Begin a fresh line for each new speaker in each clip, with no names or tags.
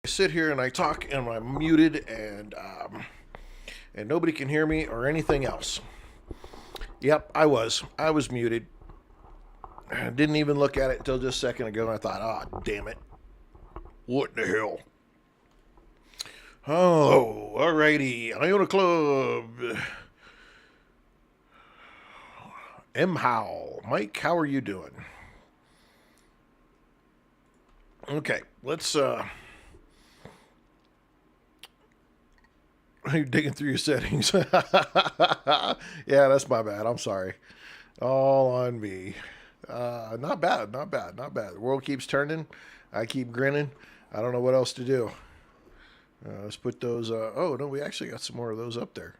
sit here and I talk and I'm muted and nobody can hear me or anything else. Yep, I was muted. I didn't even look at it until just a second ago, and I thought, oh, damn it. What the hell? Oh, alrighty. Iona Club. M. Howell. Mike, how are you doing? Okay, let's, You're digging through your settings. Yeah, that's my bad. I'm sorry. All on me. Not bad, not bad, not bad. The world keeps turning. I keep grinning. I don't know what else to do. Let's put those. Oh no, we actually got some more of those up there.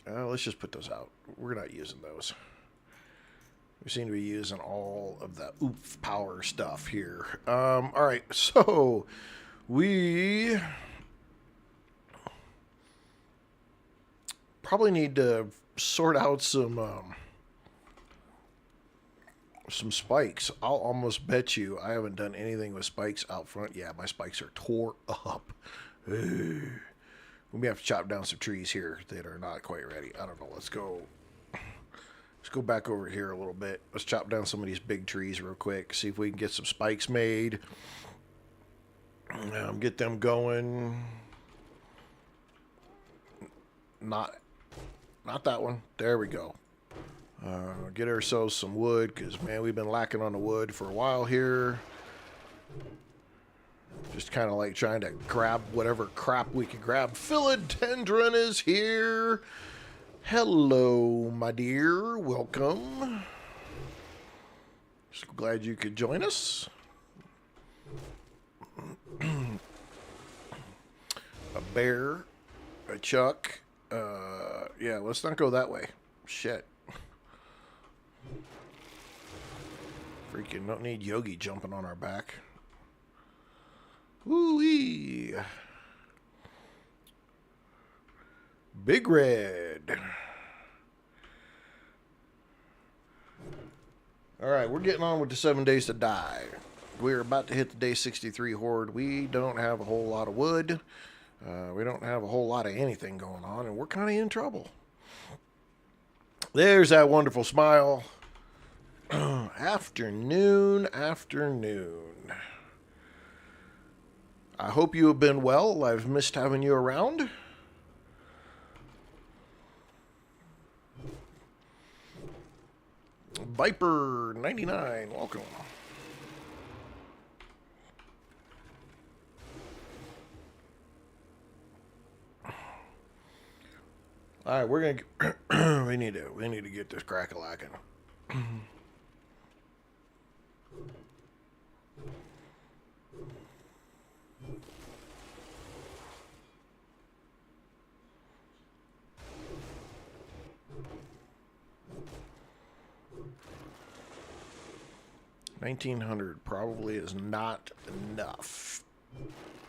Let's just put those out. We're not using those. We seem to be using all of the oomph power stuff here. All right, so we probably need to sort out some spikes. I'll almost bet you I haven't done anything with spikes out front. Yeah, my spikes are tore up. We may have to chop down some trees here that are not quite ready. I don't know. Let's go back over here a little bit. Let's chop down some of these big trees real quick. See if we can get some spikes made. Get them going. Not that one. There we go. Get ourselves some wood, because, man, we've been lacking on the wood for a while here. Just kind of like trying to grab whatever crap we can grab. Philodendron is here. Hello, my dear. Welcome. Just glad you could join us. A bear. A chuck. Yeah, let's not go that way. Shit. Freaking don't need Yogi jumping on our back. Woo-wee. Big Red. Alright, we're getting on with the 7 days to die. We're about to hit the day 63 horde. We don't have a whole lot of wood. We don't have a whole lot of anything going on, and we're kind of in trouble. There's that wonderful smile. Afternoon. I hope you have been well. I've missed having you around. Viper 99, welcome. All right, we're gonna we need to get this crack-a-lackin'. 1900 probably is not enough.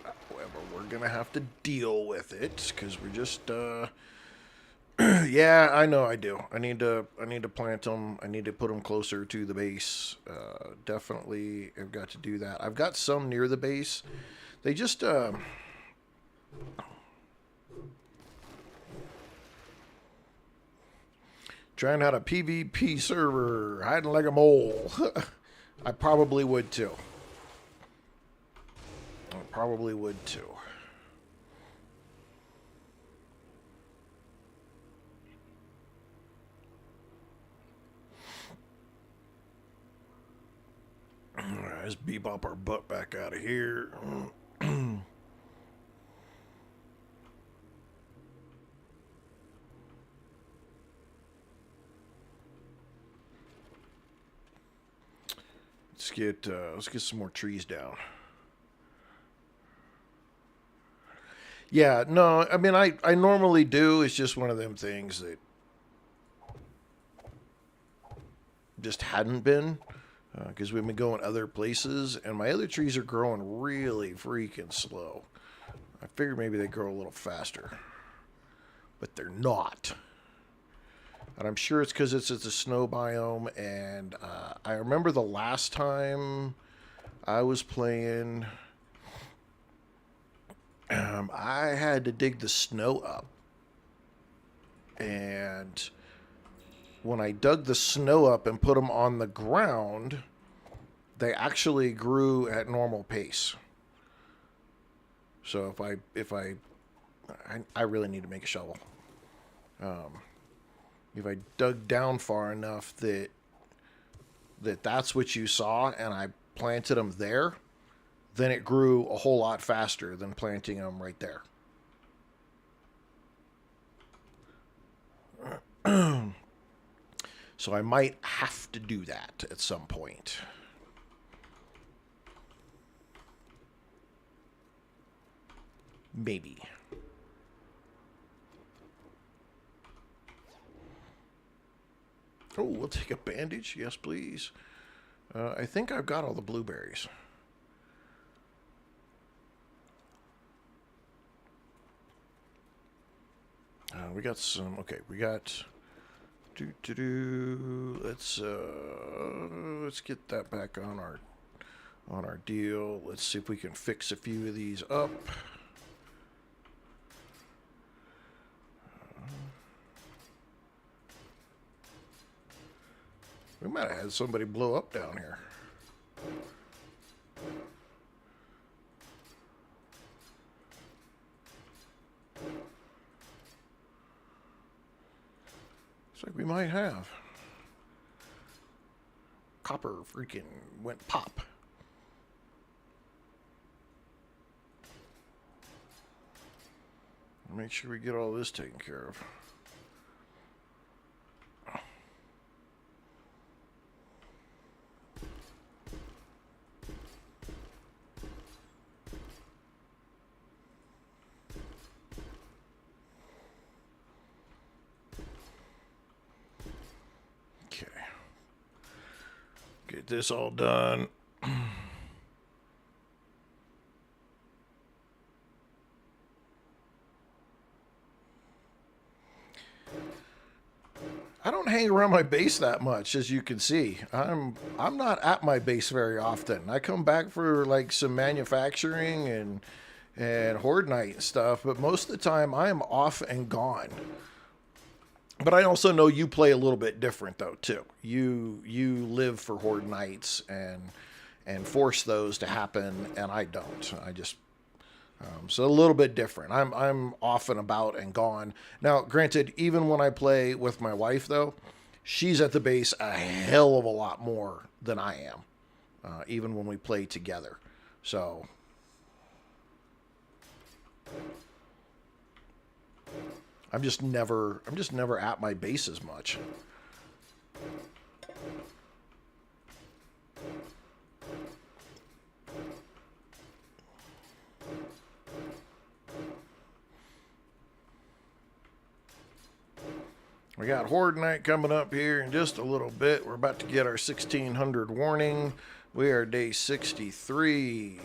However, we're gonna have to deal with it because we're just yeah, I know I do. I need to plant them. I need to put them closer to the base. Definitely I've got to do that. I've got some near the base. They just trying out a PvP server, hiding like a mole. I probably would too. I probably would too. Alright, let's bebop our butt back out of here. Let's get some more trees down. Yeah, no, I mean I normally do. It's just one of them things that just hadn't been. Because we've been going other places, and my other trees are growing really freaking slow. I figured maybe they grow a little faster, but they're not. And I'm sure it's because it's a snow biome, and I remember the last time I was playing, I had to dig the snow up. And when I dug the snow up and put them on the ground, they actually grew at normal pace. So I really need to make a shovel. If I dug down far enough that's what you saw, and I planted them there, then it grew a whole lot faster than planting them right there. So I might have to do that at some point. Maybe. Oh, we'll take a bandage. Yes, please. I think I've got all the blueberries. We got some. Okay, we got. Let's get that back on our deal. Let's see if we can fix a few of these up. We might have had somebody blow up down here. Looks like we might have. Copper freaking went pop. Make sure we get all this taken care of. Get this all done. I don't hang around my base that much, as you can see. I'm not at my base very often. I come back for like some manufacturing and horde night and stuff, but most of the time I am off and gone. But I also know you play a little bit different though too. You live for horde nights and force those to happen, and I don't. I just so a little bit different. I'm off and about and gone. Now, granted, even when I play with my wife though, she's at the base a hell of a lot more than I am. Even when we play together, so. I'm just never at my base as much. We got Horde Night coming up here in just a little bit. We're about to get our 1600 warning. We are day 63.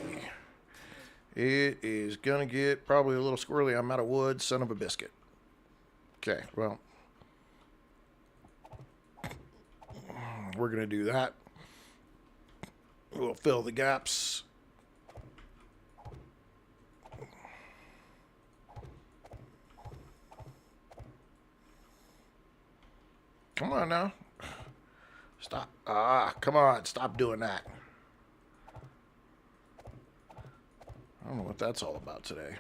It is gonna get probably a little squirrely. I'm out of wood, son of a biscuit. Okay, well, we're going to do that. We'll fill the gaps. Come on now. Stop. Come on. Stop doing that. I don't know what that's all about today.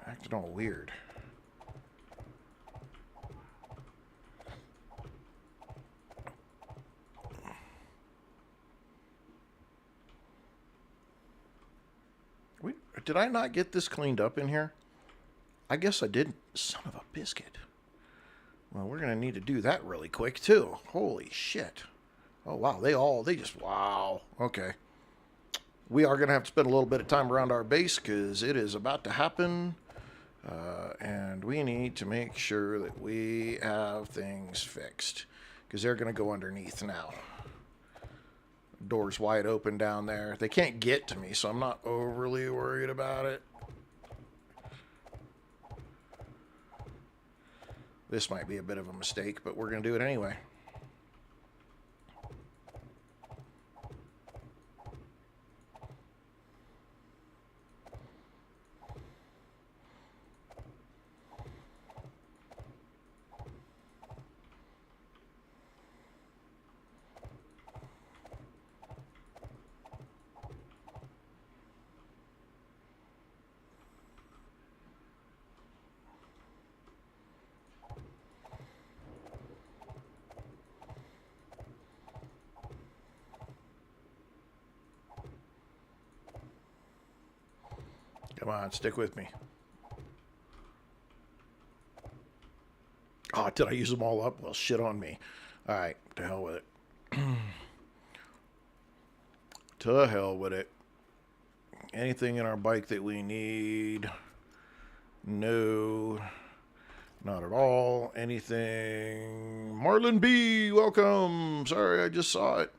Acting all weird. Did I not get this cleaned up in here? I guess I didn't. Son of a biscuit. Well, we're going to need to do that really quick, too. Holy shit. Oh, wow. Wow. Okay. We are going to have to spend a little bit of time around our base because it is about to happen. And we need to make sure that we have things fixed because they're going to go underneath now. Door's wide open down there. They can't get to me, so I'm not overly worried about it. This might be a bit of a mistake, but we're going to do it anyway. Come on, stick with me. Oh, did I use them all up? Well, shit on me. All right, to hell with it. To hell with it. Anything in our bike that we need? No, not at all. Anything? Marlon B, welcome. Sorry, I just saw it.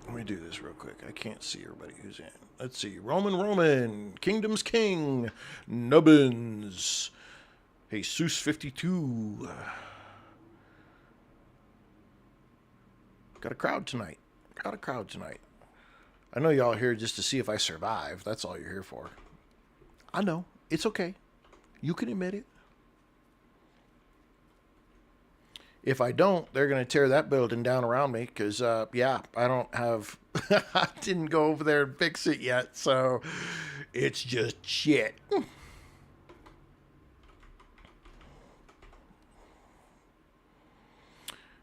Let me do this real quick. I can't see everybody who's in. Let's see. Roman, Kingdom's King, Nubbins, Jesus 52. Got a crowd tonight. I know y'all are here just to see if I survive. That's all you're here for. I know. It's okay. You can admit it. If I don't, they're going to tear that building down around me because, yeah, I don't have... I didn't go over there and fix it yet, so it's just shit.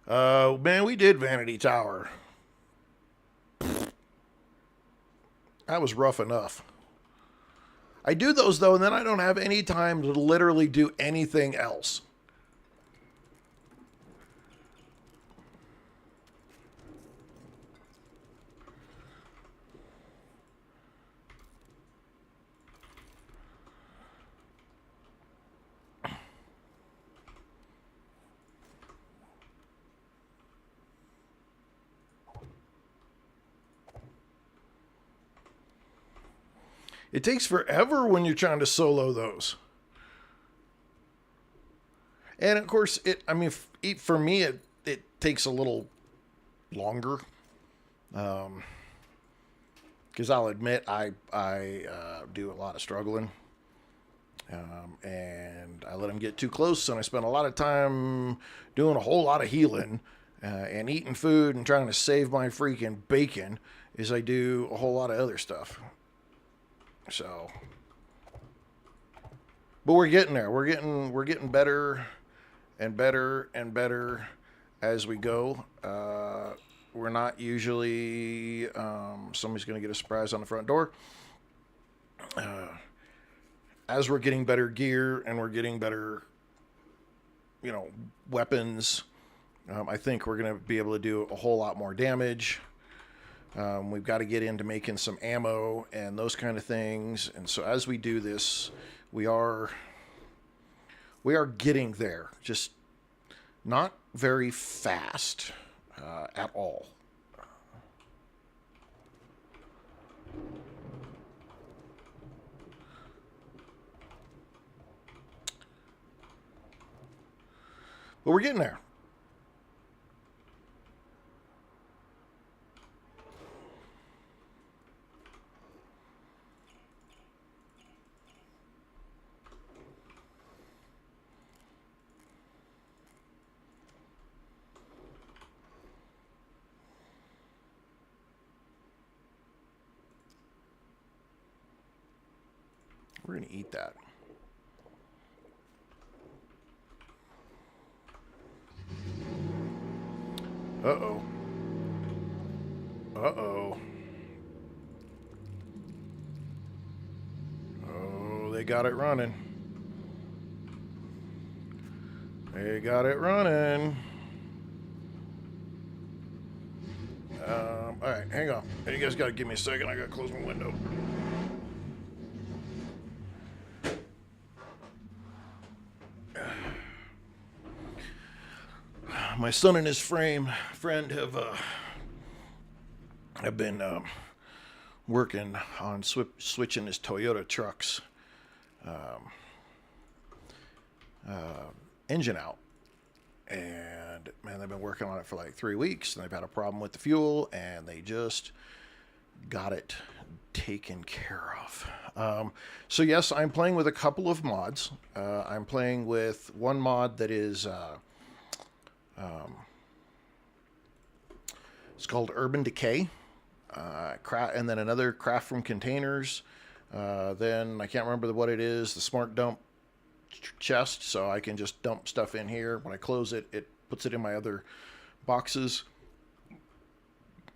Man, we did Vanity Tower. That was rough enough. I do those, though, and then I don't have any time to literally do anything else. It takes forever when you're trying to solo those. And of course, for me, it takes a little longer. Because I'll admit, I do a lot of struggling. And I let them get too close, and I spend a lot of time doing a whole lot of healing and eating food and trying to save my freaking bacon as I do a whole lot of other stuff. So, but we're getting there. We're getting better and better and better as we go. We're not usually somebody's going to get a surprise on the front door. As we're getting better gear and we're getting better, weapons, I think we're going to be able to do a whole lot more damage. We've got to get into making some ammo and those kind of things. And so as we do this, we are getting there. Just not very fast at all. But we're getting there. We're going to eat that. Uh-oh. Uh-oh. Oh, they got it running. They got it running. All right, hang on. You guys got to give me a second. I got to close my window. My son and his friend have been working on switching his Toyota truck's engine out. And, man, they've been working on it for like 3 weeks, and they've had a problem with the fuel, and they just got it taken care of. So, yes, I'm playing with a couple of mods. I'm playing with one mod that is... it's called Urban Decay, and then another Craft from Containers. Then I can't remember what it is, the Smart Dump chest, so I can just dump stuff in here. When I close it, it puts it in my other boxes.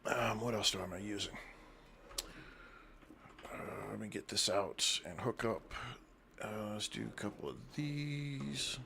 What else do I using? Let me get this out and hook up. Let's do a couple of these.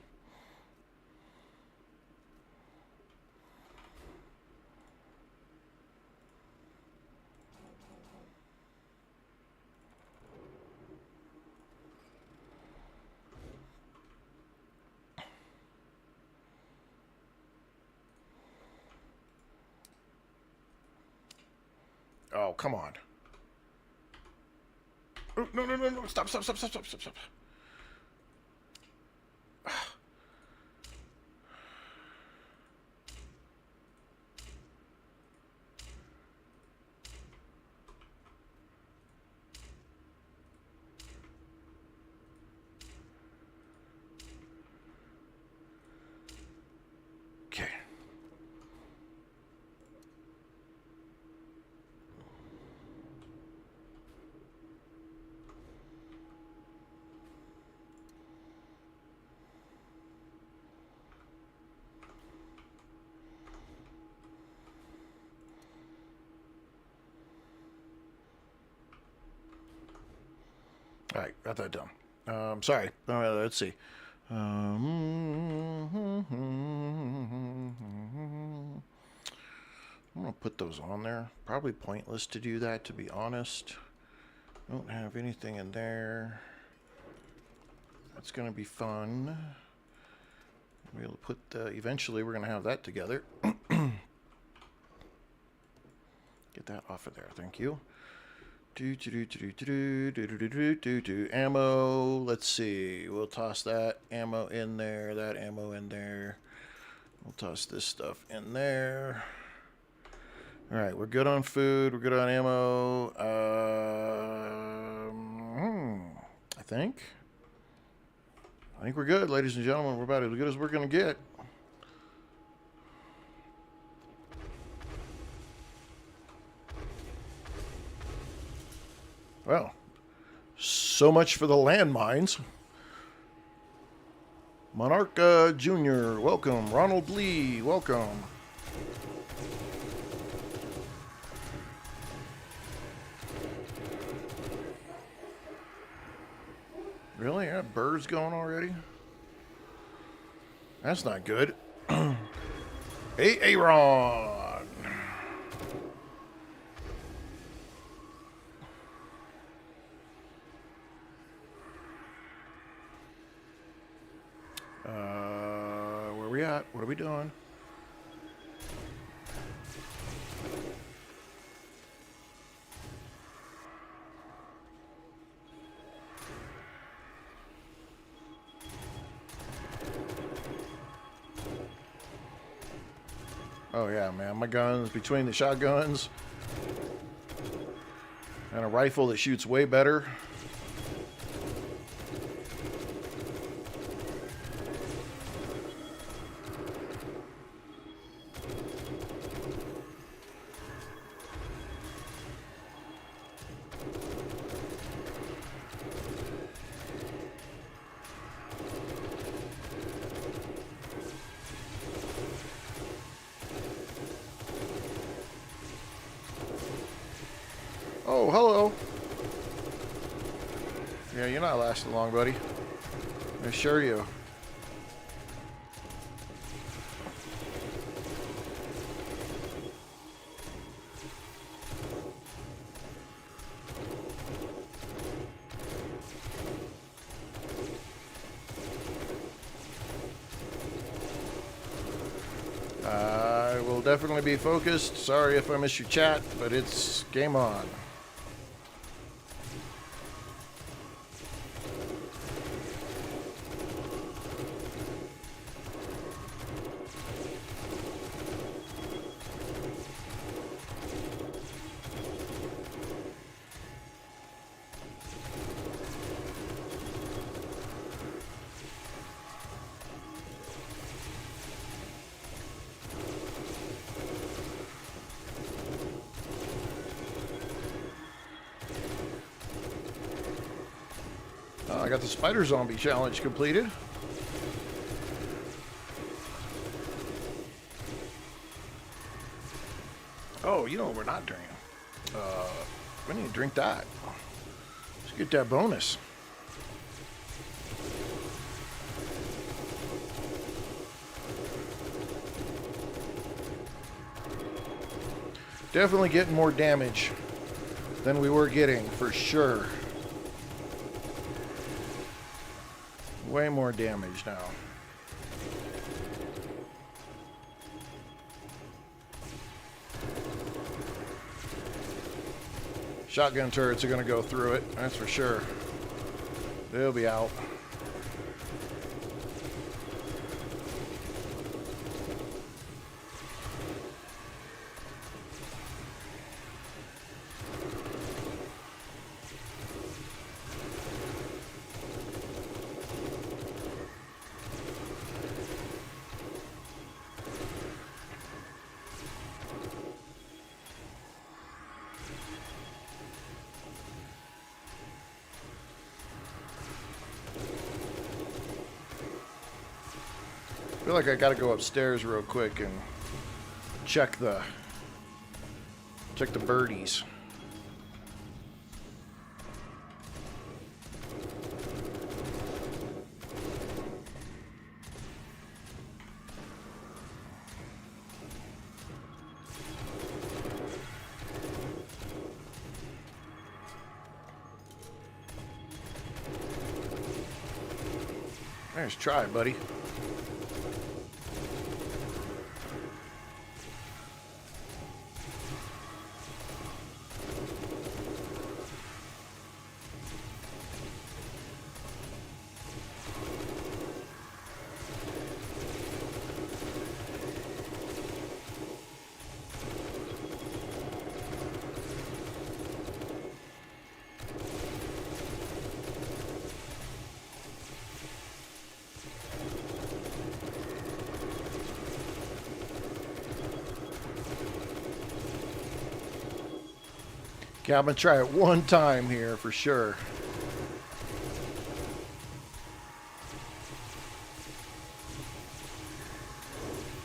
Oh, come on. Oh, no, no, no, no. Stop, stop, stop, stop, stop, stop, stop. Okay. All right, got that done. Sorry. Let's see. I'm gonna put those on there. Probably pointless to do that, to be honest. Don't have anything in there. That's gonna be fun. We'll put. Eventually, we're gonna have that together. Get that off of there. Thank you. Ammo. Let's see. We'll toss that ammo in there. That ammo in there. We'll toss this stuff in there. All right, we're good on food. We're good on ammo. I think we're good, ladies and gentlemen. We're about as good as we're gonna get. Well, so much for the landmines. Monarch Jr., welcome. Ronald Lee, welcome. Really? That bird's going already? That's not good. Hey, Aaron. Where are we at? What are we doing? Oh yeah, man, my guns, between the shotguns and a rifle that shoots way better. Oh, hello. Yeah, you're not lasting long, buddy. I assure you. I will definitely be focused. Sorry if I miss your chat, but it's game on. I got the spider zombie challenge completed. Oh, you know what we're not drinking? We need to drink that. Let's get that bonus. Definitely getting more damage than we were getting, for sure. Way more damage now. Shotgun turrets are going to go through it, that's for sure. They'll be out. I feel like I gotta go upstairs real quick and check the birdies. Nice try, buddy. Okay, I'm going to try it one time here for sure.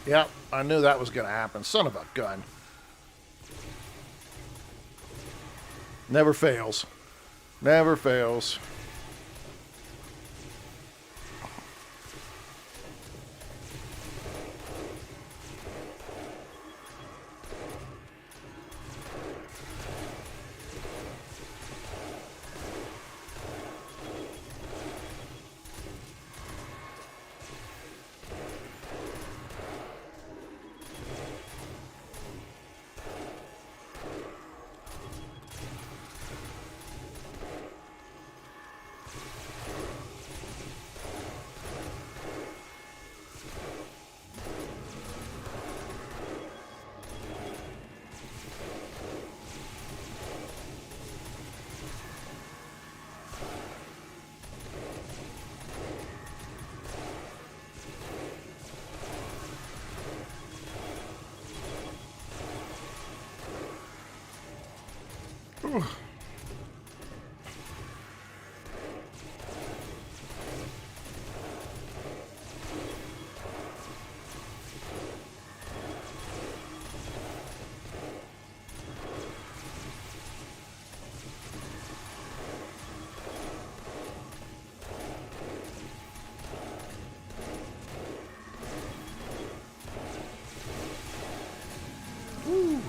Yep, I knew that was going to happen. Son of a gun. Never fails. Never fails. Ooh. Woo.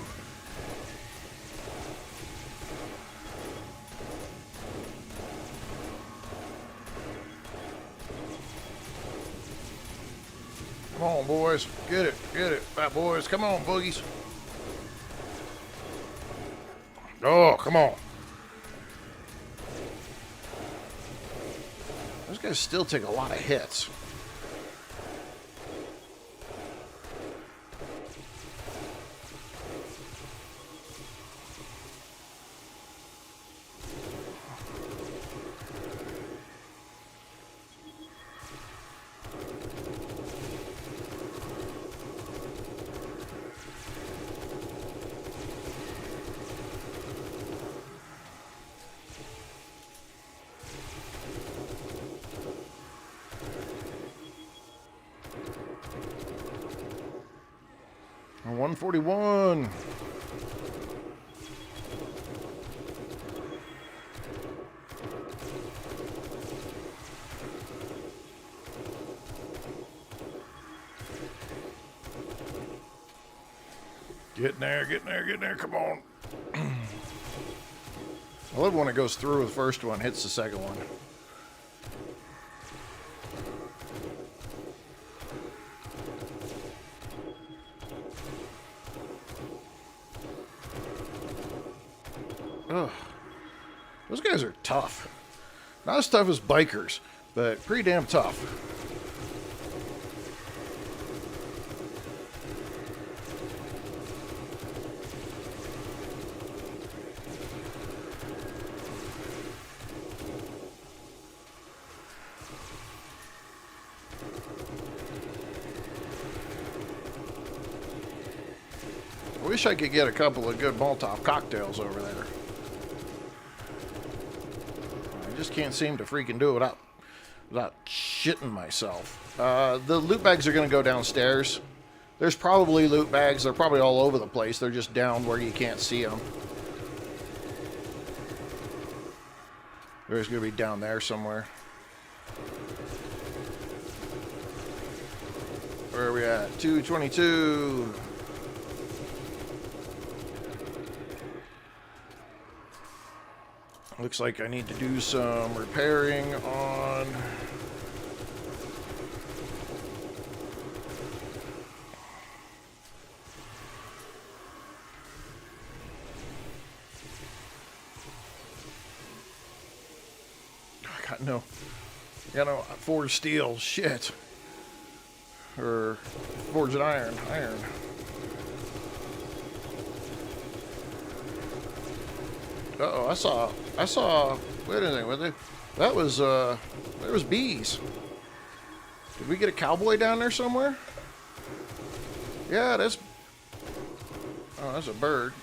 Come on, boys. Get it, fat boys. Come on, boogies. Oh, come on. Those guys still take a lot of hits. And 141. Get in there, get in there, get in there, come on. I love when it goes through the first one, hits the second one. Ugh. Those guys are tough. Not as tough as bikers, but pretty damn tough. I wish I could get a couple of good Molotov cocktails over there. I just can't seem to freaking do it without shitting myself. The loot bags are going to go downstairs. There's probably loot bags. They're probably all over the place. They're just down where you can't see them. There's going to be down there somewhere. Where are we at? 222. Looks like I need to do some repairing on... I got no forged steel. Shit. Or forged iron. Uh-oh, I saw, wait a minute, that was, there was bees. Did we get a cowboy down there somewhere? Yeah, that's a bird.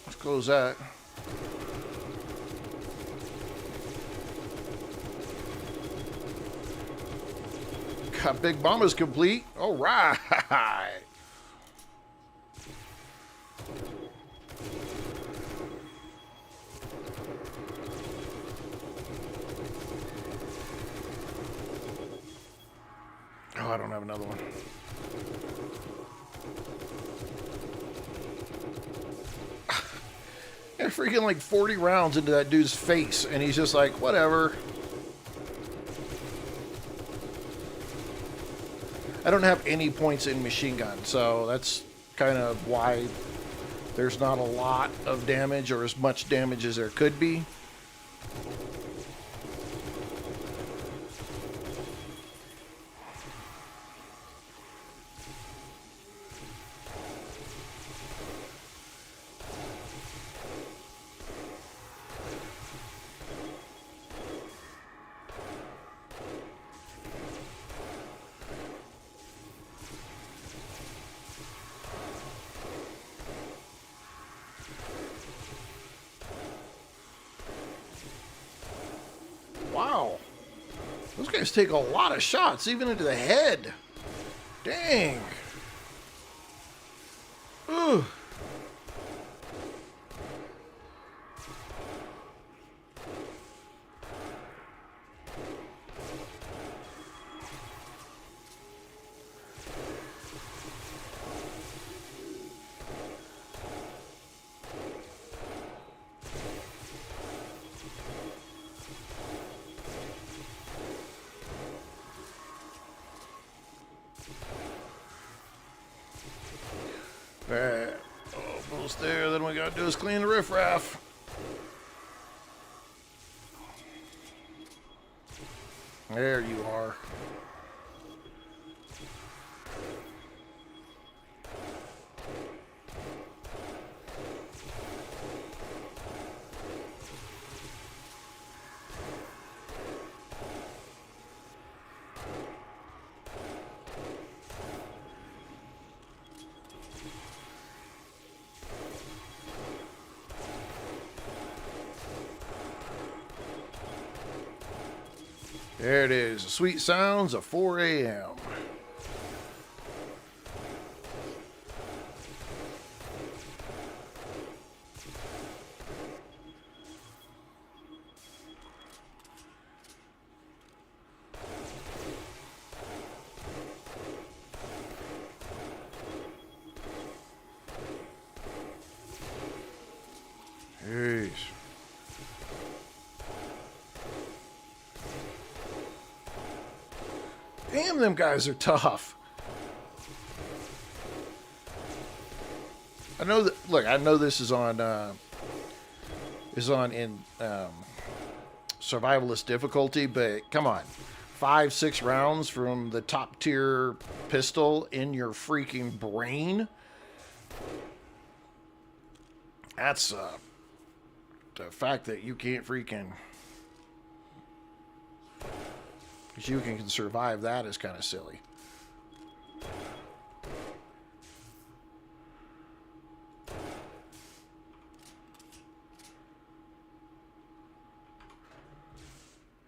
Let's close that. Got Big Mama's complete. All right. Oh, I don't have another one. Yeah, freaking like 40 rounds into that dude's face, and he's just like, whatever. I don't have any points in machine gun, so that's kind of why there's not a lot of damage, or as much damage as there could be. Wow. Those guys take a lot of shots, even into the head. Dang. Ugh. Alright, almost there. Then we gotta do is clean the riffraff. There you are. There it is. The sweet sounds of 4 a.m. Jeez. Damn, them guys are tough. I know that. Look, I know this is on in survivalist difficulty, but come on, 5-6 rounds from the top tier pistol in your freaking brain. That's the fact that you can't freaking. You can survive that is kind of silly.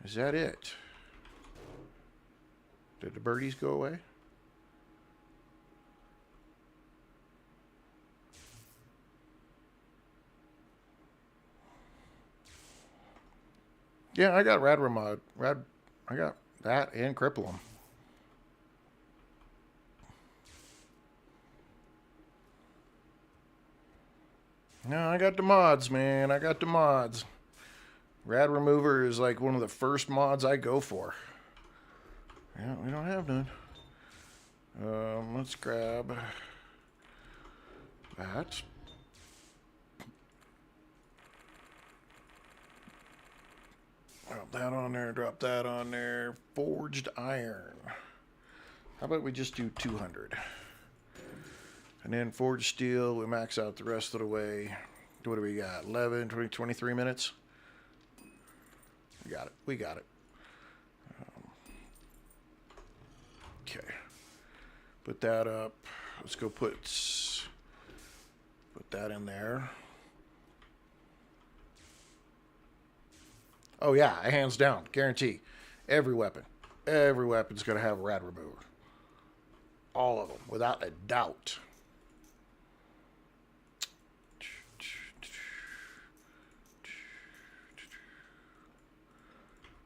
Is that it? Did the birdies go away? Yeah, I got Radramod. I got that and cripple them. No, I got the mods, man. I got the mods. Rad Remover is like one of the first mods I go for. Yeah, we don't have none. Let's grab that. Drop that on there, drop that on there. Forged iron. How about we just do 200? And then forged steel, we max out the rest of the way. What do we got? 11, 20, 23 minutes? We got it. We got it. Okay. Put that up. Let's go put that in there. Oh yeah, hands down, guarantee. Every weapon's going to have a rad remover. All of them, without a doubt.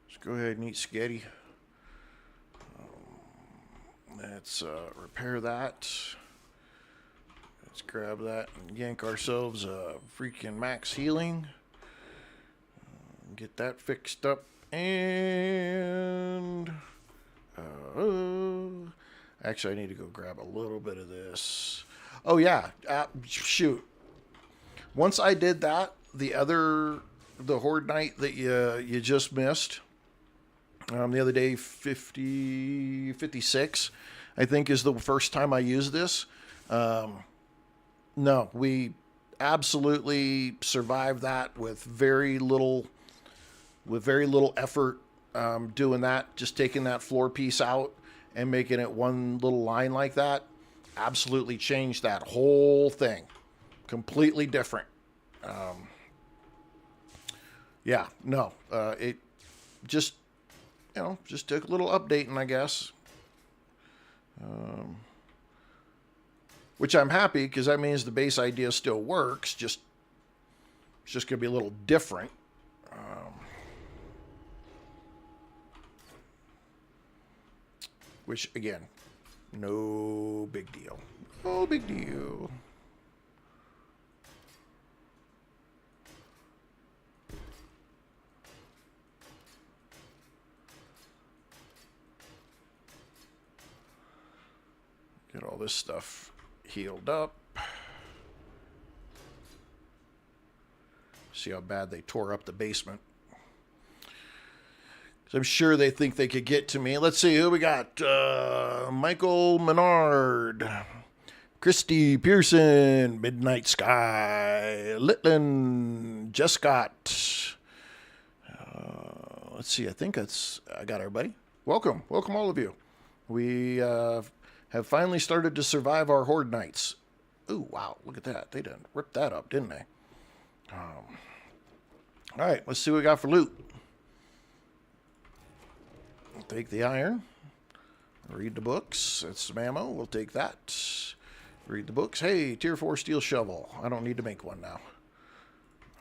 Let's go ahead and eat spaghetti. Let's repair that. Let's grab that and yank ourselves a freaking max healing. Get that fixed up. And actually, I need to go grab a little bit of this. Oh yeah, shoot. Once I did that, the Horde Night that you just missed, the other day, 56, I think is the first time I used this. No, we absolutely survived that with very little effort. Doing that, just taking that floor piece out and making it one little line like that, absolutely changed that whole thing. Completely different. It just, just took a little updating, I guess. Which I'm happy, because that means the base idea still works, it's just going to be a little different. Which, again, no big deal. No big deal. Get all this stuff healed up. See how bad they tore up the basement. I'm sure they think they could get to me. Let's see who we got. Michael Menard, Christy Pearson, Midnight Sky, Litland, Jescott. Let's see. I think I got everybody. Welcome all of you. We have finally started to survive our Horde nights. Ooh, wow! Look at that. They done ripped that up, didn't they? All right. Let's see what we got for loot. Take the iron. Read the books. That's some ammo. We'll take that. Read the books. Hey, tier 4 steel shovel. I don't need to make one now.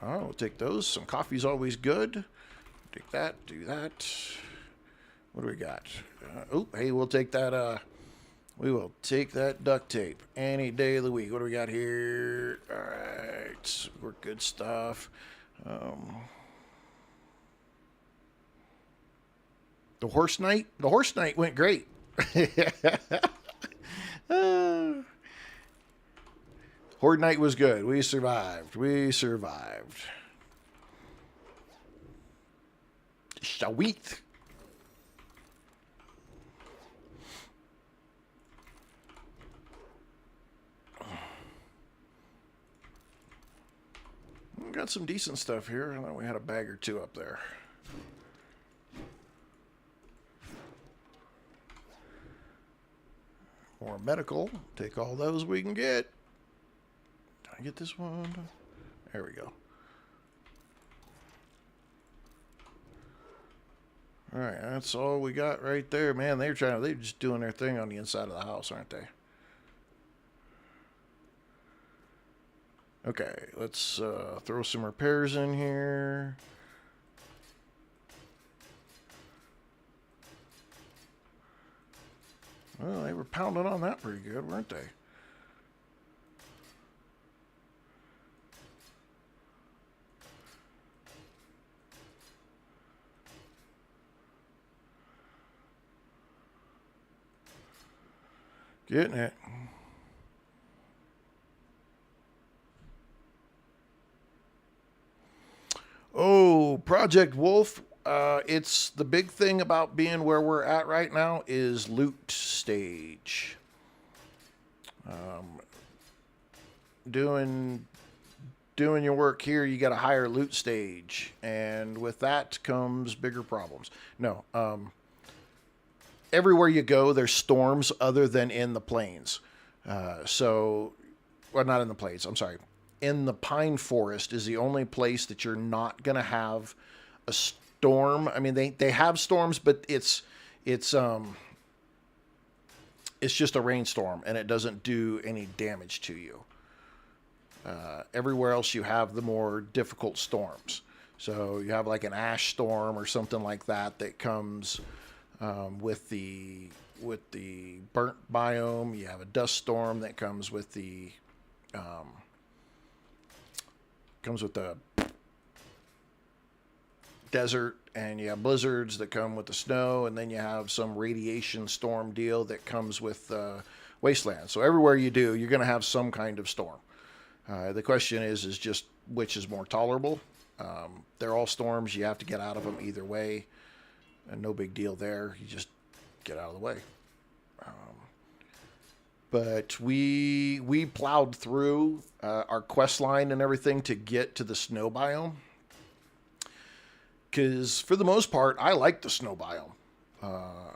All right, we'll take those. Some coffee's always good. Take that. Do that. What do we got? Hey, we'll take that We will take that duct tape any day of the week. What do we got here? All right. We're good stuff. The horse night? The horse night went great. Horde night was good. We survived. We survived. Sweet. We got some decent stuff here. I thought we had a bag or two up there. More medical. Take all those we can get. Did I get this one? There we go. All right, that's all we got right there, man. They're just doing their thing on the inside of the house, aren't they? Okay, let's throw some repairs in here. Well, they were pounding on that pretty good, weren't they? Getting it. Oh, Project Wolf. It's the big thing about being where we're at right now is loot stage. Doing your work here, you got a higher loot stage, and with that comes bigger problems. No, everywhere you go, there's storms other than in the plains. Well, not in the plains. I'm sorry. In the pine forest is the only place that you're not gonna have a storm. I mean, they have storms, but it's just a rainstorm, and it doesn't do any damage to you. Everywhere else, you have the more difficult storms. So you have like an ash storm or something like that that comes with the burnt biome. You have a dust storm that comes with the desert, and you have blizzards that come with the snow, and then you have some radiation storm deal that comes with wasteland. So everywhere you do, you're going to have some kind of storm. The question is just which is more tolerable. They're all storms. You have to get out of them either way, and no big deal there. You just get out of the way. But we plowed through our quest line and everything to get to the snow biome. Because for the most part, I like the snow biome.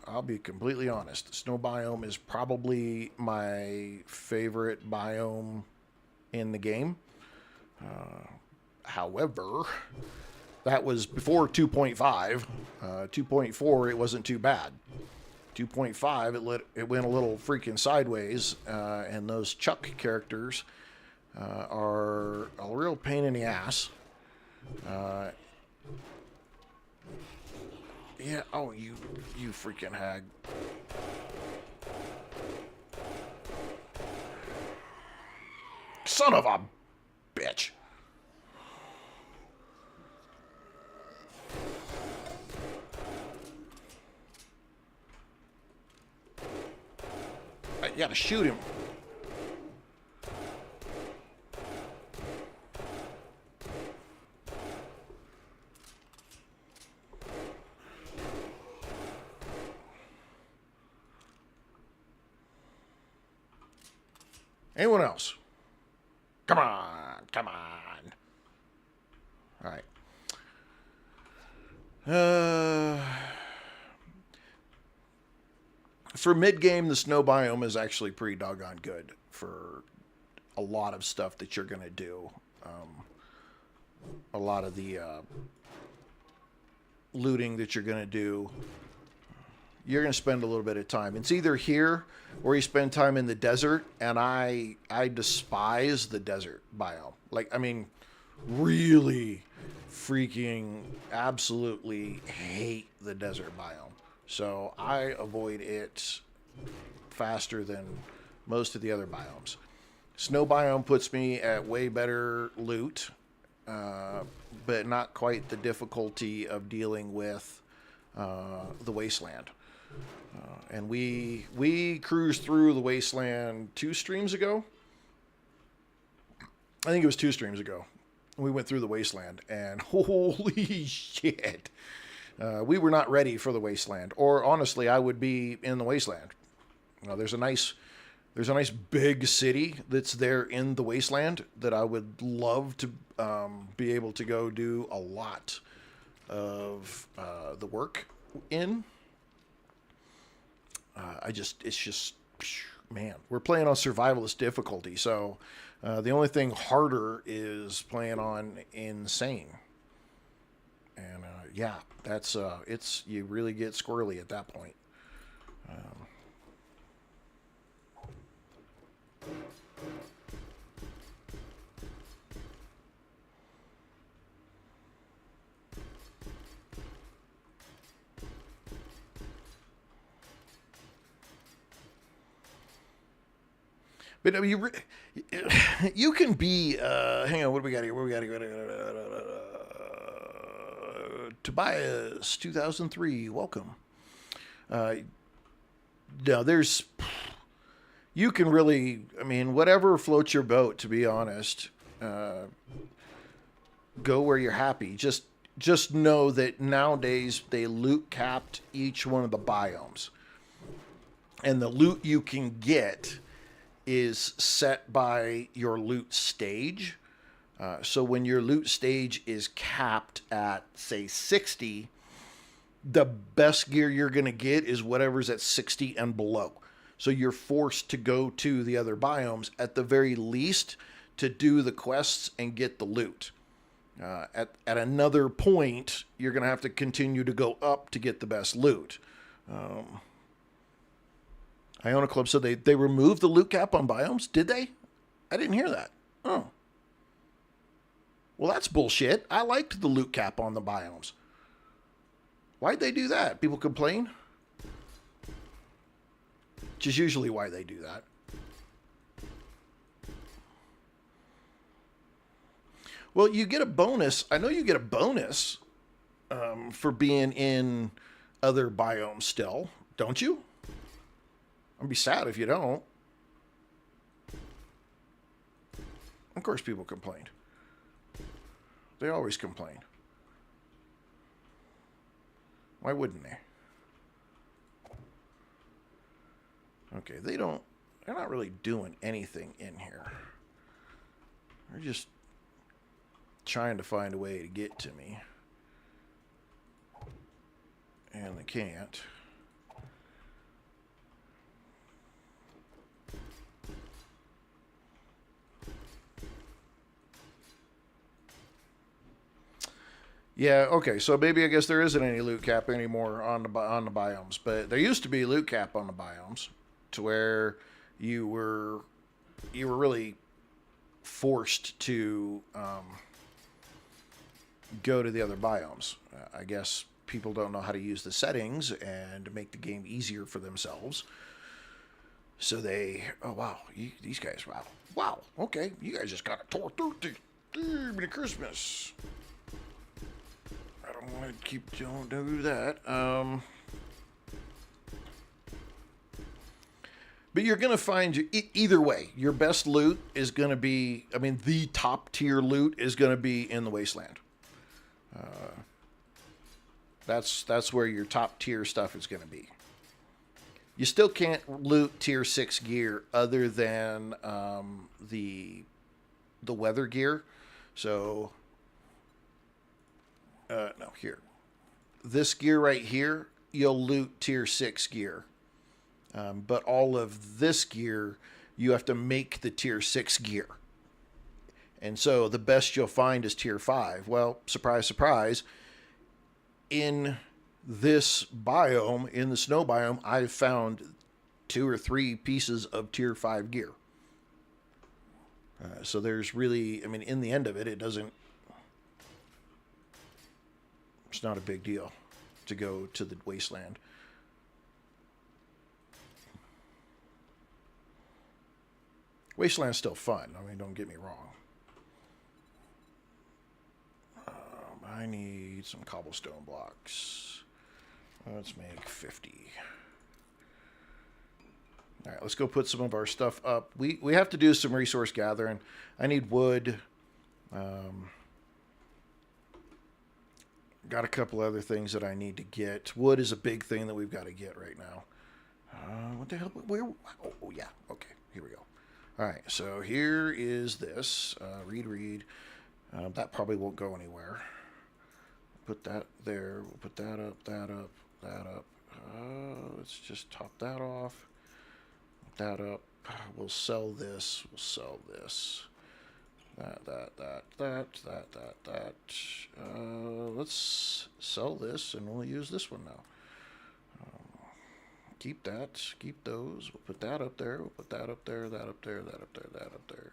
I'll be completely honest. The snow biome is probably my favorite biome in the game. However, that was before 2.5. 2.4, it wasn't too bad. 2.5, it went a little freaking sideways, and those Chuck characters are a real pain in the ass. Yeah, oh, you freaking hag. Son of a bitch. You gotta shoot him. Anyone else? Come on, come on. All right. For mid-game, the snow biome is actually pretty doggone good for a lot of stuff that you're going to do. A lot of the looting that you're going to do, you're going to spend a little bit of time. It's either here or you spend time in the desert, and I despise the desert biome. Like, I mean, really freaking absolutely hate the desert biome. So I avoid it faster than most of the other biomes. Snow biome puts me at way better loot, but not quite the difficulty of dealing with the wasteland. And we cruised through the wasteland 2 streams ago. I think it was 2 streams ago. We went through the wasteland, and holy shit, we were not ready for the wasteland. Or honestly, I would be in the wasteland. There's a nice big city that's there in the wasteland that I would love to be able to go do a lot of the work in. It's just, man, we're playing on survivalist difficulty, so the only thing harder is playing on insane. And yeah, that's you really get squirrely at that point. But I mean, you can be. Hang on, what do we got here? What do we got here? Tobias, 2003. Welcome. No, there's. You can really. I mean, whatever floats your boat. To be honest, go where you're happy. Just know that nowadays they loot capped each one of the biomes, and the loot you can get is set by your loot stage. So when your loot stage is capped at, say, 60, the best gear you're going to get is whatever's at 60 and below. So you're forced to go to the other biomes at the very least to do the quests and get the loot. At another point, you're going to have to continue to go up to get the best loot. Iona Club said they removed the loot cap on biomes. Did they? I didn't hear that. Oh. Well, that's bullshit. I liked the loot cap on the biomes. Why'd they do that? People complain? Which is usually why they do that. Well, you get a bonus. I know you get a bonus for being in other biomes still, don't you? I'd be sad if you don't. Of course people complained. They always complain. Why wouldn't they? Okay, they're not really doing anything in here. They're just trying to find a way to get to me. And they can't. Yeah, okay, so maybe I guess there isn't any loot cap anymore on the biomes, but there used to be loot cap on the biomes to where you were really forced to go to the other biomes. I guess people don't know how to use the settings and make the game easier for themselves. So they, oh wow, these guys, wow, okay, you guys just got a tour 30, Merry Christmas. I don't want to don't do that. But you're going to find, either way, your best loot is going to be, I mean, the top tier loot is going to be in the Wasteland. That's where your top tier stuff is going to be. You still can't loot tier 6 gear other than the weather gear. So, no, here. This gear right here, you'll loot tier 6 gear. But all of this gear, you have to make the tier 6 gear. And so the best you'll find is tier 5. Well, surprise, surprise. In this biome, in the snow biome, I've found 2 or 3 pieces of tier 5 gear. So there's really, I mean, in the end of it, it's not a big deal to go to the Wasteland. Wasteland's still fun. I mean, don't get me wrong. I need some cobblestone blocks. Let's make 50. All right, let's go put some of our stuff up. We have to do some resource gathering. I need wood. Got a couple other things that I need to get. Wood is a big thing that we've got to get right now. What the hell? Where? Oh, yeah. Okay, here we go. All right, so here is this. Read. That probably won't go anywhere. Put that there. We'll put that up, that up. Let's just top that off. That up. We'll sell this. That. Let's sell this, and we'll use this one now. Keep that. Keep those. We'll put that up there. We'll put that up there. That up there. That up there. That up there.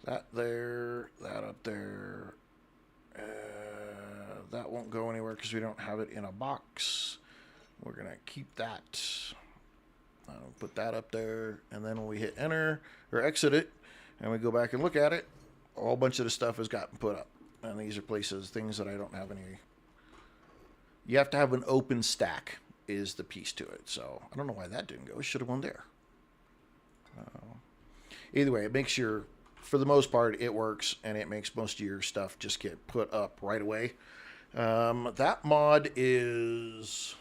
That there. That up there. That won't go anywhere because we don't have it in a box. We're going to keep that. Put that up there. And then when we hit enter or exit it and we go back and look at it, a whole bunch of the stuff has gotten put up. And these are things that I don't have any. You have to have an open stack is the piece to it. So I don't know why that didn't go. It should have gone there. Either way, it makes for the most part, it works, and it makes most of your stuff just get put up right away. That mod is...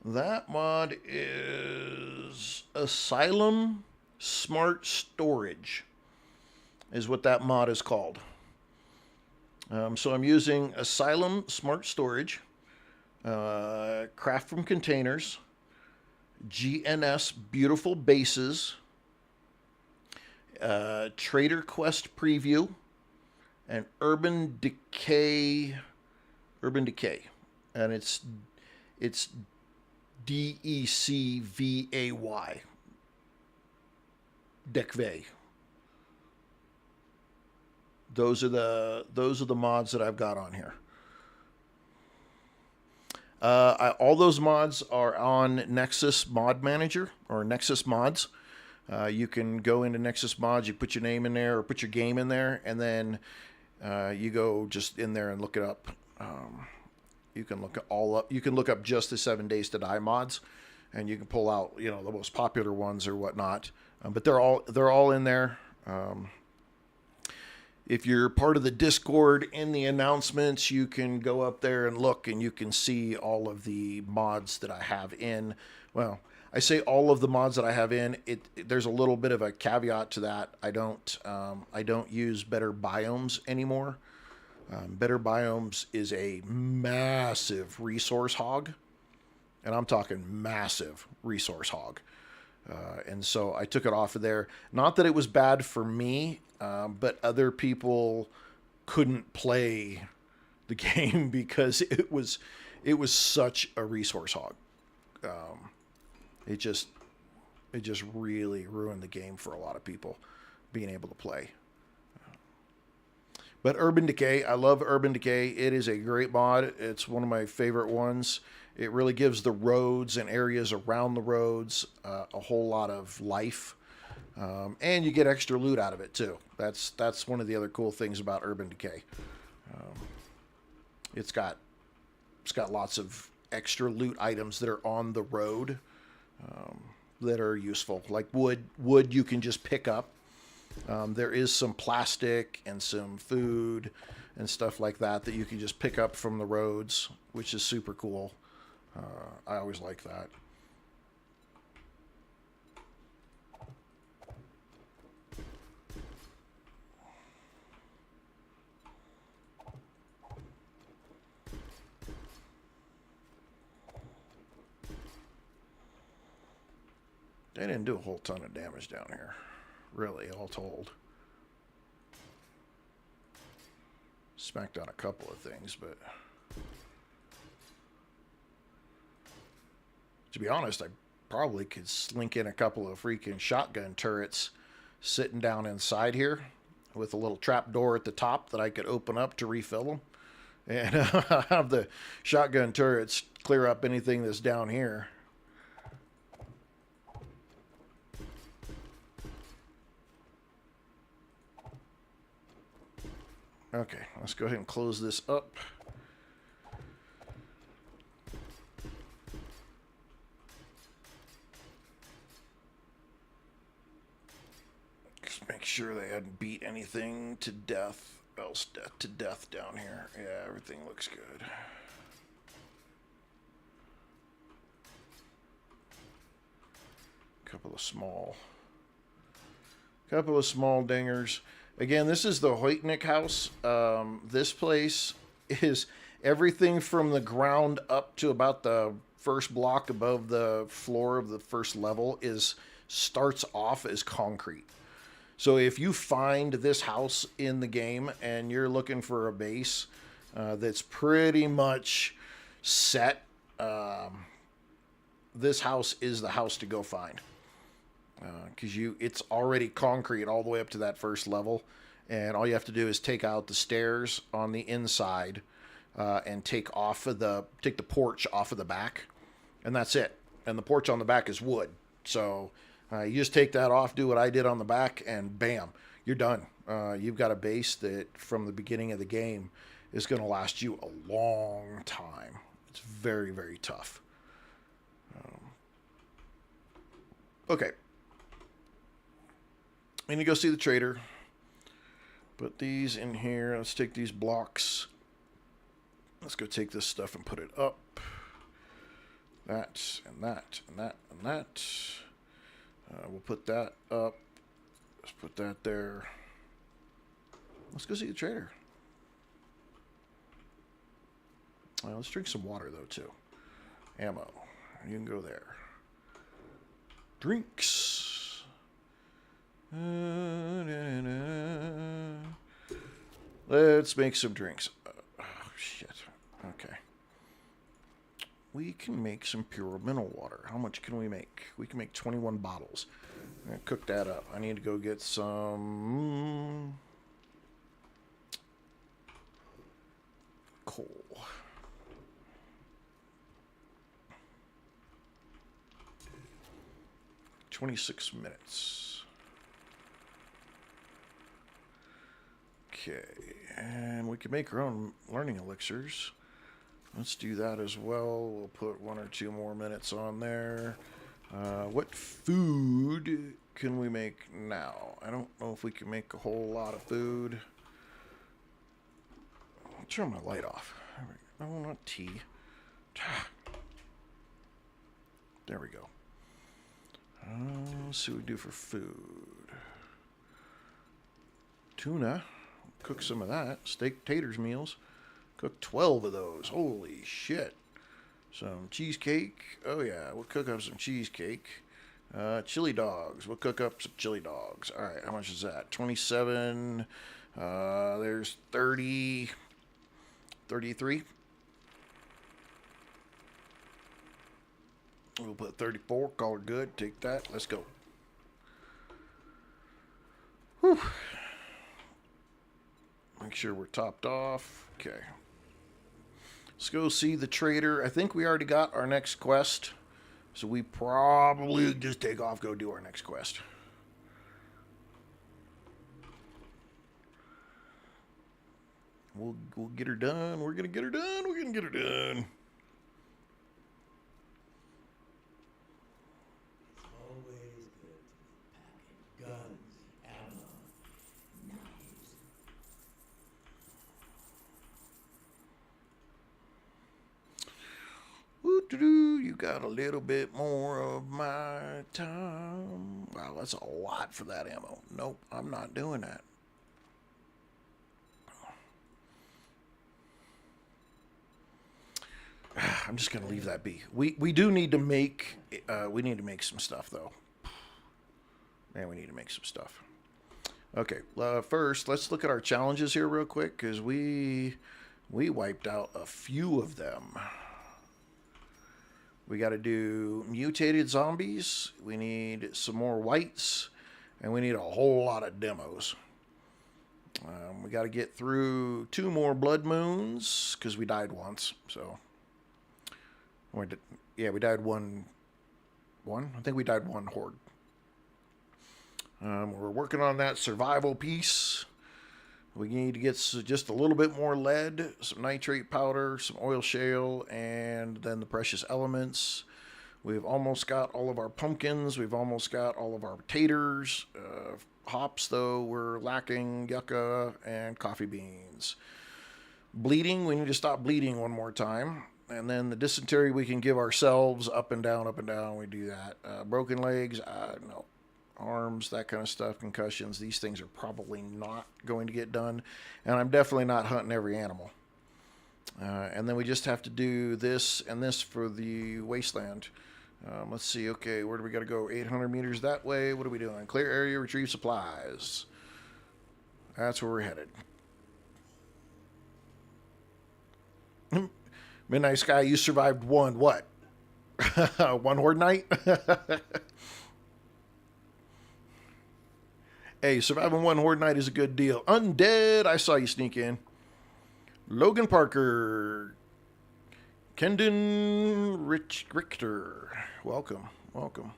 That mod is Asylum Smart Storage is what that mod is called. So I'm using Asylum Smart Storage, Craft from Containers, GNS Beautiful Bases, Trader Quest Preview, and Urban Decay. And it's DECVAY. Decvay. Those are the mods that I've got on here. All those mods are on Nexus Mod Manager or Nexus Mods. You can go into Nexus Mods, you put your name in there or put your game in there, and then you go just in there and look it up. You can look all up. You can look up just the 7 Days to Die mods, and you can pull out the most popular ones or whatnot. But they're all in there. If you're part of the Discord in the announcements, you can go up there and look, and you can see all of the mods that I have in. Well, I say all of the mods that I have in. There's a little bit of a caveat to that. I don't use Better Biomes anymore. Better Biomes is a massive resource hog, and I'm talking massive resource hog. And so I took it off of there. Not that it was bad for me, but other people couldn't play the game because it was such a resource hog. It just really ruined the game for a lot of people being able to play. But Urban Decay, I love Urban Decay. It is a great mod. It's one of my favorite ones. It really gives the roads and areas around the roads a whole lot of life. And you get extra loot out of it, too. That's one of the other cool things about Urban Decay. It's got lots of extra loot items that are on the road that are useful. Like wood you can just pick up. There is some plastic and some food and stuff like that you can just pick up from the roads, which is super cool. I always like that. They didn't do a whole ton of damage down here, really, all told. Smacked on a couple of things, but to be honest, I probably could slink in a couple of freaking shotgun turrets, sitting down inside here with a little trap door at the top that I could open up to refill them. And have the shotgun turrets clear up anything that's down here. Okay, let's go ahead and close this up. Just make sure they hadn't beat anything to death, else death to death down here. Yeah, everything looks good. Couple of small dingers. Again, this is the Hoytnick house. This place is everything from the ground up to about the first block above the floor of the first level starts off as concrete. So if you find this house in the game and you're looking for a base that's pretty much set, this house is the house to go find. Because it's already concrete all the way up to that first level, and all you have to do is take out the stairs on the inside and take the porch off of the back, and that's it. And the porch on the back is wood, so you just take that off, do what I did on the back, and bam, you're done. You've got a base that from the beginning of the game is going to last you a long time. It's very, very tough. Okay. I'm going to go see the trader. Put these in here. Let's take these blocks. Let's go take this stuff and put it up. That, and that, and that, and that. We'll put that up. Let's put that there. Let's go see the trader. Let's drink some water, though, too. Ammo. You can go there. Drinks. Let's make some drinks. Oh, shit. Okay. We can make some pure mineral water. How much can we make? We can make 21 bottles. I'm going to cook that up. I need to go get some coal. "26 minutes. Okay, and we can make our own learning elixirs. Let's do that as well. We'll put 1 or 2 more minutes on there. What food can we make now? I don't know if we can make a whole lot of food. I'll turn my light off. No, not tea. There we go. Let's see what we do for food. Tuna. Cook some of that. Steak taters meals. Cook 12 of those. Holy shit. Some cheesecake. Oh yeah, we'll cook up some cheesecake. Chili dogs. We'll cook up some chili dogs. Alright, how much is that? 27. There's 30. 33. We'll put 34. Call it good. Take that. Let's go. Whew. Make sure we're topped off. Okay. Let's go see the trader. I think we already got our next quest. So we probably just take off, go do our next quest. We'll get her done. We're going to get her done. We're going to get her done. You got a little bit more of my time. Wow, that's a lot for that ammo. Nope, I'm not doing that. I'm just gonna leave that be. We do need to make some stuff though. Man, we need to make some stuff. Okay, first let's look at our challenges here real quick because we wiped out a few of them. We got to do mutated zombies. We need some more whites. And we need a whole lot of demos. We got to get through 2 more blood moons because we died once. So, yeah, we died one. I think we died 1 horde. We're working on that survival piece. We need to get just a little bit more lead, some nitrate powder, some oil shale, and then the precious elements. We've almost got all of our pumpkins. We've almost got all of our potatoes. Hops, though, we're lacking yucca and coffee beans. Bleeding, we need to stop bleeding one more time. And then the dysentery we can give ourselves, up and down, up and down. We do that. Broken legs, no. Arms, that kind of stuff, concussions. These things are probably not going to get done. And I'm definitely not hunting every animal. And then we just have to do this and this for the wasteland. Let's see. Okay, where do we got to go? 800 meters that way. What are we doing? Clear area, retrieve supplies. That's where we're headed. Midnight Sky, you survived one what? 1 horde night? Hey, surviving 1 horde night is a good deal. Undead, I saw you sneak in. Logan Parker. Kendon Richter. Welcome. Welcome.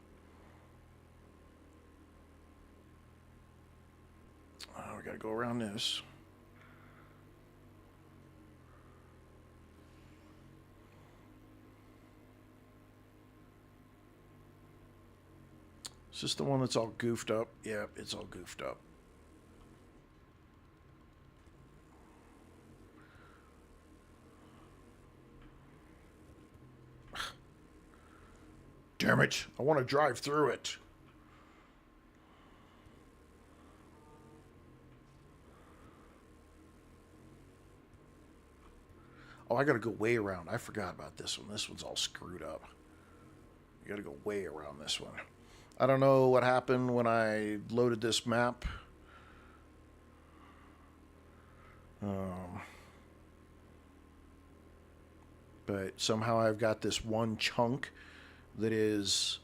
We got to go around this. Is this the one that's all goofed up? Yeah, it's all goofed up. Damn it. I want to drive through it. Oh, I got to go way around. I forgot about this one. This one's all screwed up. You got to go way around this one. I don't know what happened when I loaded this map. But somehow I've got this one chunk that is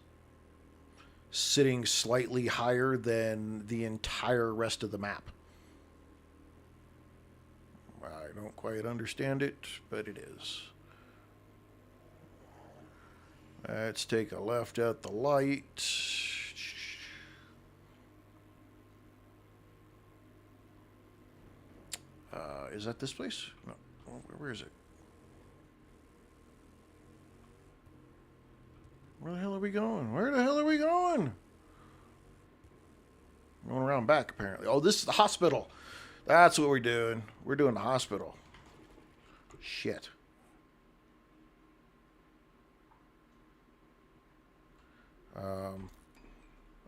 sitting slightly higher than the entire rest of the map. I don't quite understand it, but it is. Let's take a left at the light. Is that this place? No. Where is it? Where the hell are we going? Where the hell are we going? Going around back, apparently. Oh, this is the hospital. That's what we're doing. We're doing the hospital. Shit.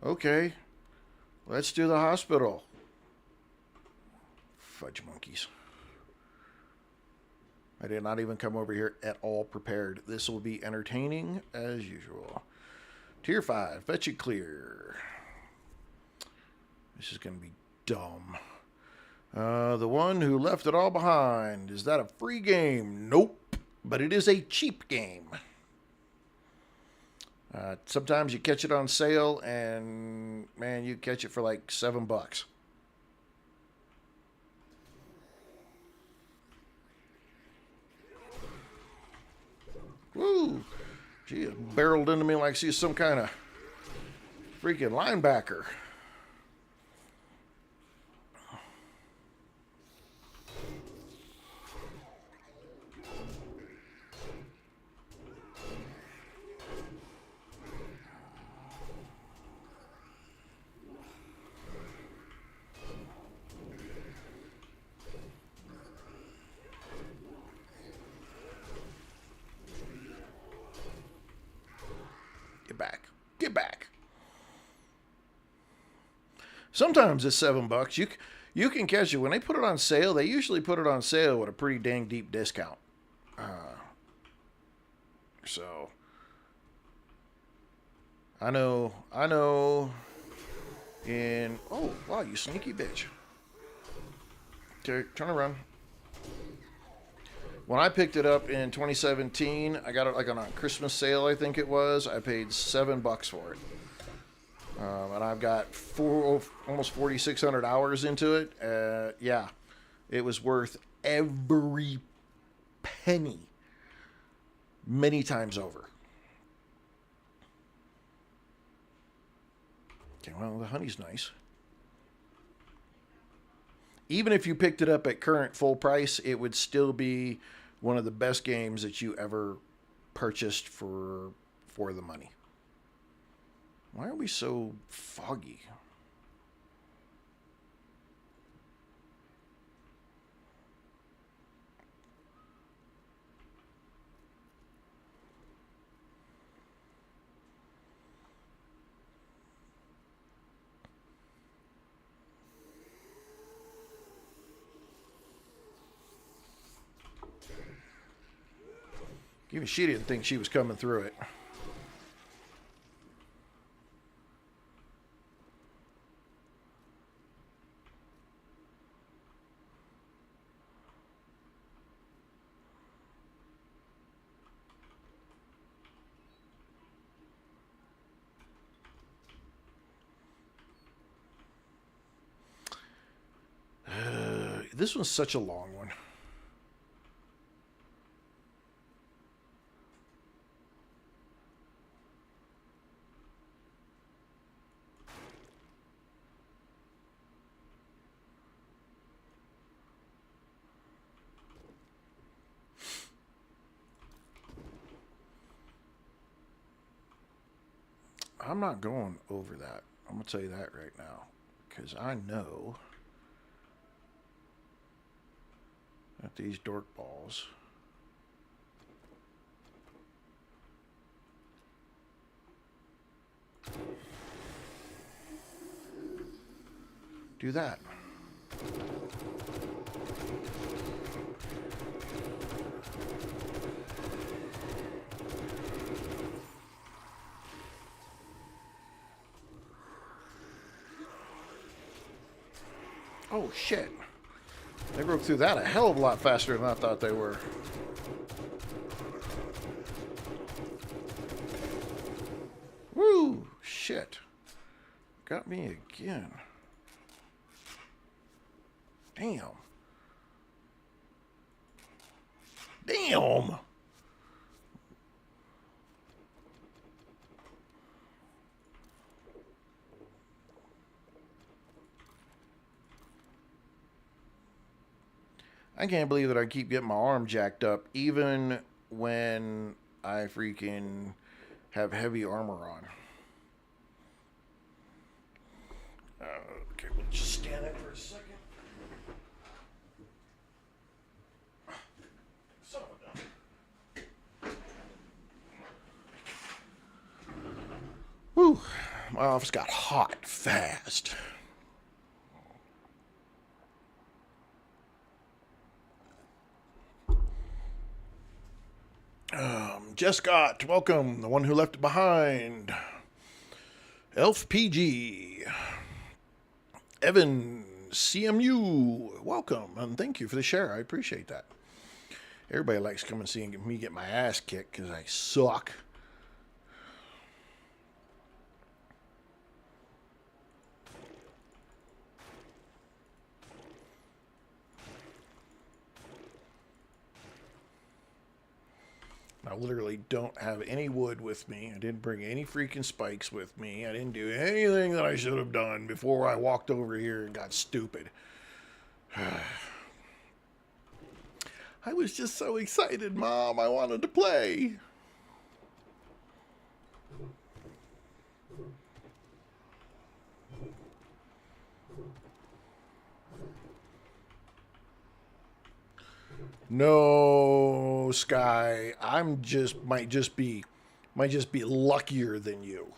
Okay. Let's do the hospital. Fudge monkeys. I did not even come over here at all prepared. This will be entertaining as usual. Tier 5. Fetch it clear. This is going to be dumb. The one who left it all behind. Is that a free game? Nope. But it is a cheap game. Sometimes you catch it on sale and, man, you catch it for like $7. Woo! Gee, it barreled into me like she's some kind of freaking linebacker. Get back. Sometimes it's $7. You can catch it when they put it on sale. They usually put it on sale with a pretty dang deep discount. So I know. Oh wow, you sneaky bitch. Okay, turn around. When I picked it up in 2017, I got it like on a Christmas sale, I think it was. I paid $7 for it. And I've got almost 4,600 hours into it. Yeah, it was worth every penny many times over. Okay, well, the honey's nice. Even if you picked it up at current full price, it would still be one of the best games that you ever purchased for the money. Why are we so foggy? Even she didn't think she was coming through it. This one's such a long one. I'm not going over that. I'm going to tell you that right now. Because I know that these dork balls do that. Oh, shit. They broke through that a hell of a lot faster than I thought they were. Woo! Shit. Got me again. Damn. Damn! I can't believe that I keep getting my arm jacked up, even when I freaking have heavy armor on. Okay, we'll just stand it for a second. Son of a gun. Whew. My office got hot fast. Jess Scott, welcome. The one who left it behind. Elf PG. Evan CMU, welcome. And thank you for the share. I appreciate that. Everybody likes coming and seeing me get my ass kicked because I suck. I literally don't have any wood with me. I didn't bring any freaking spikes with me. I didn't do anything that I should have done before I walked over here and got stupid. I was just so excited, Mom. I wanted to play. No, Sky. Might just be luckier than you.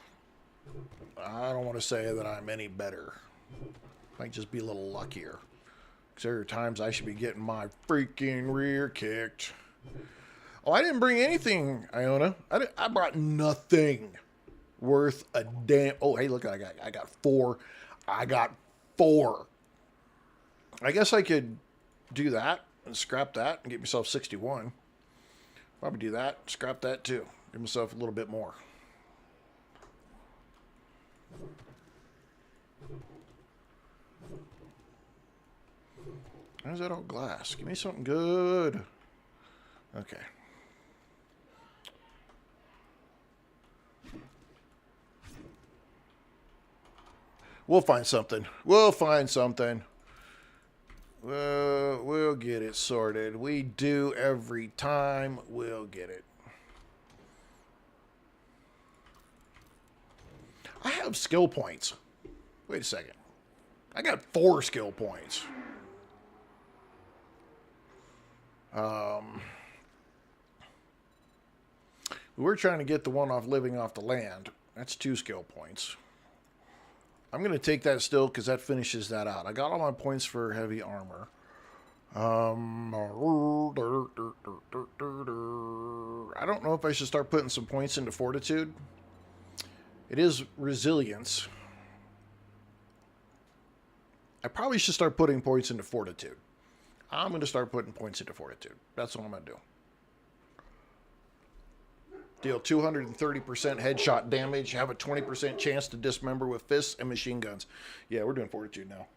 I don't want to say that I'm any better. Might just be a little luckier. Because there are times I should be getting my freaking rear kicked. Oh, I didn't bring anything, Iona. I brought nothing worth a damn. Oh, hey, look, I got 4. I got 4. I guess I could do that and scrap that and get myself 61. Probably do that, scrap that too. Give myself a little bit more. How's that all glass? Give me something good. Okay. We'll find something. We'll find something. We'll get it sorted. We do every time. We'll get it. I have skill points. Wait a second. I got 4 skill points. We were trying to get the one off living off the land. That's 2 skill points. I'm going to take that still because that finishes that out. I got all my points for heavy armor. I don't know if I should start putting some points into fortitude. It is resilience. I probably should start putting points into fortitude. I'm going to start putting points into fortitude. That's what I'm going to do. Deal 230% headshot damage. Have a 20% chance to dismember with fists and machine guns. Yeah, we're doing fortitude now.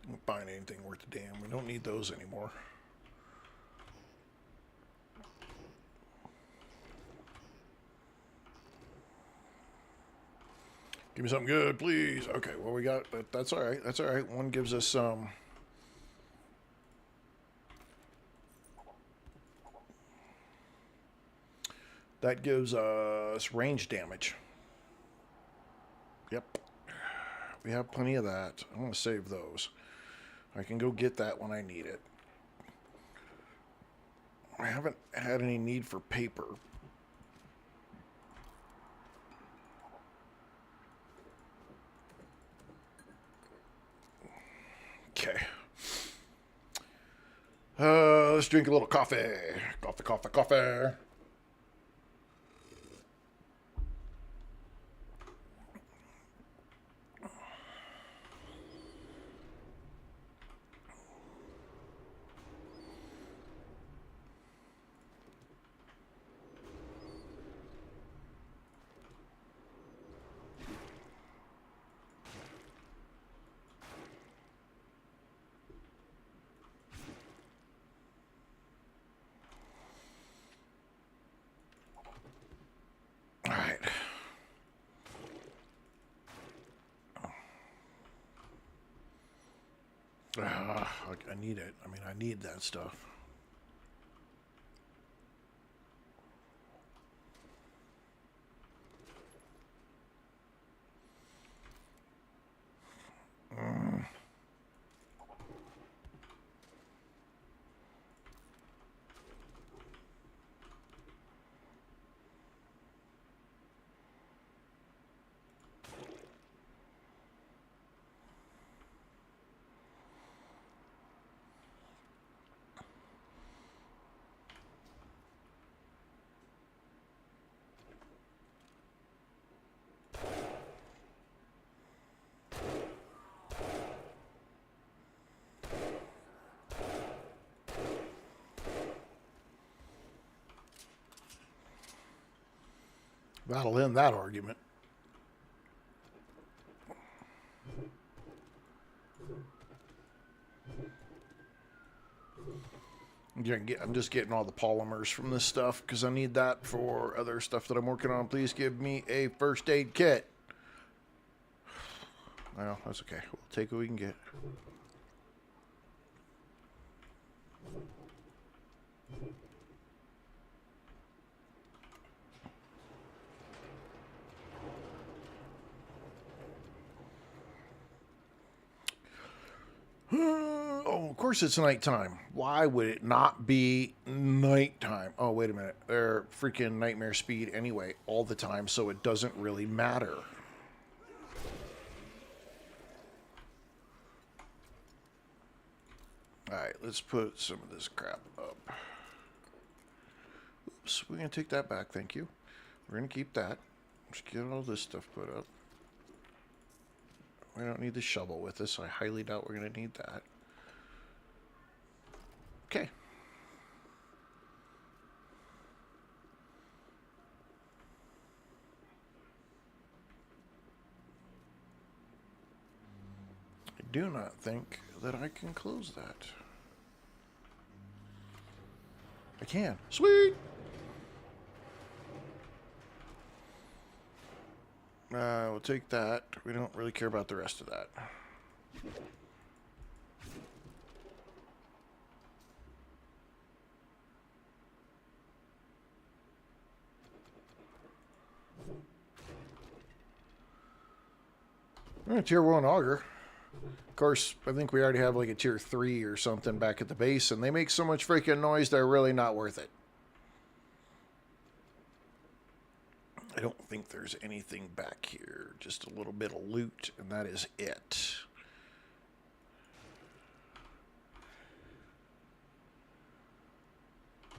Don't find anything worth a damn. We don't need those anymore. Give me something good, please. Okay, well, we got... That's all right. That's all right. One gives us some... That gives us range damage. Yep. We have plenty of that. I'm going to save those. I can go get that when I need it. I haven't had any need for paper. Okay. Let's drink a little coffee. Coffee, coffee, coffee. I need it. I mean, I need that stuff. That'll end that argument. I'm just getting all the polymers from this stuff because I need that for other stuff that I'm working on. Please give me a first aid kit. Well, that's okay. We'll take what we can get. Oh, of course it's nighttime. Why would it not be nighttime? Oh, wait a minute. They're freaking nightmare speed anyway, all the time, so it doesn't really matter. Alright, let's put some of this crap up. Oops, we're going to take that back, thank you. We're going to keep that. Just get all this stuff put up. We don't need the shovel with us. I highly doubt we're going to need that. Okay. I do not think that I can close that. I can. Sweet! We'll take that. We don't really care about the rest of that. Tier 1 auger. Of course, I think we already have like a tier 3 or something back at the base, and they make so much freaking noise they're really not worth it. I don't think there's anything back here. Just a little bit of loot, and that is it.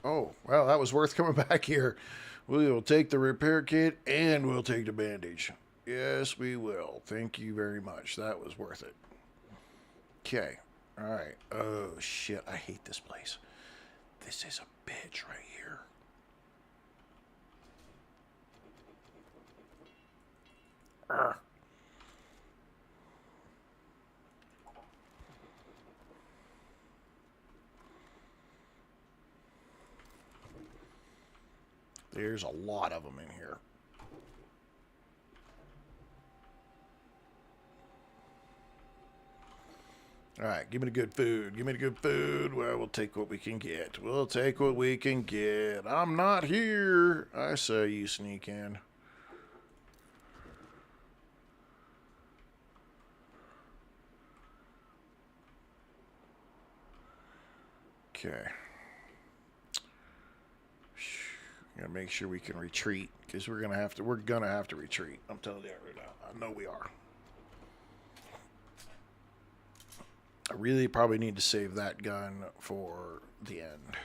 Oh, well, that was worth coming back here. We will take the repair kit, and we'll take the bandage. Yes, we will. Thank you very much. That was worth it. Okay. All right. Oh, shit. I hate this place. This is a bitch right here. Urgh. There's a lot of them in here. All right, give me the good food. Give me the good food. Well, we'll take what we can get. We'll take what we can get. I'm not here. I saw you sneak in. Okay. Gotta make sure we can retreat, because we're gonna have to retreat. I'm telling you that right now. I know we are. I really probably need to save that gun for the end.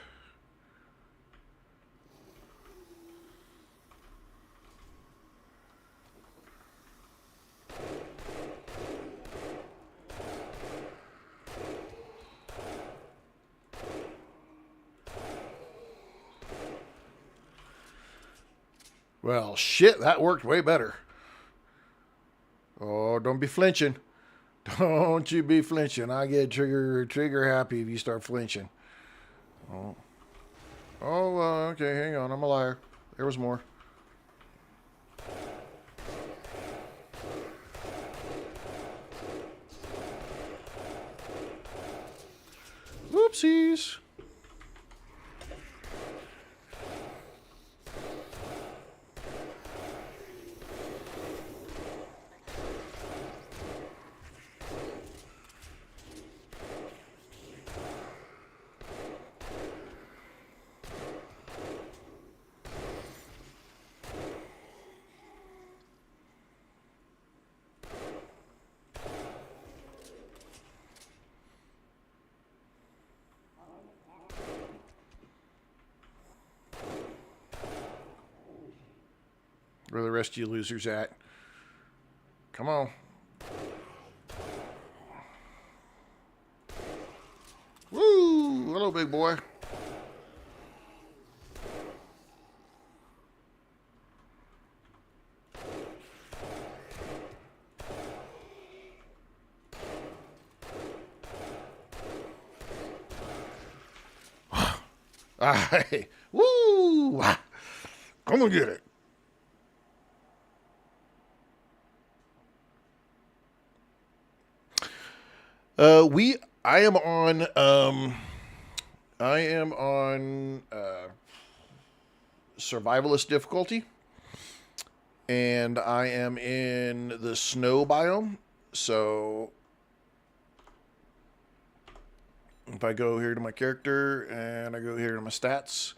Well, shit, that worked way better. Oh, don't be flinching. Don't you be flinching. I get trigger happy if you start flinching. Oh. Oh, okay, hang on. I'm a liar. There was more. Whoopsies. Where are the rest of you losers at? Come on. Woo! Hello, big boy. Aye. Woo! Come and get it. I am on Survivalist difficulty, and I am in the snow biome. So if I go here to my character and I go here to my stats,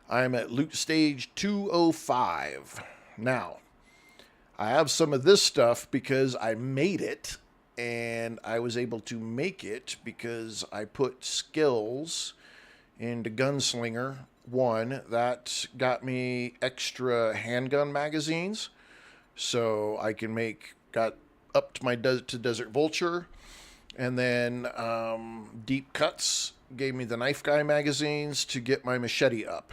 I am at loot stage 205. Now, I have some of this stuff because I made it. And I was able to make it because I put skills into Gunslinger 1. That got me extra handgun magazines. So I can got upped my to Desert Vulture. And then Deep Cuts gave me the Knife Guy magazines to get my machete up.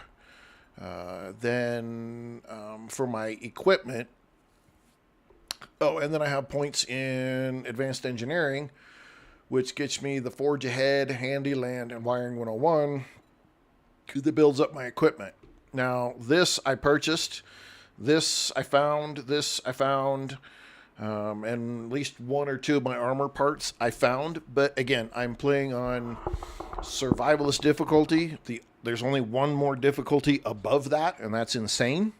Then for my equipment, and then I have points in Advanced Engineering, which gets me the Forge Ahead, Handyland, and Wiring 101 that builds up my equipment. Now, this I purchased, this I found, and at least one or two of my armor parts I found. But again, I'm playing on Survivalist difficulty. There's only one more difficulty above that, and that's insane.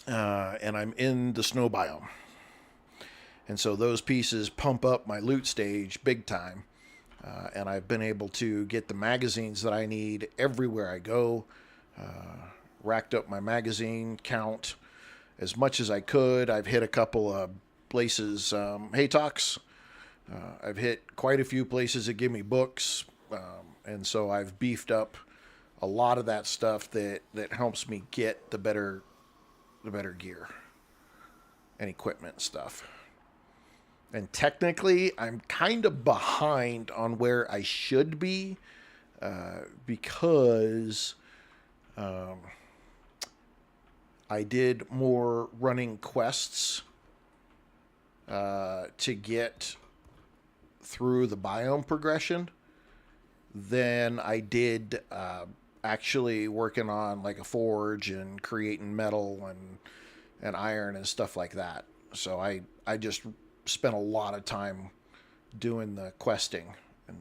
And I'm in the snow biome. And so those pieces pump up my loot stage big time. And I've been able to get the magazines that I need everywhere I go. Racked up my magazine count as much as I could. I've hit a couple of places, Haytox. I've hit quite a few places that give me books. And so I've beefed up a lot of that stuff that helps me get the better gear and equipment stuff. And technically, I'm kind of behind on where I should be because I did more running quests to get through the biome progression than I did actually working on like a forge and creating metal and iron and stuff like that. So I just spent a lot of time doing the questing, and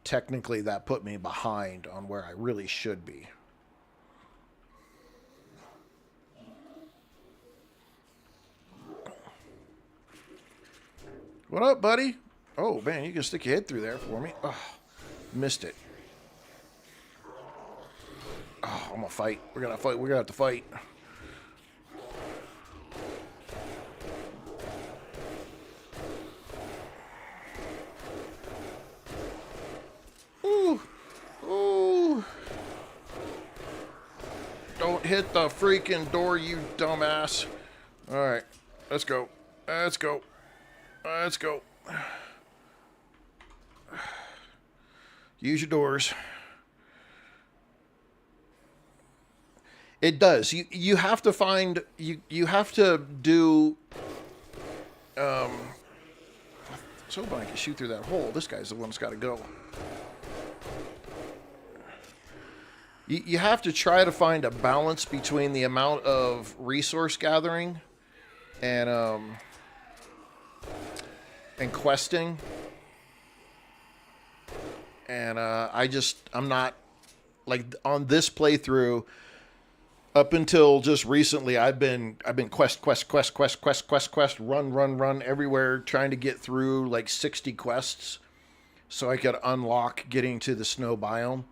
technically that put me behind on where I really should be. What up, buddy? Oh man, you can stick your head through there for me. Oh, missed it. Oh, I'm gonna fight. We're gonna fight. We're gonna have to fight. Ooh. Ooh. Don't hit the freaking door, you dumbass. Alright. Let's go. Let's go. Let's go. Use your doors. It does. You have to find you have to do so I can shoot through that hole. This guy's the one that's got to go. You have to try to find a balance between the amount of resource gathering and questing. And I'm not, like, on this playthrough, up until just recently, I've been quest, run everywhere, trying to get through like 60 quests so I could unlock getting to the snow biome.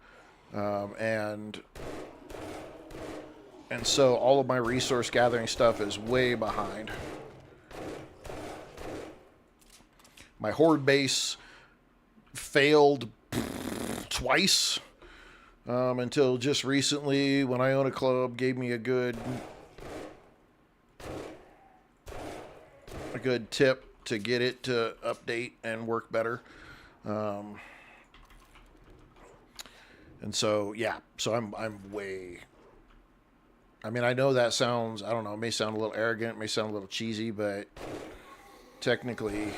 And so all of my resource gathering stuff is way behind. My horde base failed twice until just recently when Iona Club gave me a good tip to get it to update and work better. And so, yeah, so I'm way, I mean, I know that sounds, I don't know, it may sound a little arrogant, it may sound a little cheesy, but technically,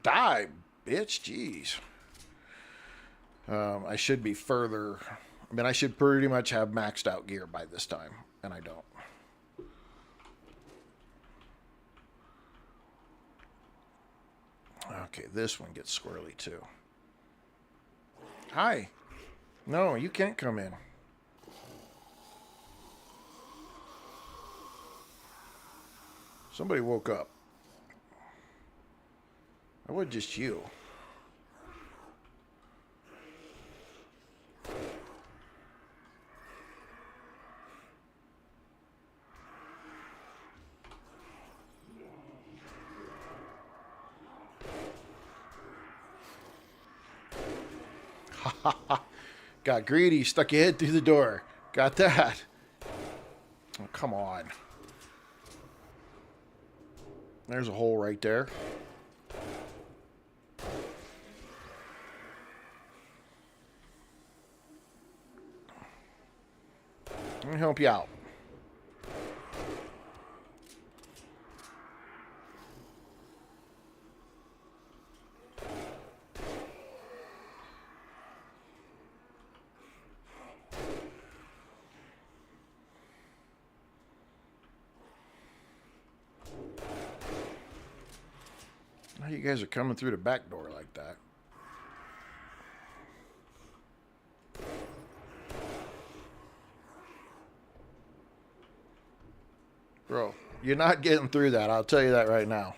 die, bitch, jeez. I should be further, I mean, I should pretty much have maxed out gear by this time, and I don't. Okay, this one gets squirrely too. Hi. No, you can't come in. Somebody woke up. Or was just you? Got greedy, stuck your head through the door. Got that. come on. There's a hole right there. Let me help you out. Now you guys are coming through the back door like that. Bro, you're not getting through that. I'll tell you that right now.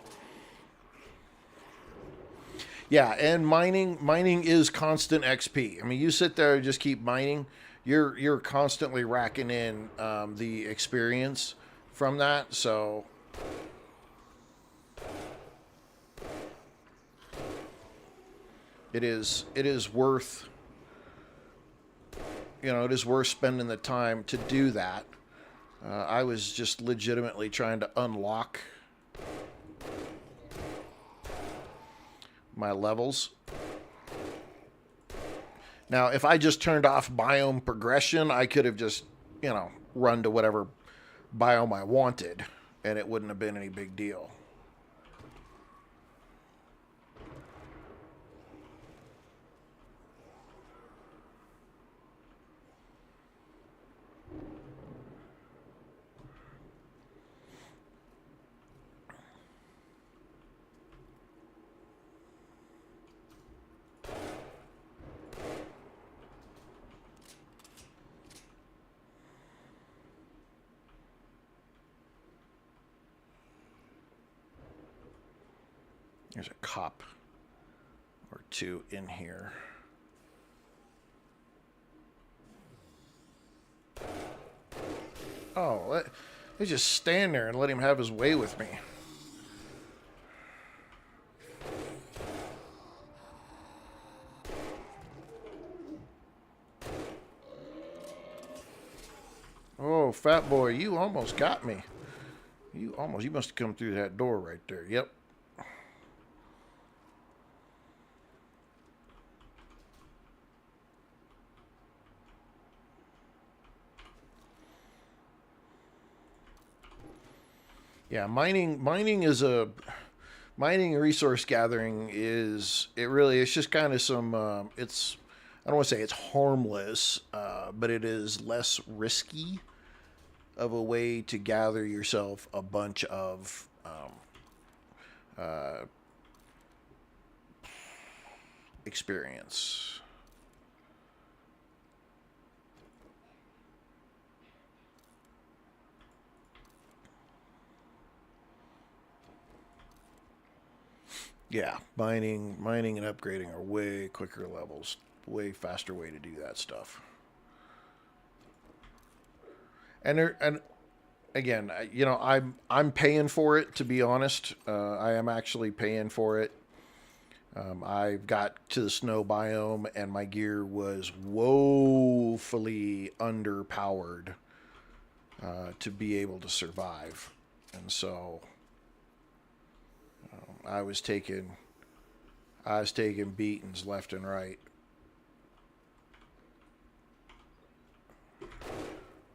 Yeah, and mining is constant XP. I mean, you sit there and just keep mining, you're constantly racking in the experience from that. So it is worth, it is worth spending the time to do that. I was just legitimately trying to unlock my levels. Now, if I just turned off biome progression, I could have just, run to whatever biome I wanted, and it wouldn't have been any big deal. There's a cop or two in here. Oh, they just stand there and let him have his way with me. Oh, fat boy, you almost got me. You must have come through that door right there. Yep. Yeah, mining and resource gathering it's just kind of some, I don't want to say it's harmless, but it is less risky of a way to gather yourself a bunch of experience. Yeah, mining and upgrading are way quicker levels, way faster way to do that stuff. And again, I'm paying for it, to be honest. I am actually paying for it. I got to the snow biome and my gear was woefully underpowered to be able to survive, and so I was taking beatings left and right.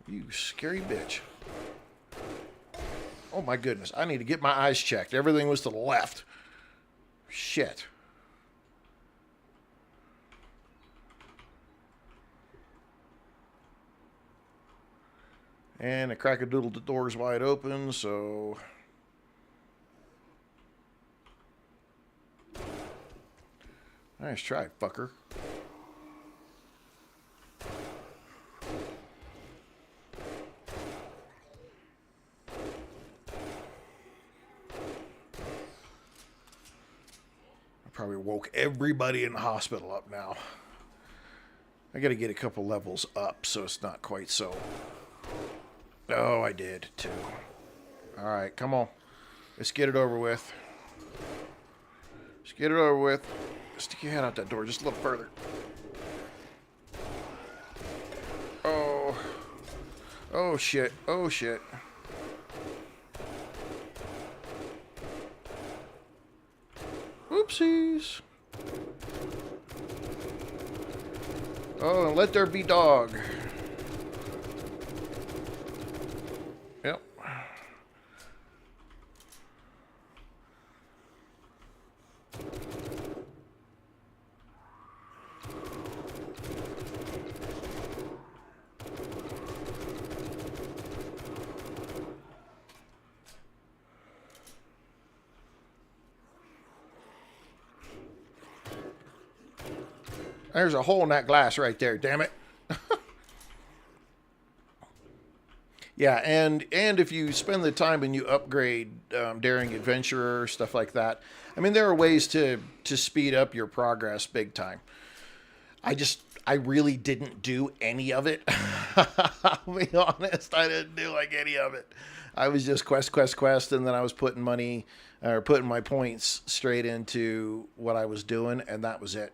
You scary bitch. Oh my goodness, I need to get my eyes checked. Everything was to the left. Shit. And the crack-a-doodle door's wide open, so... Nice try, fucker. I probably woke everybody in the hospital up now. I gotta get a couple levels up so it's not quite so... Oh, I did, too. Alright, come on. Let's get it over with. Let's get it over with. Stick your head out that door just a little further. Oh. Oh shit. Oh shit. Oopsies. Oh, and let there be dog. Yep. There's a hole in that glass right there, damn it. Yeah, and if you spend the time and you upgrade Daring Adventurer, stuff like that, I mean, there are ways to speed up your progress big time. I really didn't do any of it. I'll be honest, I didn't do like any of it. I was just quest, and then I was putting money or putting my points straight into what I was doing, and that was it.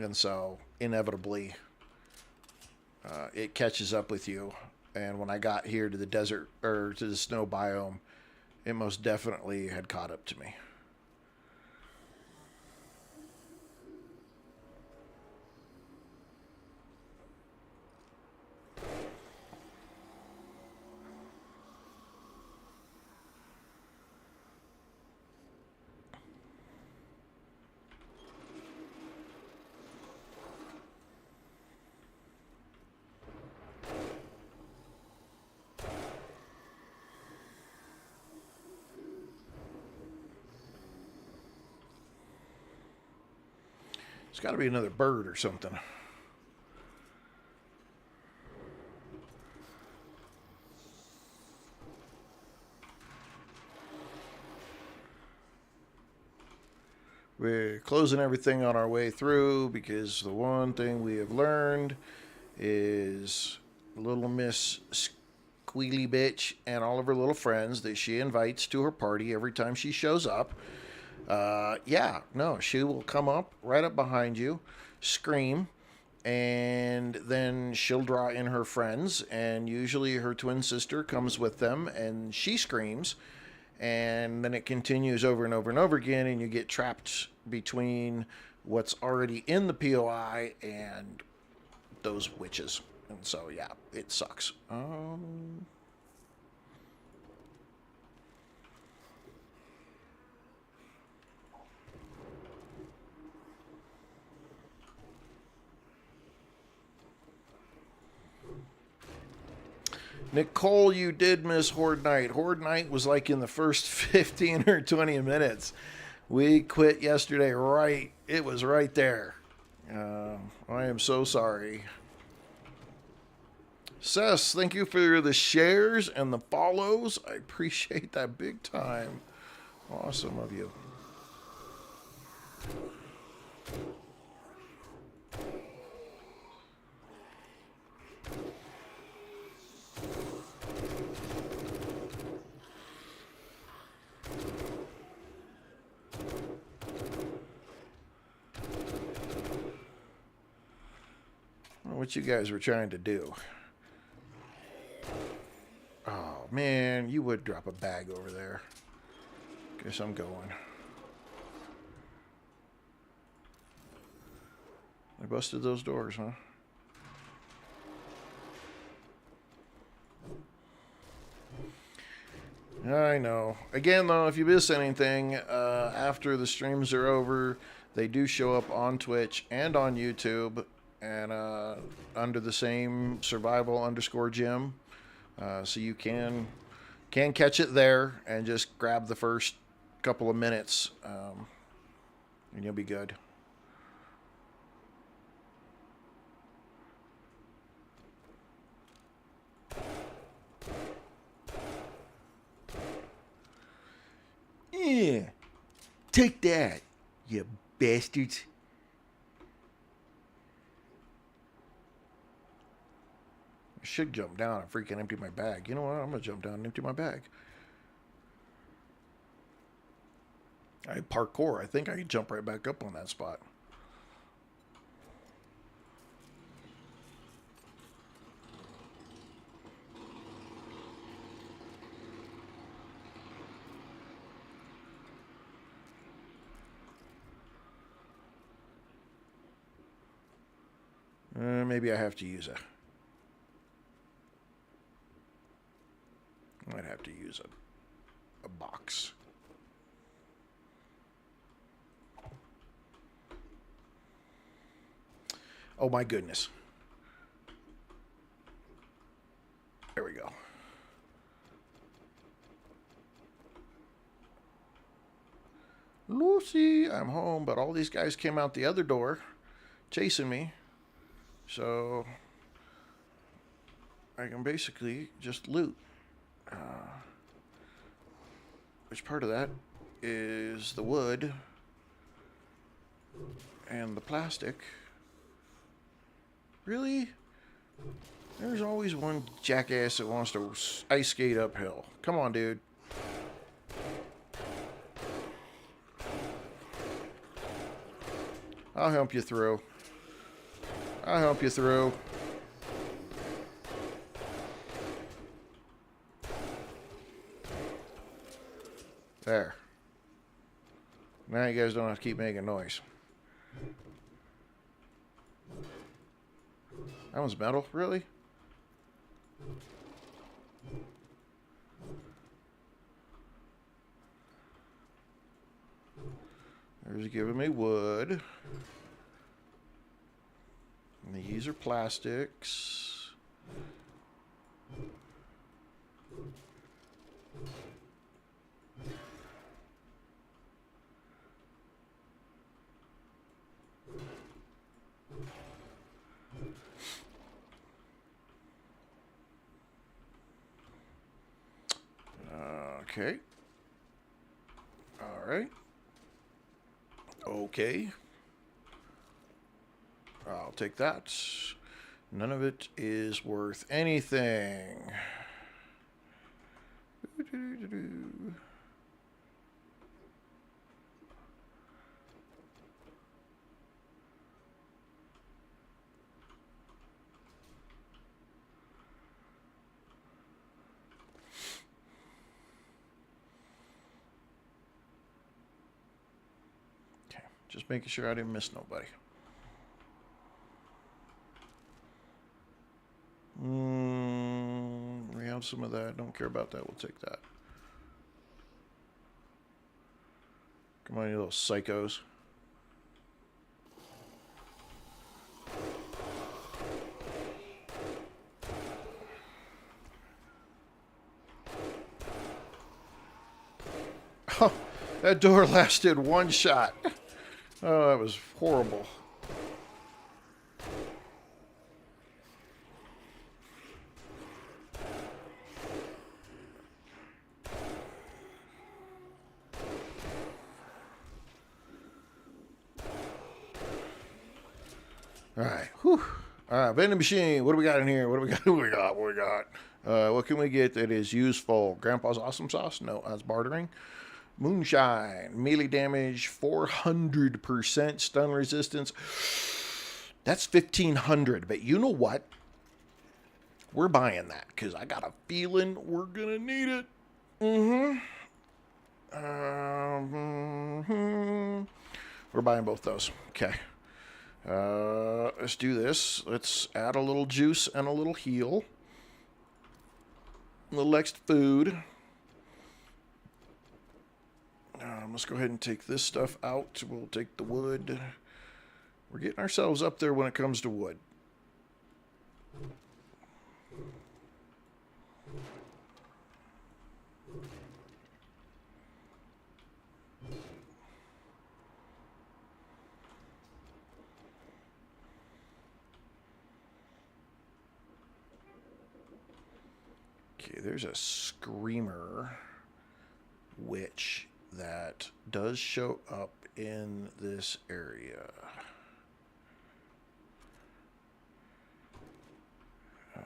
And so inevitably, it catches up with you. And when I got here to the desert or to the snow biome, it most definitely had caught up to me. It's got to be another bird or something. We're closing everything on our way through because the one thing we have learned is little Miss Squealy Bitch and all of her little friends that she invites to her party every time she shows up. Yeah, no, she will come up right up behind you, scream, and then she'll draw in her friends, and usually her twin sister comes with them, and she screams, and then it continues over and over and over again, and you get trapped between what's already in the POI and those witches. And so, yeah, it sucks. Nicole, you did miss Horde Night. Horde Night was like in the first 15 or 20 minutes. We quit yesterday, right? It was right there. I am so sorry. Sess, thank you for the shares and the follows. I appreciate that big time. Awesome of you. What you guys were trying to do. Oh, man, you would drop a bag over there. Guess I'm going. I busted those doors, huh? I know. Again, though, if you miss anything, after the streams are over, they do show up on Twitch and on YouTube, and under the same survival_gym. So you can catch it there and just grab the first couple of minutes, and you'll be good. Yeah, take that, you bastards. I should jump down and freaking empty my bag. You know what? I'm going to jump down and empty my bag. I parkour. I think I can jump right back up on that spot. maybe I have to use might have to use a box. Oh my goodness. There we go. Lucy, I'm home, but all these guys came out the other door chasing me. So I can basically just loot. Which part of that is the wood and the plastic? Really? There's always one jackass that wants to ice skate uphill. Come on, dude. I'll help you through. I'll help you through. There. Now you guys don't have to keep making noise. That one's metal? Really? There's giving me wood. And these are plastics. Okay. All right. Okay. I'll take that. None of it is worth anything. Okay, just making sure I didn't miss nobody. We have some of that. Don't care about that. We'll take that. Come on, you little psychos. Oh, that door lasted one shot. Oh, that was horrible. All right. Whew. All right. Vending machine. What do we got in here? What do we got? What we got? What can we get that is useful? Grandpa's awesome sauce? No, that's bartering. Moonshine. Melee damage. 400% stun resistance. That's 1,500. But you know what? We're buying that because I got a feeling we're going to need it. We're buying both those. Okay. Let's do this. Let's add a little juice and a little heal. A little extra food. Let's go ahead and take this stuff out. We'll take the wood. We're getting ourselves up there when it comes to wood. Okay, there's a screamer witch that does show up in this area. I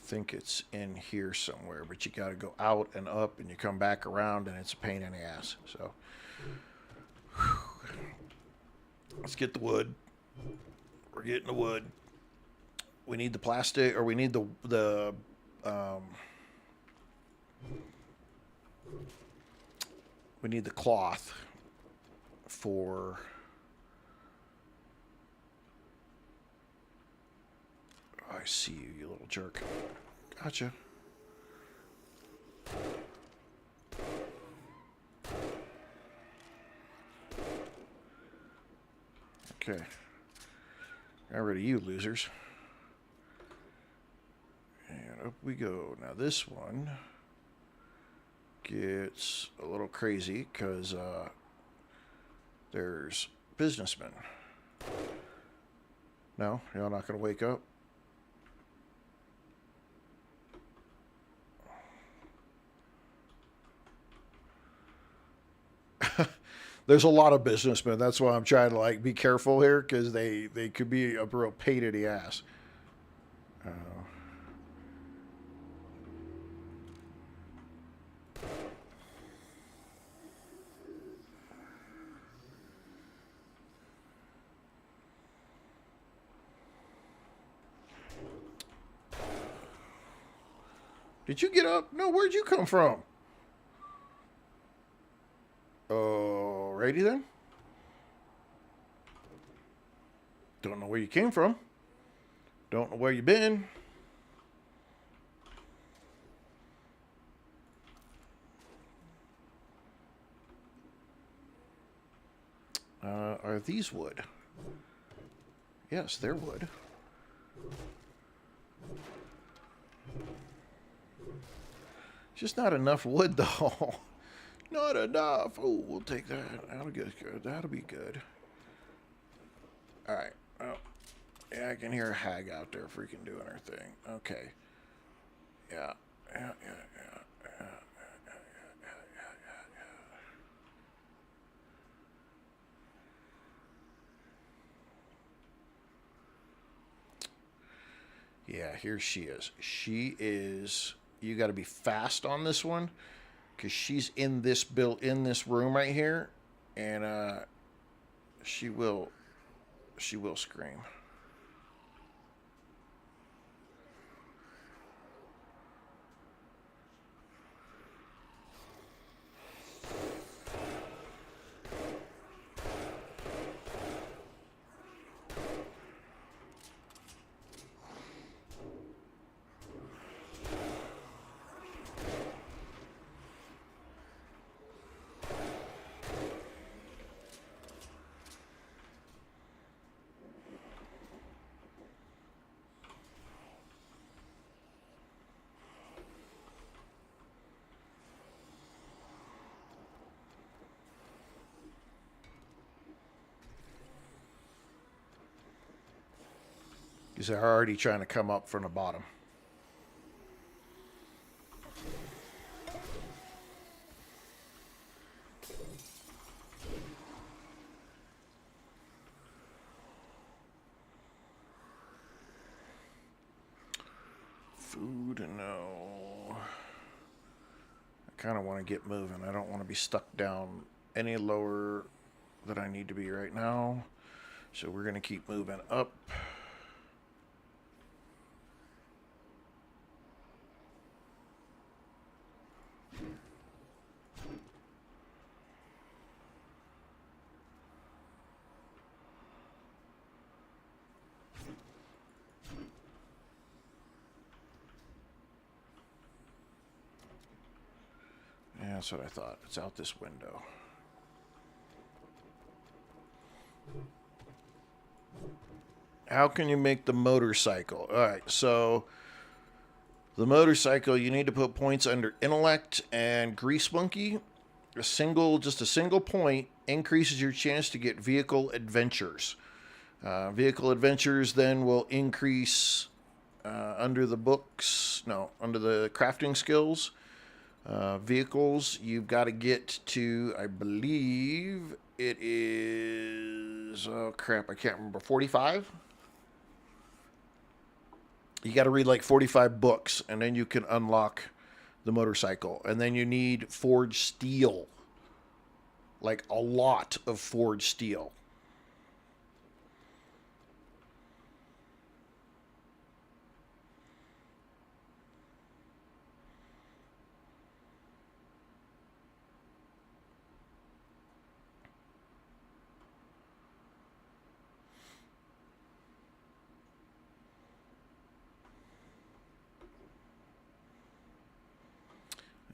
think it's in here somewhere, but you got to go out and up and you come back around and it's a pain in the ass. So let's get the wood. We're getting the wood. We need the plastic, or we need the we need the cloth for I see you, you little jerk. Gotcha. Okay. Got rid of you, losers. And up we go. Now this one gets a little crazy because there's businessmen. No, y'all not going to wake up? There's a lot of businessmen. That's why I'm trying to like be careful here because they could be a real pain in the ass. Did you get up? No, where'd you come from? Alrighty then. Don't know where you came from. Don't know where you been. Are these wood? Yes, they're wood. Just not enough wood, though. Not enough. Oh, we'll take that. That'll get good. That'll be good. All right. Oh, yeah, I can hear a hag out there freaking doing her thing. Okay. Yeah. Yeah. Yeah, here she is. She is. You got to be fast on this one, because she's in this room right here, and she will scream. Because they're already trying to come up from the bottom. Food, no. I kind of want to get moving. I don't want to be stuck down any lower than I need to be right now. So we're going to keep moving up. Yeah, that's what I thought. It's out this window. How can you make the motorcycle? All right, so the motorcycle, you need to put points under intellect and grease monkey. Just a single point increases your chance to get vehicle adventures. Vehicle adventures then will increase under the crafting skills. Vehicles, you've got to get to, I believe it is, oh crap, I can't remember, 45? You got to read like 45 books, and then you can unlock the motorcycle. And then you need forged steel. Like a lot of forged steel.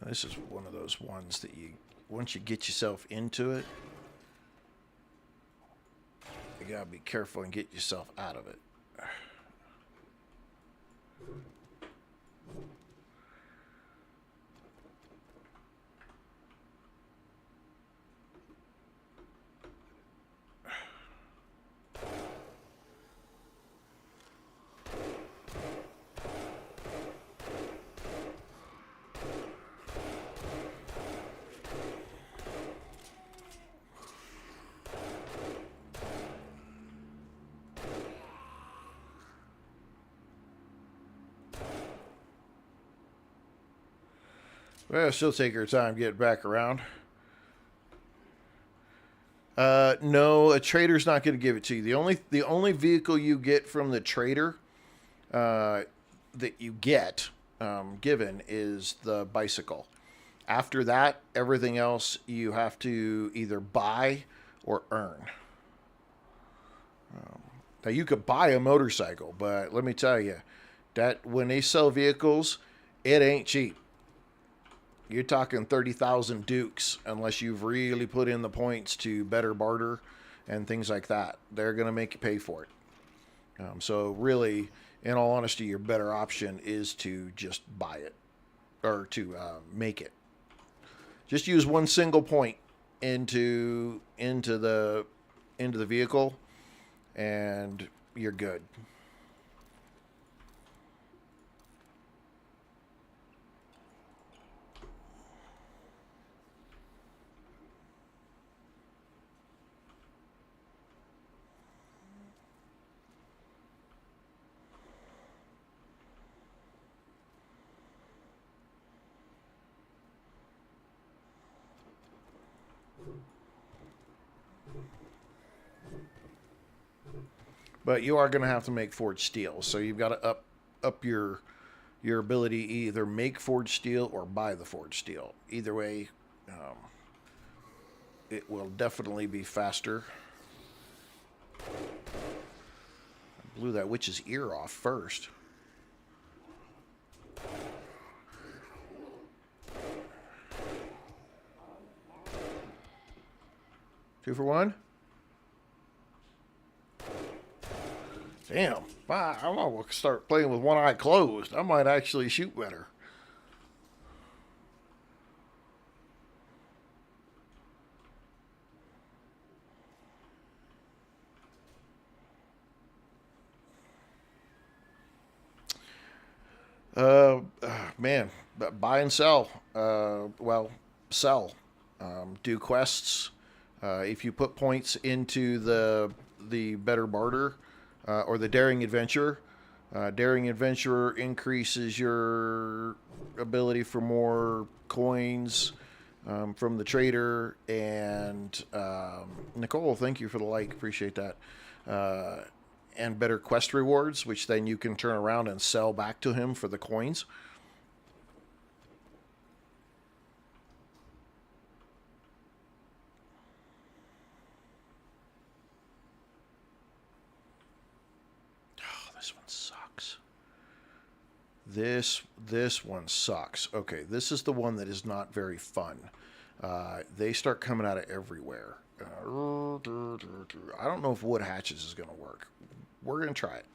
This is one of those ones that once you get yourself into it, you gotta be careful and get yourself out of it. Well, she'll take her time getting back around. No, a trader's not going to give it to you. The only vehicle you get from the trader that you get given is the bicycle. After that, everything else you have to either buy or earn. Now you could buy a motorcycle, but let me tell you, that when they sell vehicles, it ain't cheap. You're talking 30,000 dukes unless you've really put in the points to better barter and things like that. They're going to make you pay for it. So really, in all honesty, your better option is to just buy it or to make it. Just use one single point into the vehicle, and you're good. But you are going to have to make forged steel, so you've got to up your ability to either make forged steel or buy the forged steel. Either way, it will definitely be faster. I blew that witch's ear off first. Two for one. Damn, I'm going to start playing with one eye closed. I might actually shoot better. Man, buy and sell. Well, sell. Do quests. If you put points into the better barter, or the daring adventure. Daring adventurer increases your ability for more coins from the trader. And Nicole, thank you for the like. Appreciate that. And better quest rewards, which then you can turn around and sell back to him for the coins. This one sucks. This one sucks. Okay, this is the one that is not very fun. They start coming out of everywhere. I don't know if wood hatches is going to work. We're going to try it.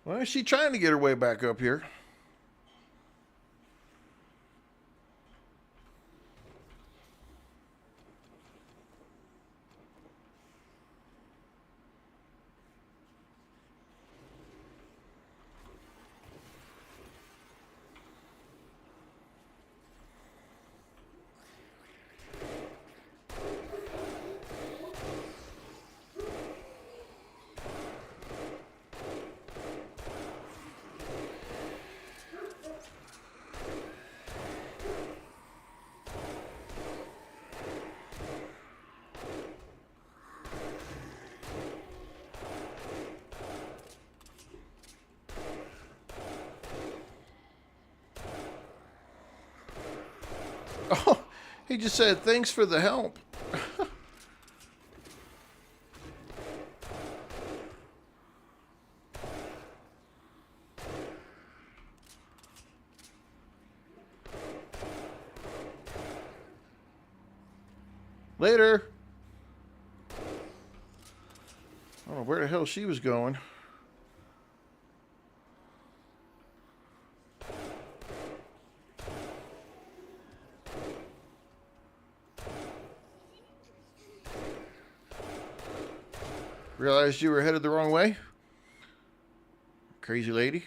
Well, is she trying to get her way back up here? Oh, he just said thanks for the help. Later. I don't know where the hell she was going. Realized you were headed the wrong way? Crazy lady.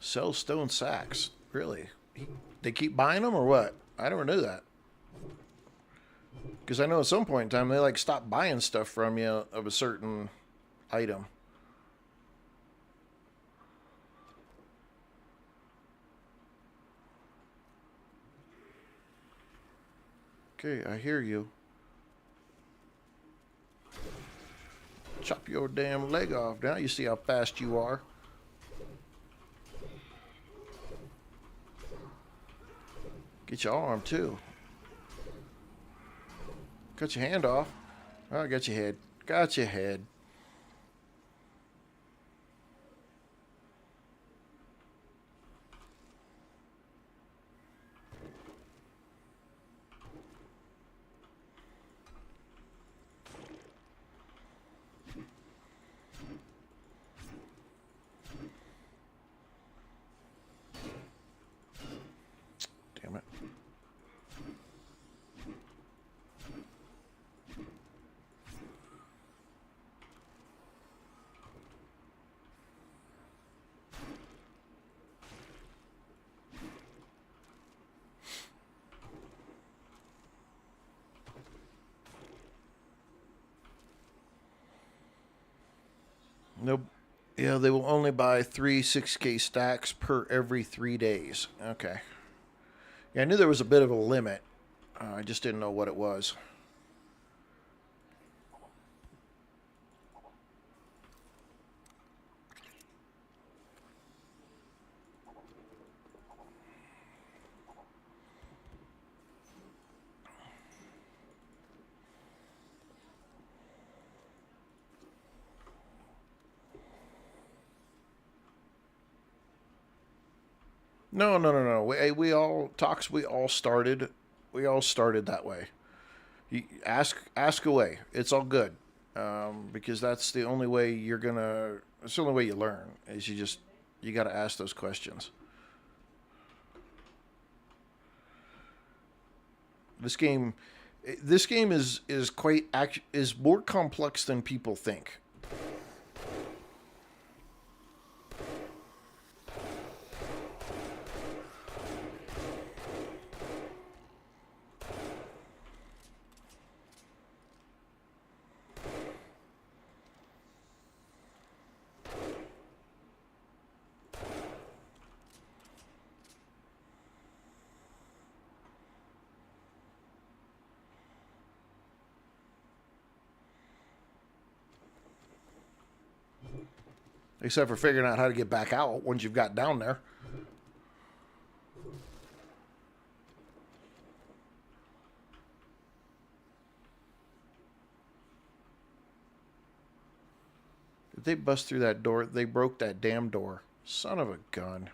Sell stone sacks. Really? They keep buying them or what? I never knew that. Because I know at some point in time they like stop buying stuff from you of a certain item. Okay, I hear you. Chop your damn leg off. Now you see how fast you are. Get your arm too. Cut your hand off. Oh, I got your head. Got your head. Damn it. Nope. Yeah, they will only buy 3 6K stacks per every 3 days. Okay. Yeah, I knew there was a bit of a limit. I just didn't know what it was. No, no, no, no. We all talks. We all started that way. You ask away. It's all good, because that's the only way you're gonna. It's the only way you learn. Is you got to ask those questions. This game, this game is quite is more complex than people think. Except for figuring out how to get back out once you've got down there. Did they bust through that door? They broke that damn door. Son of a gun.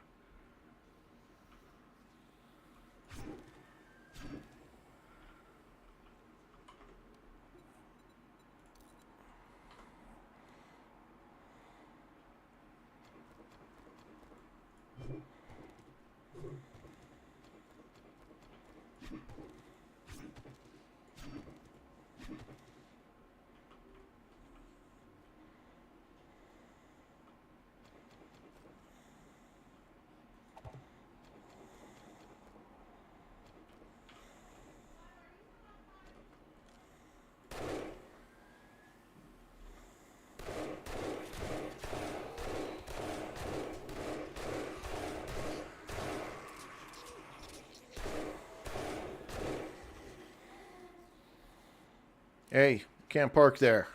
Hey, can't park there.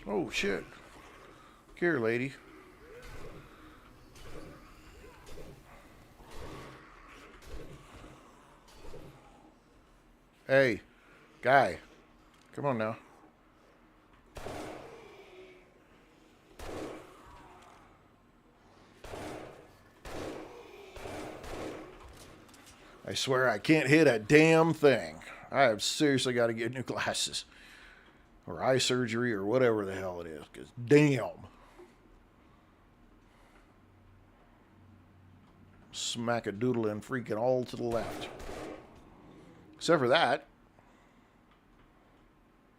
Oh, shit. Here, lady. Hey, guy. Come on now. I swear I can't hit a damn thing. I have seriously got to get new glasses. Or eye surgery or whatever the hell it is. Because damn. Smack a doodle and freaking all to the left. Except for that.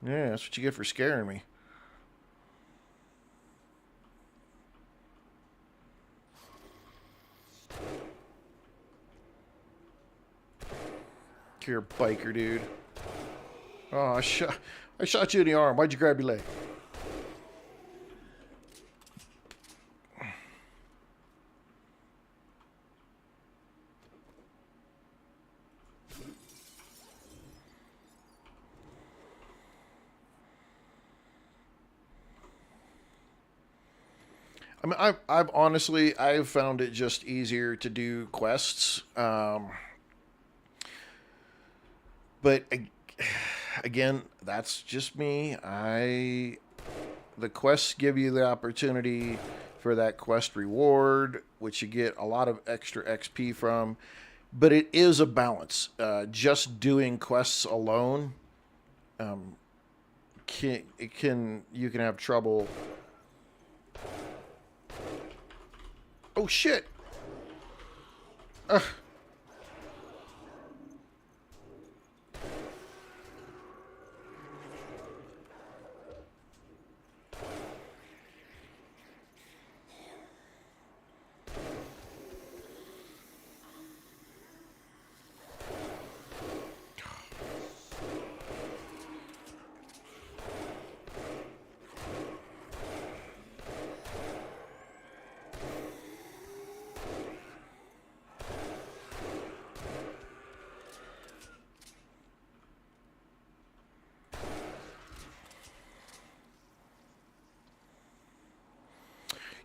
Yeah, that's what you get for scaring me. You're a biker, dude. Oh, I shot you in the arm. Why'd you grab your leg? I mean, I've honestly, I've found it just easier to do quests. But again, that's just me. The quests give you the opportunity for that quest reward, which you get a lot of extra XP from. But it is a balance. Just doing quests alone, you can have trouble. Oh shit! Ugh.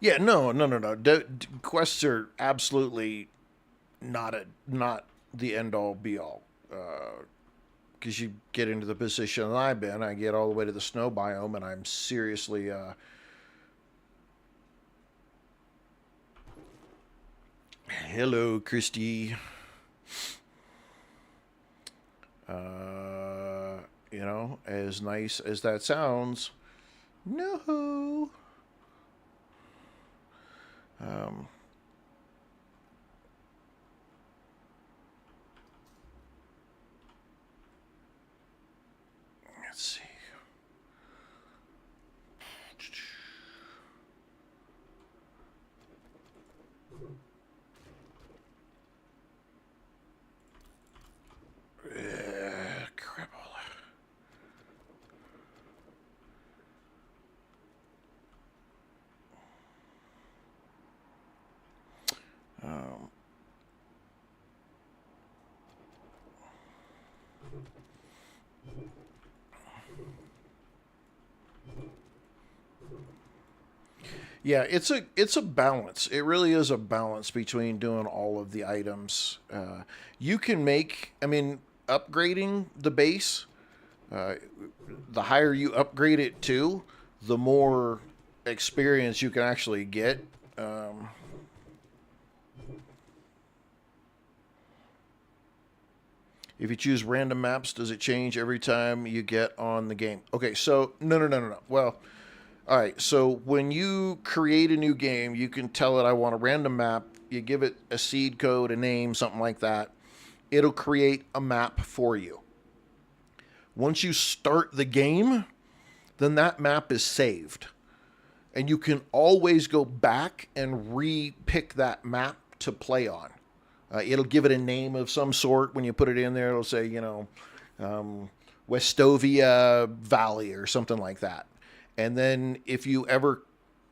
Yeah, no. Quests are absolutely not the end all be all. Because you get into the position that I've been, I get all the way to the snow biome, and I'm seriously. Hello, Christy. As nice as that sounds, no. Um, let's see. Crapola. Um, Yeah, it's a balance. It really is a balance between doing all of the items. You can make, I mean, upgrading the base. Uh, the higher you upgrade it to, the more experience you can actually get. If you choose random maps, does it change every time you get on the game? Okay, so no. Well, all right, so when you create a new game, you can tell it I want a random map. You give it a seed code, a name, something like that, it'll create a map for you. Once you start the game, then that map is saved. And you can always go back and re-pick that map to play on. It'll give it a name of some sort when you put it in there. It'll say, Westovia Valley or something like that. And then if you ever,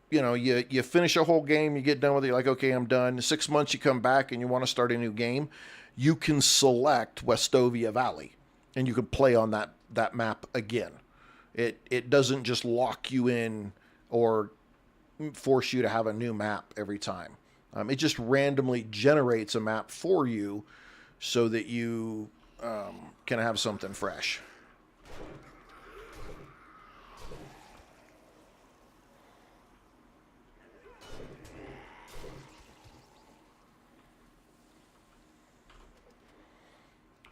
you finish a whole game, you get done with it, you're like, okay, I'm done. 6 months, you come back and you want to start a new game, you can select Westovia Valley and you can play on that map again. It doesn't just lock you in or force you to have a new map every time. It just randomly generates a map for you so that you can have something fresh.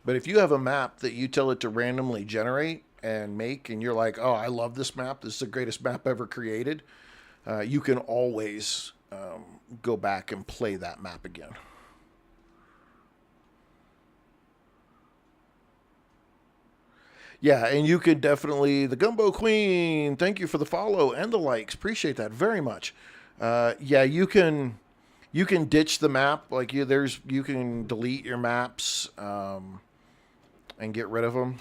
But if you have a map that you tell it to randomly generate and make, and you're like, oh, I love this map, this is the greatest map ever created, you can always go back and play that map again. Yeah, and you could definitely, the Gumbo Queen, thank you for the follow and the likes. Appreciate that very much. Yeah, you can ditch the map. Like you can delete your maps and get rid of them.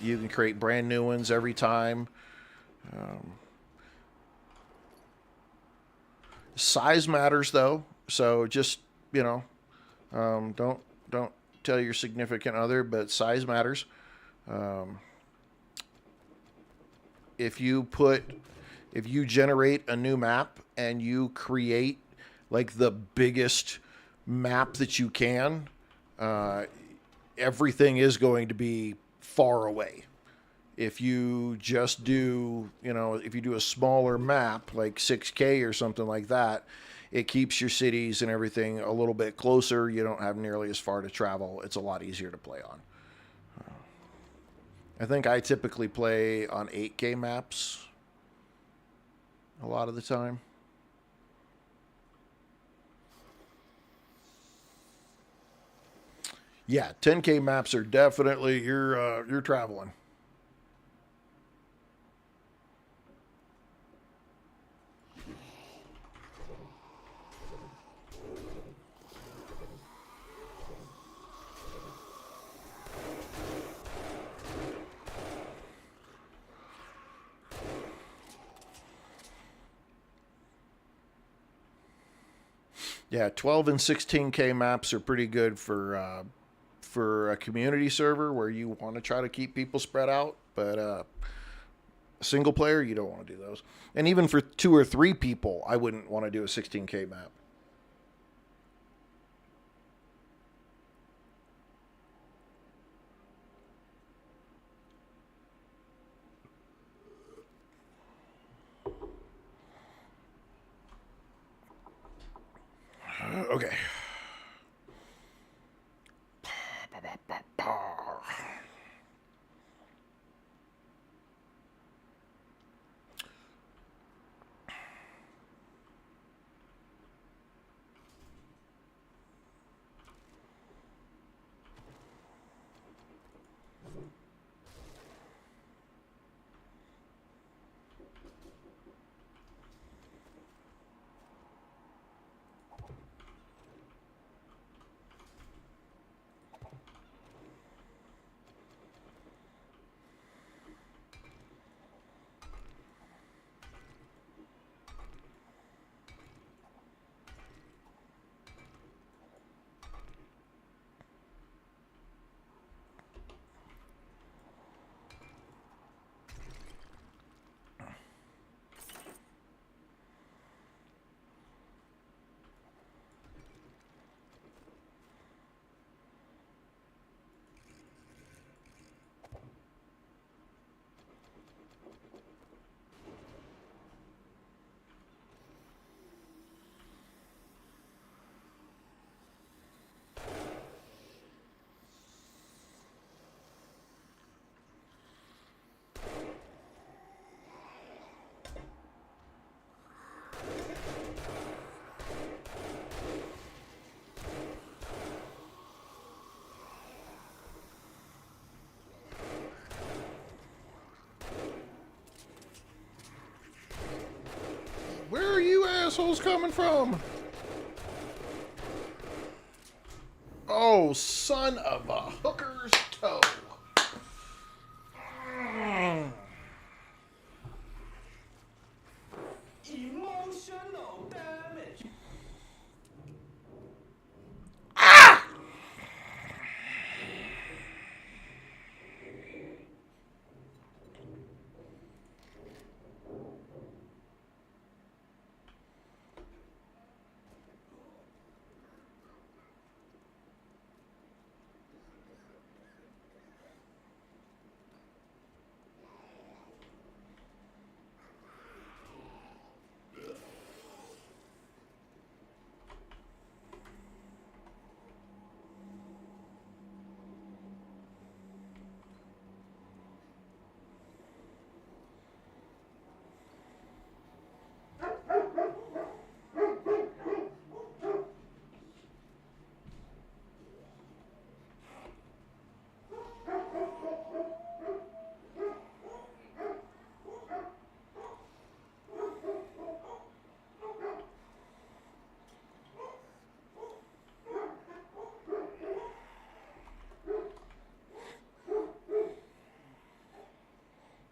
You can create brand new ones every time. Size matters though, so just don't tell your significant other, but size matters. Um, if you put if you generate a new map and you create like the biggest map that you can, uh, everything is going to be far away. If you just do, if you do a smaller map like 6K or something like that, it keeps your cities and everything a little bit closer. You don't have nearly as far to travel. It's a lot easier to play on. I think I typically play on 8K maps a lot of the time. Yeah, 10K maps are definitely you're traveling. Yeah, 12 and 16K maps are pretty good for a community server where you want to try to keep people spread out, but single player you don't want to do those. And even for 2 or 3 people, I wouldn't want to do a 16K map. Okay. assholes coming from? Oh, son of a hooker's toe.
Emotional damage.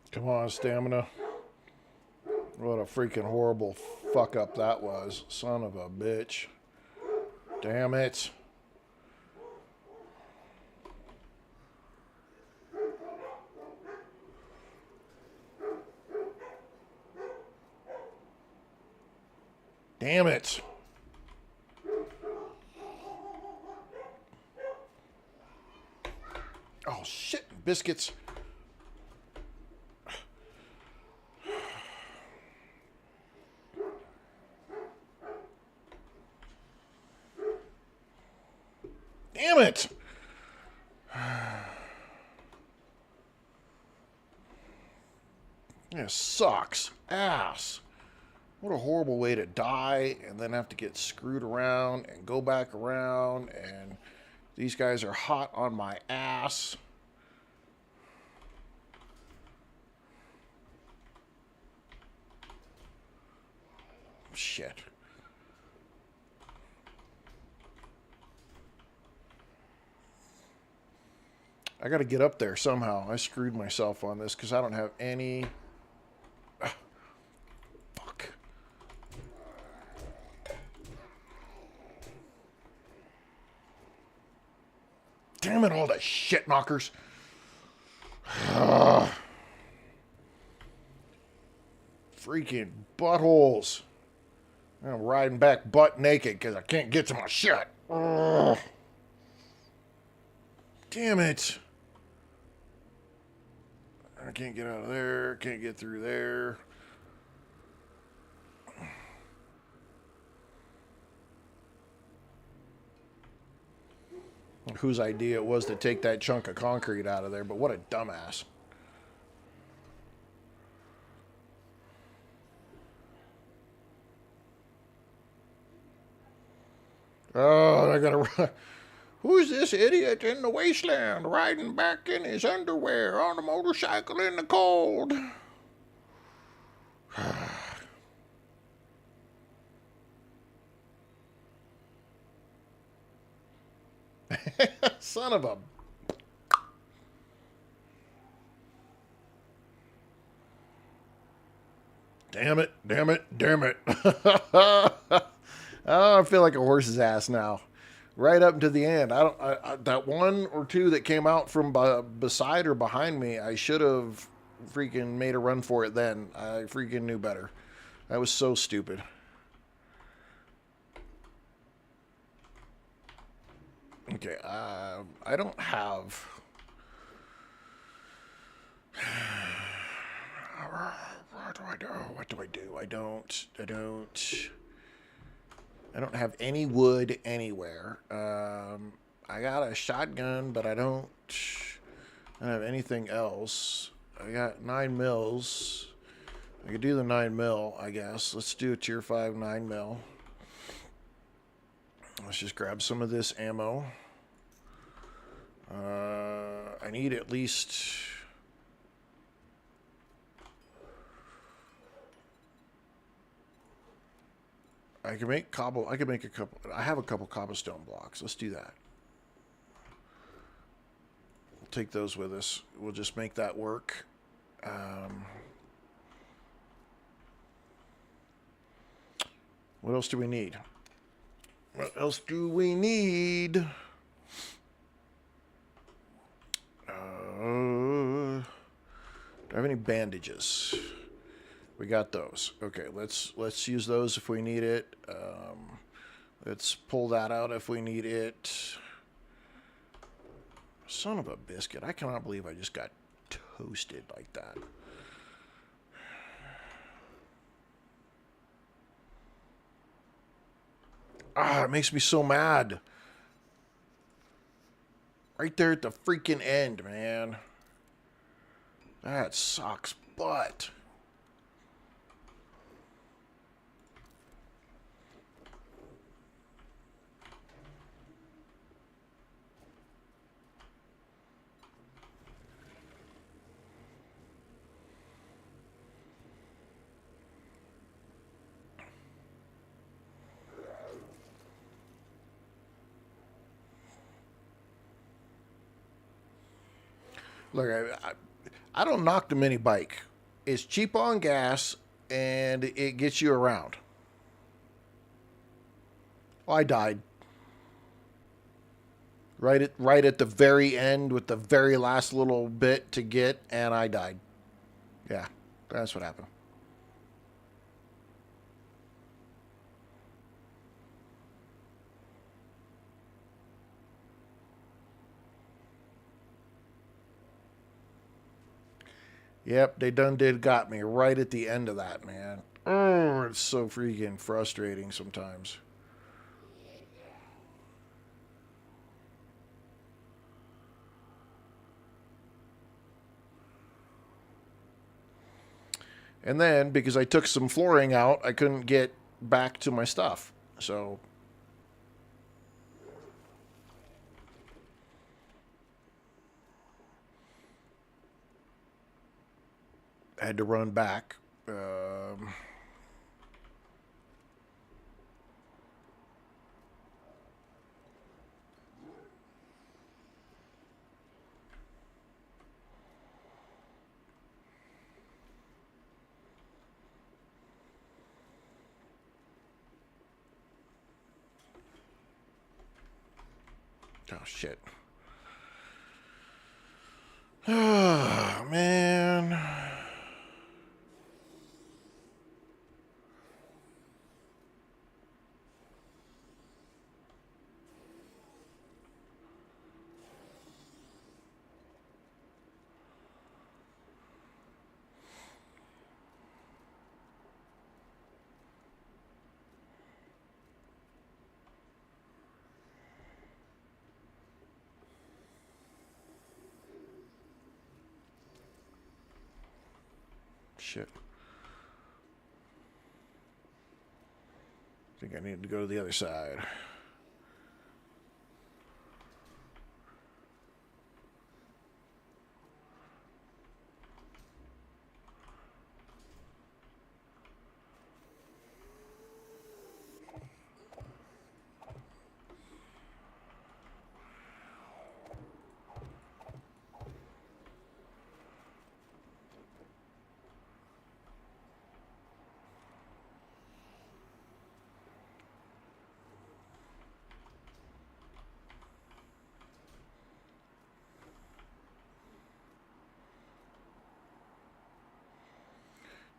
Come on, stamina. What a freaking horrible fuck up that was. Son of a bitch. Damn it. Damn it. Oh, shit. Biscuits. Damn it. This sucks. Ass. What a horrible way to die and then have to get screwed around and go back around, and these guys are hot on my ass. Shit. I gotta get up there somehow. I screwed myself on this because I don't have any... Fuck. Damn it, all the shit knockers. Freaking buttholes. I'm riding back butt naked because I can't get to my shit. Damn it. I can't get out of there. Can't get through there. Whose idea it was to take that chunk of concrete out of there, but what a dumbass. Oh, I gotta run. Who's this idiot in the wasteland riding back in his underwear on a motorcycle in the cold? Son of a... Damn it, damn it, damn it. Oh, I feel like a horse's ass now. Right up to the end. That one or two that came out from beside or behind me, I should have freaking made a run for it then. I freaking knew better. That was so stupid. Okay, I don't have... What do I do? What do I do? I don't have any wood anywhere. I got a shotgun, but I don't have anything else. I got 9 mils. I could do the 9 mil, I guess. Let's do a tier 5 9 mil. Let's just grab some of this ammo. I need at least... I can make cobble. I can make a couple. I have a couple cobblestone blocks. Let's do that. We'll take those with us. We'll just make that work. What else do we need? What else do we need? Do I have any bandages? We got those. Okay, let's use those if we need it. Let's pull that out if we need it. Son of a biscuit. I cannot believe I just got toasted like that. Ah, it makes me so mad. Right there at the freaking end, man. That sucks butt. Look, I don't knock the mini bike. It's cheap on gas and it gets you around. Oh, I died. Right at the very end with the very last little bit to get, and I died. Yeah, that's what happened. Yep, they done did got me right at the end of that, man. Oh, it's so freaking frustrating sometimes. And then, because I took some flooring out, I couldn't get back to my stuff. So, I had to run back. Oh, shit. Oh, man. Shit. I think I need to go to the other side.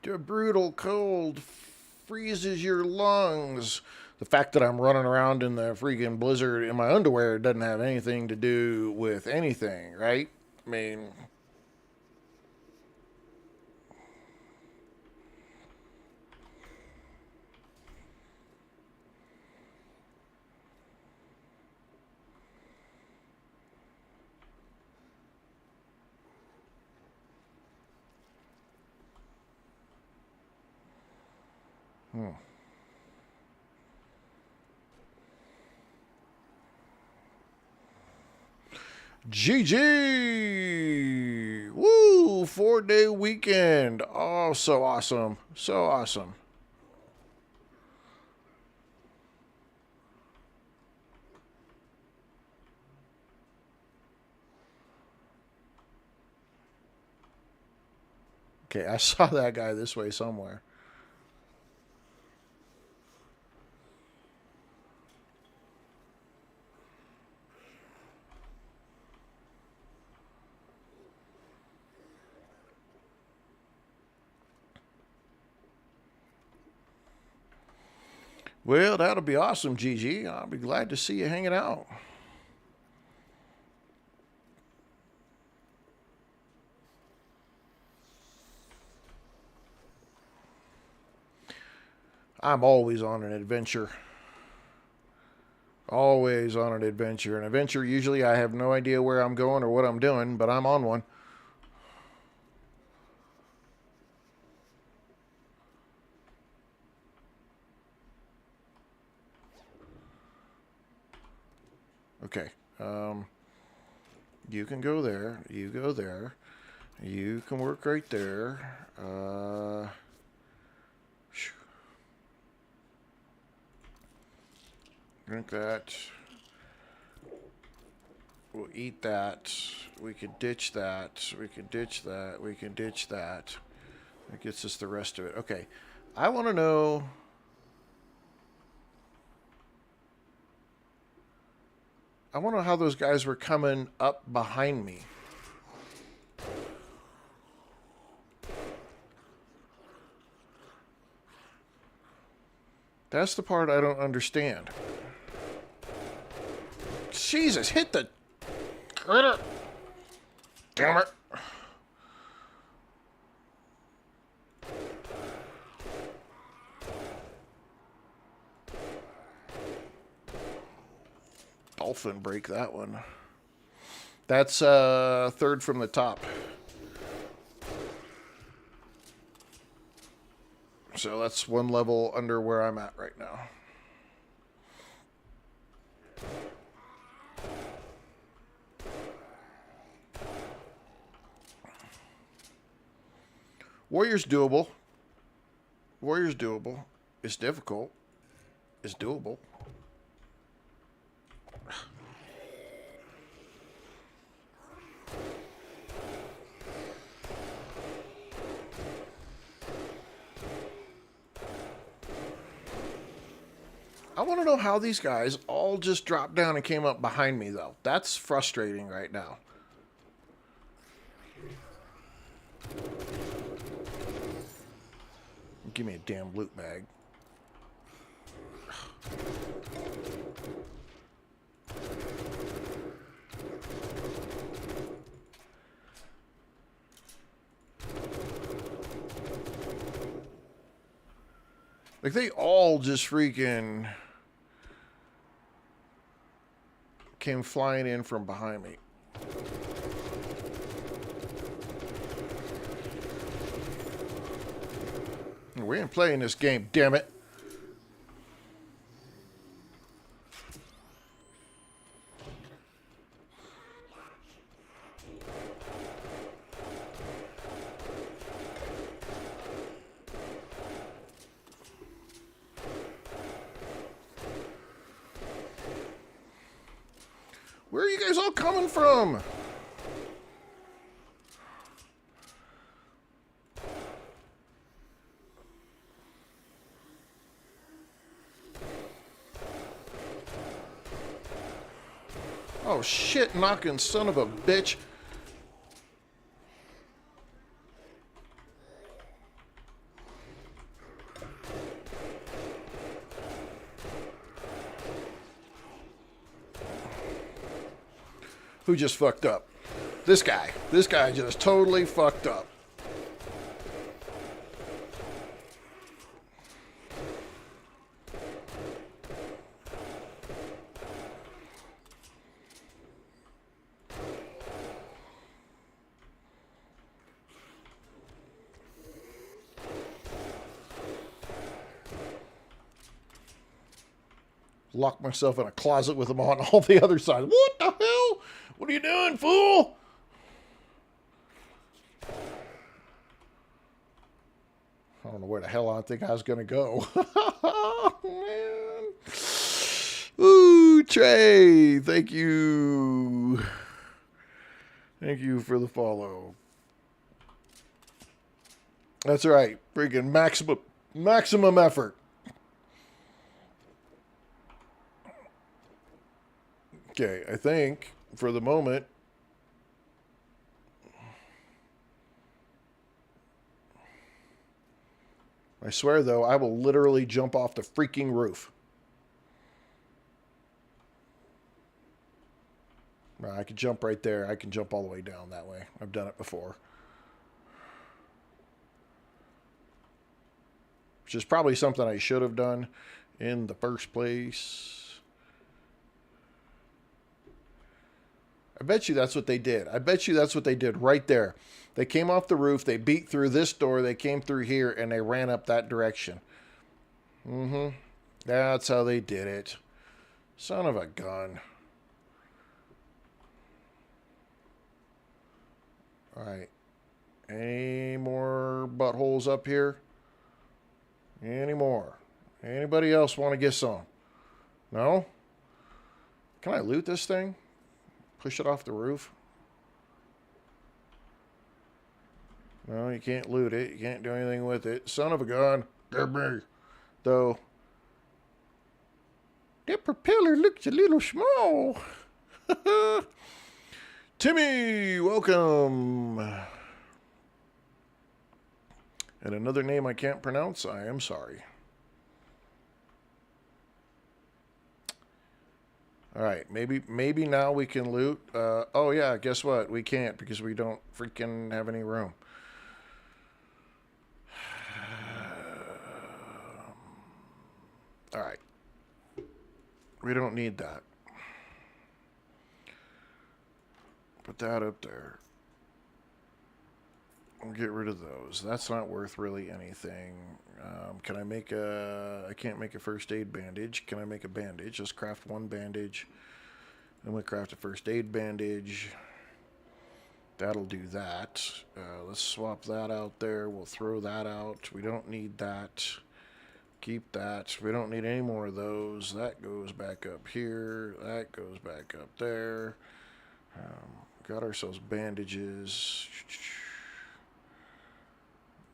The brutal cold freezes your lungs. The fact that I'm running around in the freaking blizzard in my underwear doesn't have anything to do with anything, right? I mean, GG! Woo! 4-day weekend. Oh, so awesome. So awesome. Okay, I saw that guy this way somewhere. Well, that'll be awesome, Gigi. I'll be glad to see you hanging out. I'm always on an adventure. Always on an adventure. An adventure, usually I have no idea where I'm going or what I'm doing, but I'm on one. Okay. You can go there. You go there. You can work right there. Drink that. We'll eat that. We can ditch that. We can ditch that. We can ditch that. That gets us the rest of it. Okay. I want to know... I want to know how those guys were coming up behind me. That's the part I don't understand. Jesus, hit the critter. Damn it. Dolphin break that one. That's third from the top. So that's one level under where I'm at right now. Warrior's doable. Warrior's doable. It's difficult. It's doable. I want to know how these guys all just dropped down and came up behind me, though. That's frustrating right now. Give me a damn loot bag. Like, they all just freaking came flying in from behind me. We ain't playing this game, damn it. Where are you guys all coming from? Oh shit, knocking son of a bitch. Who just fucked up? This guy. This guy just totally fucked up. Locked myself in a closet with them on all the other side. What the hell? What are you doing, fool? I don't know where the hell I think I was going to go. Man. Ooh, Trey. Thank you. Thank you for the follow. That's right. Freaking maximum effort. Okay, I think for the moment. I swear though, I will literally jump off the freaking roof. I could jump right there. I can jump all the way down that way. I've done it before. Which is probably something I should have done in the first place. I bet you that's what they did. I bet you that's what they did right there. They came off the roof, they beat through this door, they came through here, and they ran up that direction. Mm-hmm. That's how they did it. Son of a gun. Alright. Any more buttholes up here? Any more? Anybody else want to get some? No? Can I loot this thing? Push it off the roof? No, you can't loot it. You can't do anything with it. Son of a gun. Get me. Though, that propeller looks a little small. Timmy, welcome. And another name I can't pronounce, I am sorry. Alright, maybe now we can loot. Oh yeah, guess what? We can't because we don't freaking have any room. Alright. We don't need that. Put that up there. We'll get rid of those. That's not worth really anything. Can I make a... I can't make a first aid bandage. Can I make a bandage? Let's craft one bandage. I'm going to craft a first aid bandage. That'll do that. Let's swap that out there. We'll throw that out. We don't need that. Keep that. We don't need any more of those. That goes back up here. That goes back up there. Got ourselves bandages.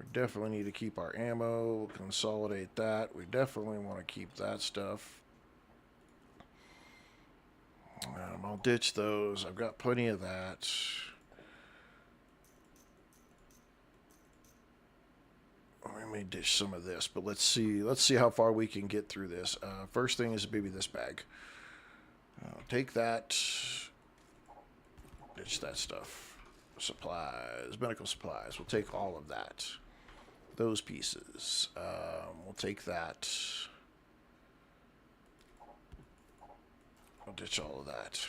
We definitely need to keep our ammo. We'll consolidate that. We definitely want to keep that stuff. I'll ditch those. I've got plenty of that. We may ditch some of this, but let's see how far we can get through this. First thing is maybe this bag. Take that. Ditch that stuff. Supplies, medical supplies. We'll take all of that. Those pieces. We'll take that. We'll ditch all of that.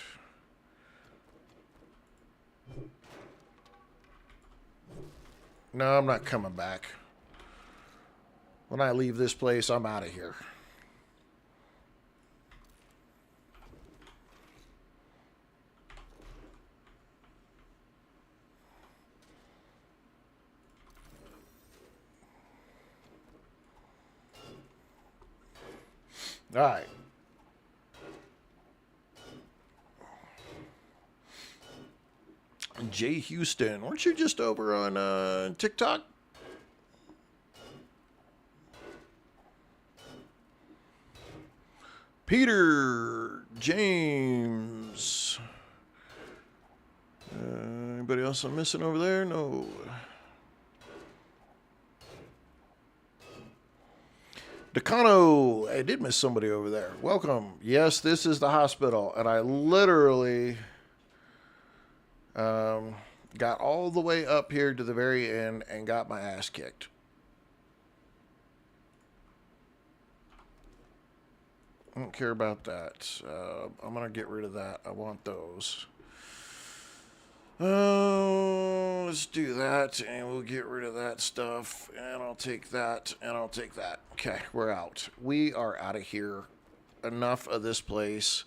No, I'm not coming back. When I leave this place, I'm out of here. All right. Jay Houston, weren't you just over on TikTok? Peter James. Anybody else I'm missing over there? No. Decano, I did miss somebody over there. Welcome. Yes, this is the hospital, and I literally got all the way up here to the very end and got my ass kicked. I don't care about that. I'm going to get rid of that. I want those. Let's do that, and we'll get rid of that stuff, and I'll take that, and I'll take that. Okay, we're out. We are out of here. Enough of this place.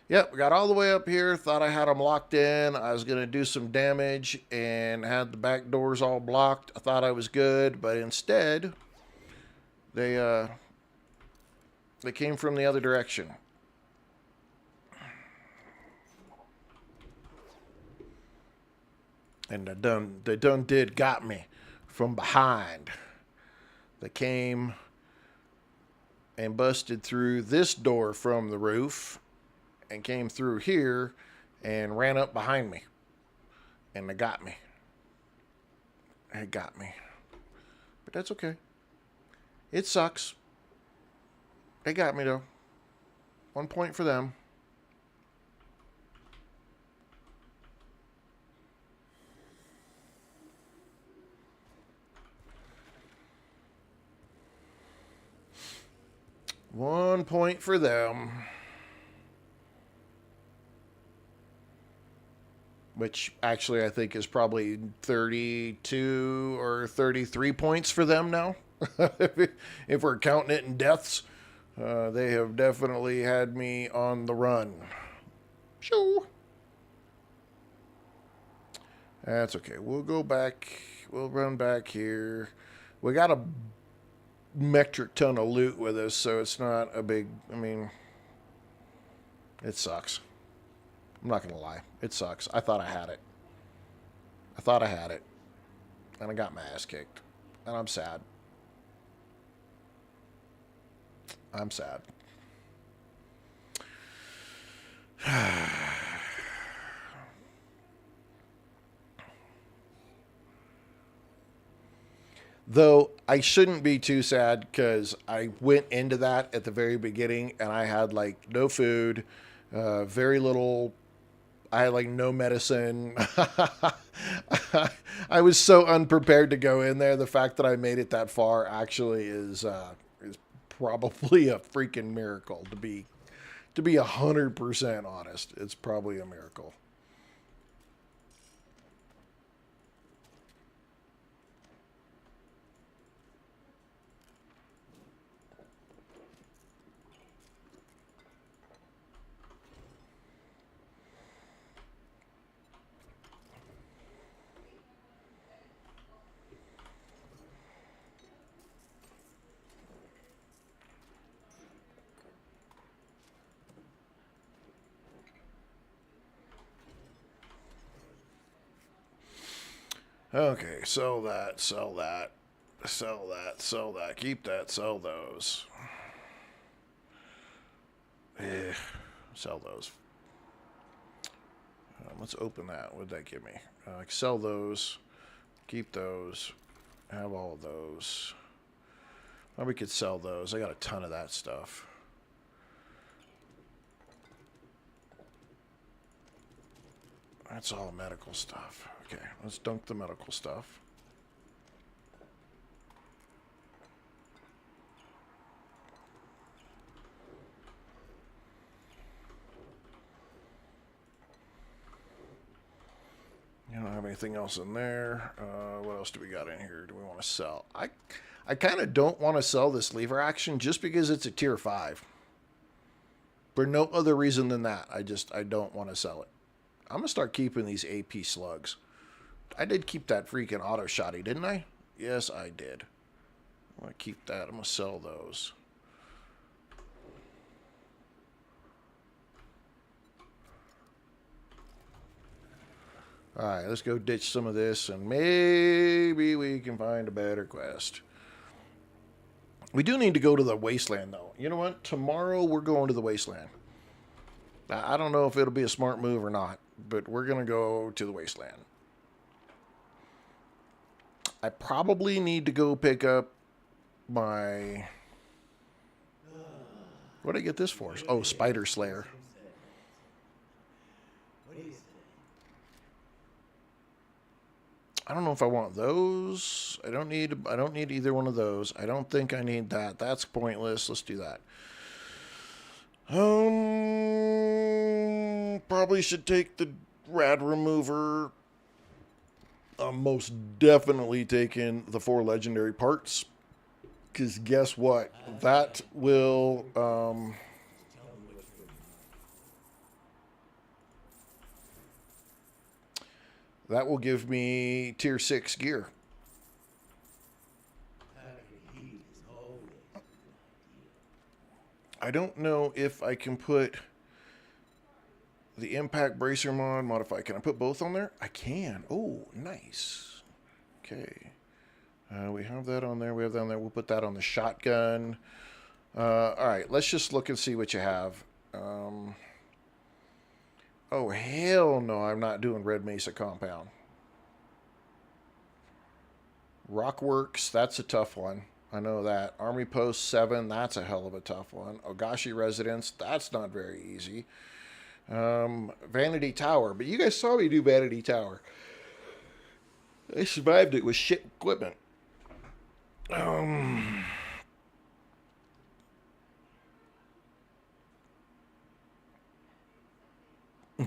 Yep, got all the way up here, thought I had them locked in. I was going to do some damage, and had the back doors all blocked. I thought I was good, but instead, they came from the other direction. And they done got me from behind. that came and busted through this door from the roof and came through here and ran up behind me. And they got me. It got me. But that's okay. It sucks. They got me, though. 1 point for them. One point for them. Which actually I think is probably 32 or 33 points for them now. If we're counting it in deaths. They have definitely had me on the run. Shoo. That's okay. We'll go back. We'll run back here. We got a metric ton of loot with us, so it's not a big... I mean, it sucks. I'm not going to lie. It sucks. I thought I had it. I thought I had it. And I got my ass kicked. And I'm sad. I'm sad. Though I shouldn't be too sad because I went into that at the very beginning and I had like no food, very little. I had like no medicine. I was so unprepared to go in there. The fact that I made it that far actually is probably a freaking miracle. To be 100% honest, it's probably a miracle. Okay, sell that, sell that, sell that, sell that, keep that, sell those. Sell those. Let's open that. What did that give me? Sell those, keep those, have all of those. Or we could sell those. I got a ton of that stuff. That's all medical stuff. Okay, let's dunk the medical stuff. You don't have anything else in there. What else do we got in here? Do we want to sell? I kind of don't want to sell this lever action just because it's a tier 5. For no other reason than that. I don't want to sell it. I'm going to start keeping these AP slugs. I did keep that freaking auto shotty, didn't I? Yes, I did. I'm going to keep that. I'm going to sell those. Alright, let's go ditch some of this and maybe we can find a better quest. We do need to go to the wasteland though. You know what? Tomorrow we're going to the wasteland. I don't know if it'll be a smart move or not, but we're going to go to the wasteland. I probably need to go pick up my... What did I get this for? Oh, Spider Slayer. I don't know if I want those. I don't need either one of those. I don't think I need that. That's pointless. Let's do that. Probably should take the rad remover. I'm most definitely taking the 4 legendary parts. Because guess what? That will... that will give me tier 6 gear. I don't know if I can put the impact bracer mod modify. Can I put both on there? I can. Oh, nice. Okay. We have that on there. We have that on there. We'll put that on the shotgun. All right, let's just look and see what you have. Oh, hell no, I'm not doing Red Mesa Compound. Rockworks, that's a tough one. I know that. Army Post 7, that's a hell of a tough one. Ogashi Residence, that's not very easy. Vanity Tower, but you guys saw me do Vanity Tower. I survived it with shit equipment.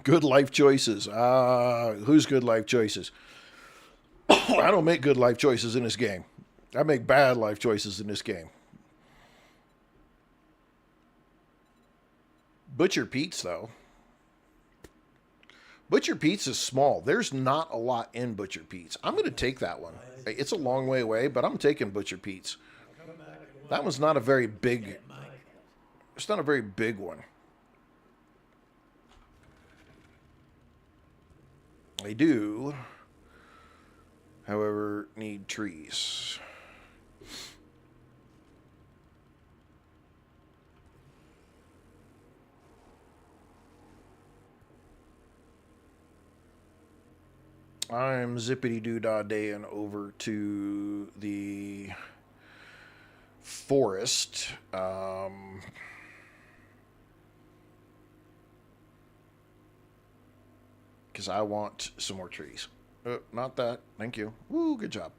Good life choices. Who's good life choices? I don't make good life choices in this game. I make bad life choices in this game. Butcher Pete's, though. Butcher Pete's is small. There's not a lot in Butcher Pete's. I'm going to take that one. It's a long way away, but I'm taking Butcher Pete's. That one's not a very big... It's not a very big one. I do, however, need trees. I'm zippity-doo-dah-daying over to the forest. Because I want some more trees. Not that. Thank you. Woo, good job.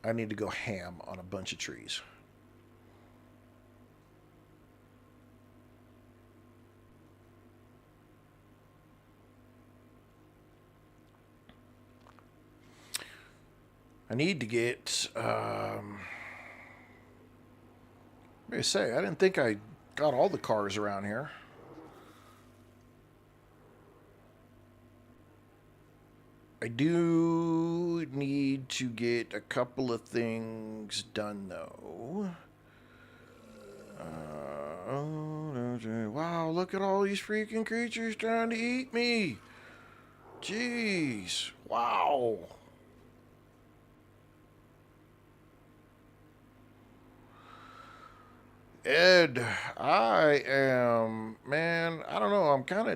I need to go ham on a bunch of trees. I need to get... I say, I didn't think I got all the cars around here. I do need to get a couple of things done, though. Wow, look at all these freaking creatures trying to eat me. Jeez. Wow. Ed, I am, man, I don't know, I'm kind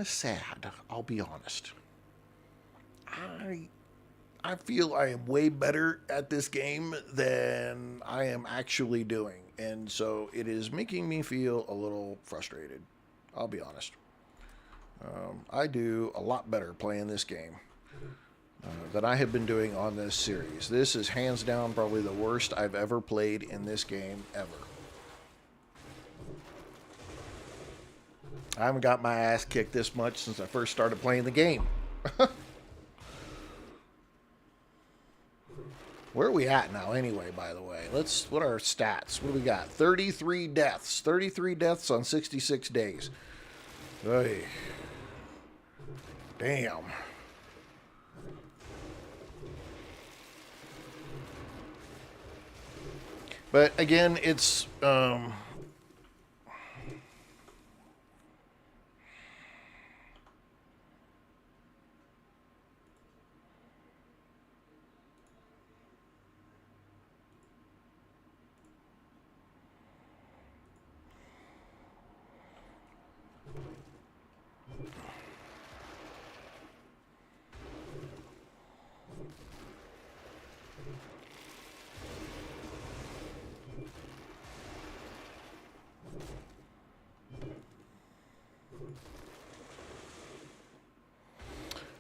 of sad, I'll be honest. I feel I am way better at this game than I am actually doing, and so it is making me feel a little frustrated. I'll be honest. I do a lot better playing this game than I have been doing on this series. This is hands down probably the worst I've ever played in this game ever. I haven't got my ass kicked this much since I first started playing the game. Where are we at now anyway, by the way? What are our stats? What do we got? 33 deaths. 33 deaths on 66 days. Hey. Damn. But again, it's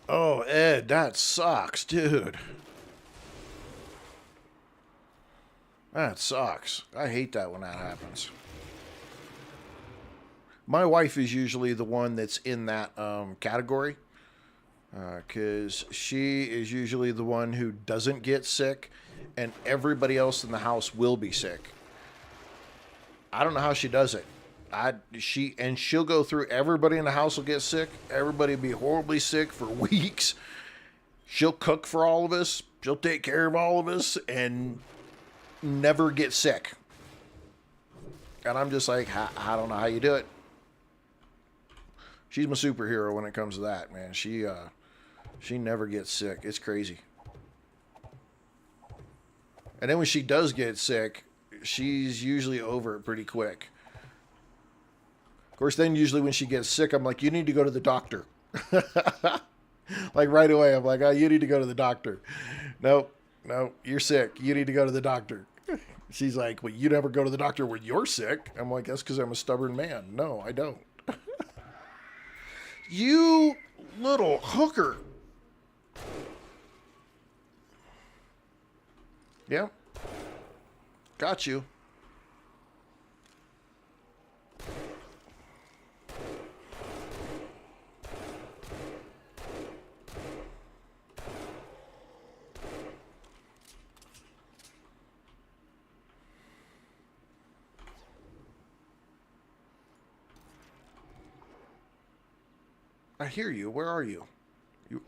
oh, Ed, that sucks, dude. That sucks. I hate that when that happens. My wife is usually the one that's in that category. Because she is usually the one who doesn't get sick, and everybody else in the house will be sick. I don't know how she does it. She'll go through, everybody in the house will get sick. Everybody will be horribly sick for weeks. She'll cook for all of us. She'll take care of all of us and never get sick. And I'm just like, I don't know how you do it. She's my superhero when it comes to that, man. She never gets sick. It's crazy. And then when she does get sick, she's usually over it pretty quick. Of course, then usually when she gets sick, I'm like, you need to go to the doctor. Like right away, I'm like, oh, you need to go to the doctor. Nope, no, you're sick. You need to go to the doctor. She's like, well, you never go to the doctor when you're sick. I'm like, that's because I'm a stubborn man. No, I don't. You little hooker. Yeah. Got you. I hear you. Where are you? You.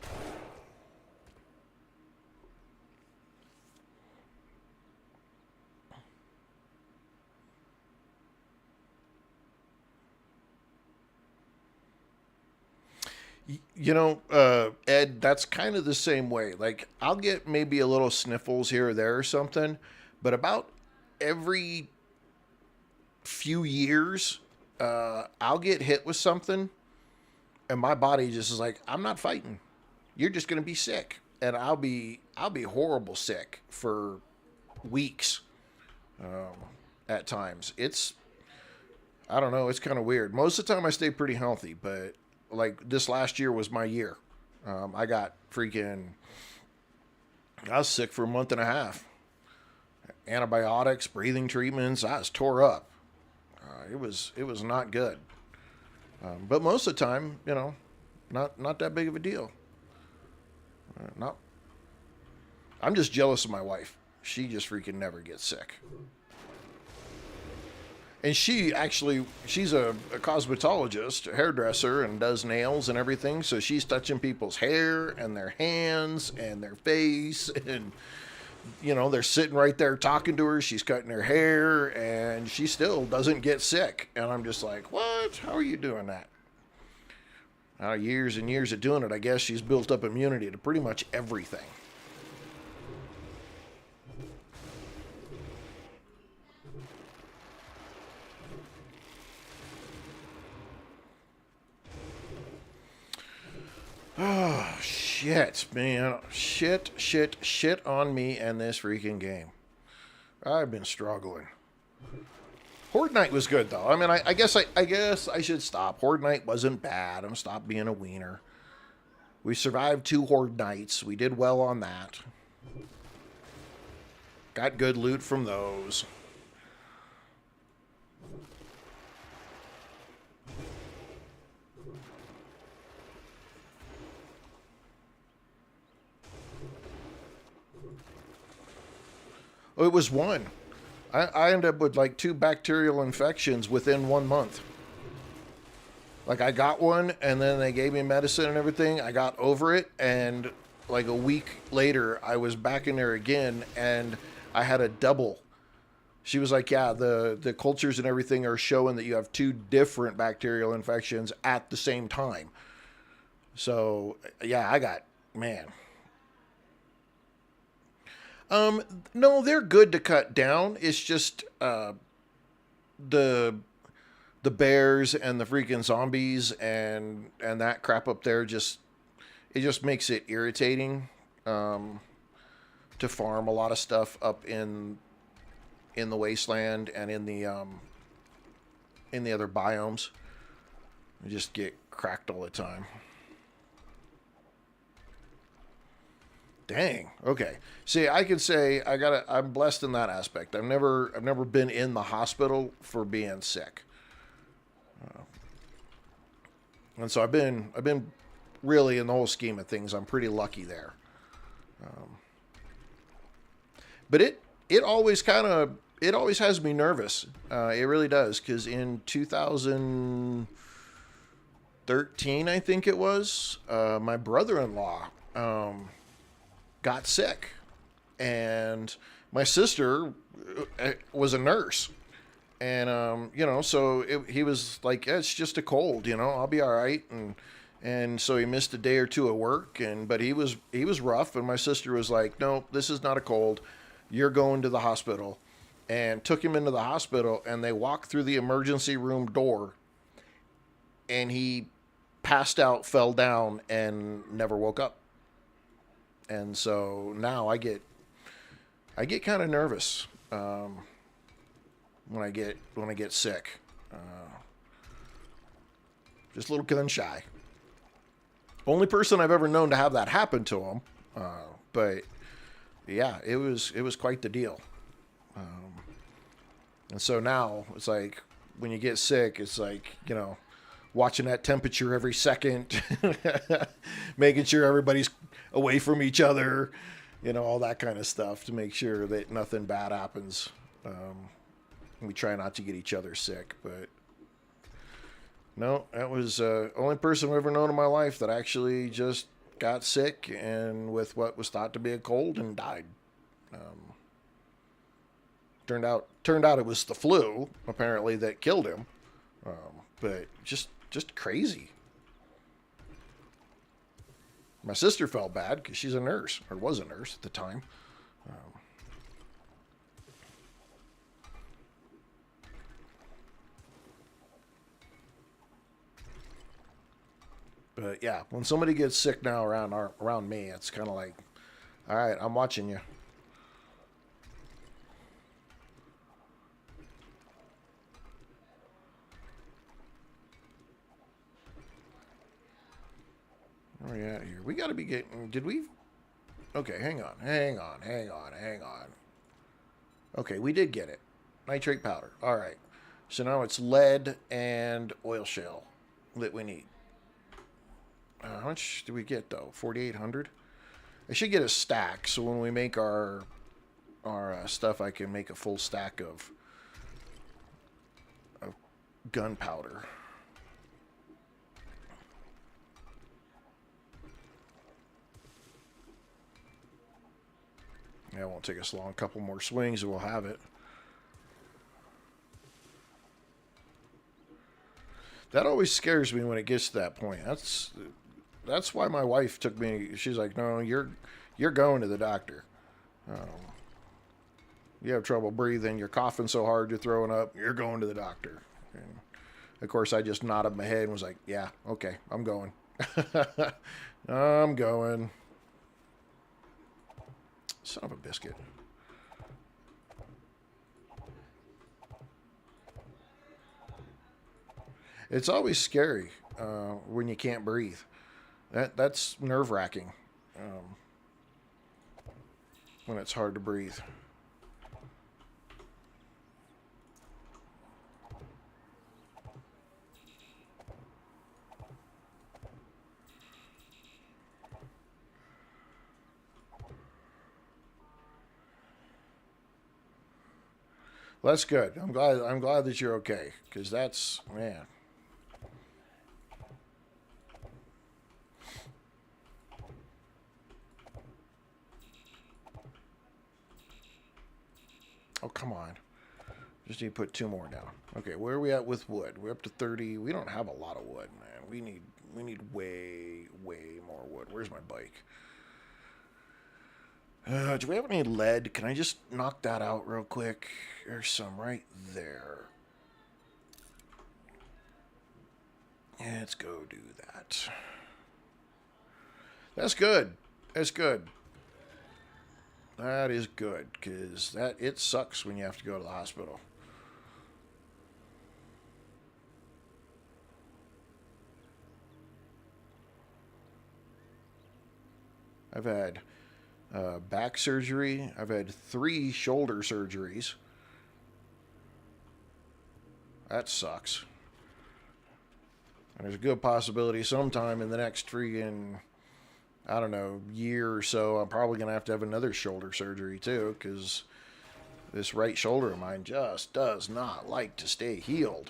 You know, Ed, that's kind of the same way. Like, I'll get maybe a little sniffles here or there or something, but about every few years, I'll get hit with something, and my body just is like, I'm not fighting. You're just gonna be sick, and I'll be horrible sick for weeks. At times, I don't know, it's kind of weird. Most of the time, I stay pretty healthy, but like this last year was my year. I got I was sick for a month and a half. Antibiotics, breathing treatments. I was tore up. It was not good. But most of the time, not that big of a deal. Not. I'm just jealous of my wife. She just freaking never gets sick. And she's a cosmetologist, a hairdresser, and does nails and everything. So she's touching people's hair and their hands and their face. And, they're sitting right there talking to her. She's cutting her hair and she still doesn't get sick. And I'm just like, what? How are you doing that? Years and years of doing it, I guess she's built up immunity to pretty much everything. Oh, shit, man. Shit on me and this freaking game. I've been struggling. Horde Night was good, though. I mean, I guess I should stop. Horde Night wasn't bad. I'm stopped being a wiener. We survived 2 Horde Nights. We did well on that. Got good loot from those. Oh, it was 1. I ended up with like 2 bacterial infections within 1 month. Like I got one and then they gave me medicine and everything. I got over it and like a week later I was back in there again and I had a double. She was like, yeah, the cultures and everything are showing that you have 2 different bacterial infections at the same time. So yeah, man. No, they're good to cut down. It's just the bears and the freaking zombies and that crap up there just makes it irritating to farm a lot of stuff up in the wasteland and in the other biomes. You just get cracked all the time. Dang. Okay. See, I could say I'm blessed in that aspect. I've never been in the hospital for being sick. And so I've been really in the whole scheme of things, I'm pretty lucky there. But it always has me nervous. It really does. 'Cause in 2013, I think it was, my brother-in-law, got sick, and my sister was a nurse, And you know, so he was like, yeah, it's just a cold, you know, I'll be all right. And so he missed a day or two of work, but he was rough. And my sister was like, no, this is not a cold. You're going to the hospital. And took him into the hospital, and they walked through the emergency room door, and he passed out, fell down, and never woke up. And so now I get kind of nervous when I get sick. Just a little gun shy. Only person I've ever known to have that happen to him. But yeah, it was quite the deal. And so now it's like when you get sick, it's like, you know, watching that temperature every second, making sure everybody's away from each other, you know, all that kind of stuff to make sure that nothing bad happens. We try not to get each other sick, but no, that was only person I've ever known in my life that actually just got sick and with what was thought to be a cold and died. Turned out it was the flu apparently that killed him, but just crazy. My sister felt bad because she's a nurse, or was a nurse at the time. But yeah, when somebody gets sick now around me, it's kind of like, all right, I'm watching you. Where are we at here? We got to be getting. Did we? Okay, hang on. Okay, we did get it. Nitrate powder. All right. So now it's lead and oil shale that we need. How much do we get though? 4,800. I should get a stack, so when we make our stuff, I can make a full stack of gunpowder. Yeah, it won't take us long. A couple more swings and we'll have it. That always scares me when it gets to that point. That's why my wife took me. She's like, "No, you're going to the doctor. You have trouble breathing. You're coughing so hard, you're throwing up. You're going to the doctor." And of course, I just nodded my head and was like, "Yeah, okay, I'm going. I'm going." Son of a biscuit. It's always scary when you can't breathe. That's nerve wracking when it's hard to breathe. Well, that's good. I'm glad. I'm glad that you're okay, because that's, man. Oh, come on. Just need to put two more down. Okay, where are we at with wood? We're up to 30. We don't have a lot of wood, man. We need way more wood. Where's my bike? Do we have any lead? Can I just knock that out real quick? There's some right there. Yeah, let's go do that. That's good. That's good. That is good, because it sucks when you have to go to the hospital. I've had back surgery. I've had 3 shoulder surgeries. That sucks. And there's a good possibility sometime in the next freaking, I don't know, year or so, I'm probably going to have another shoulder surgery too, because this right shoulder of mine just does not like to stay healed.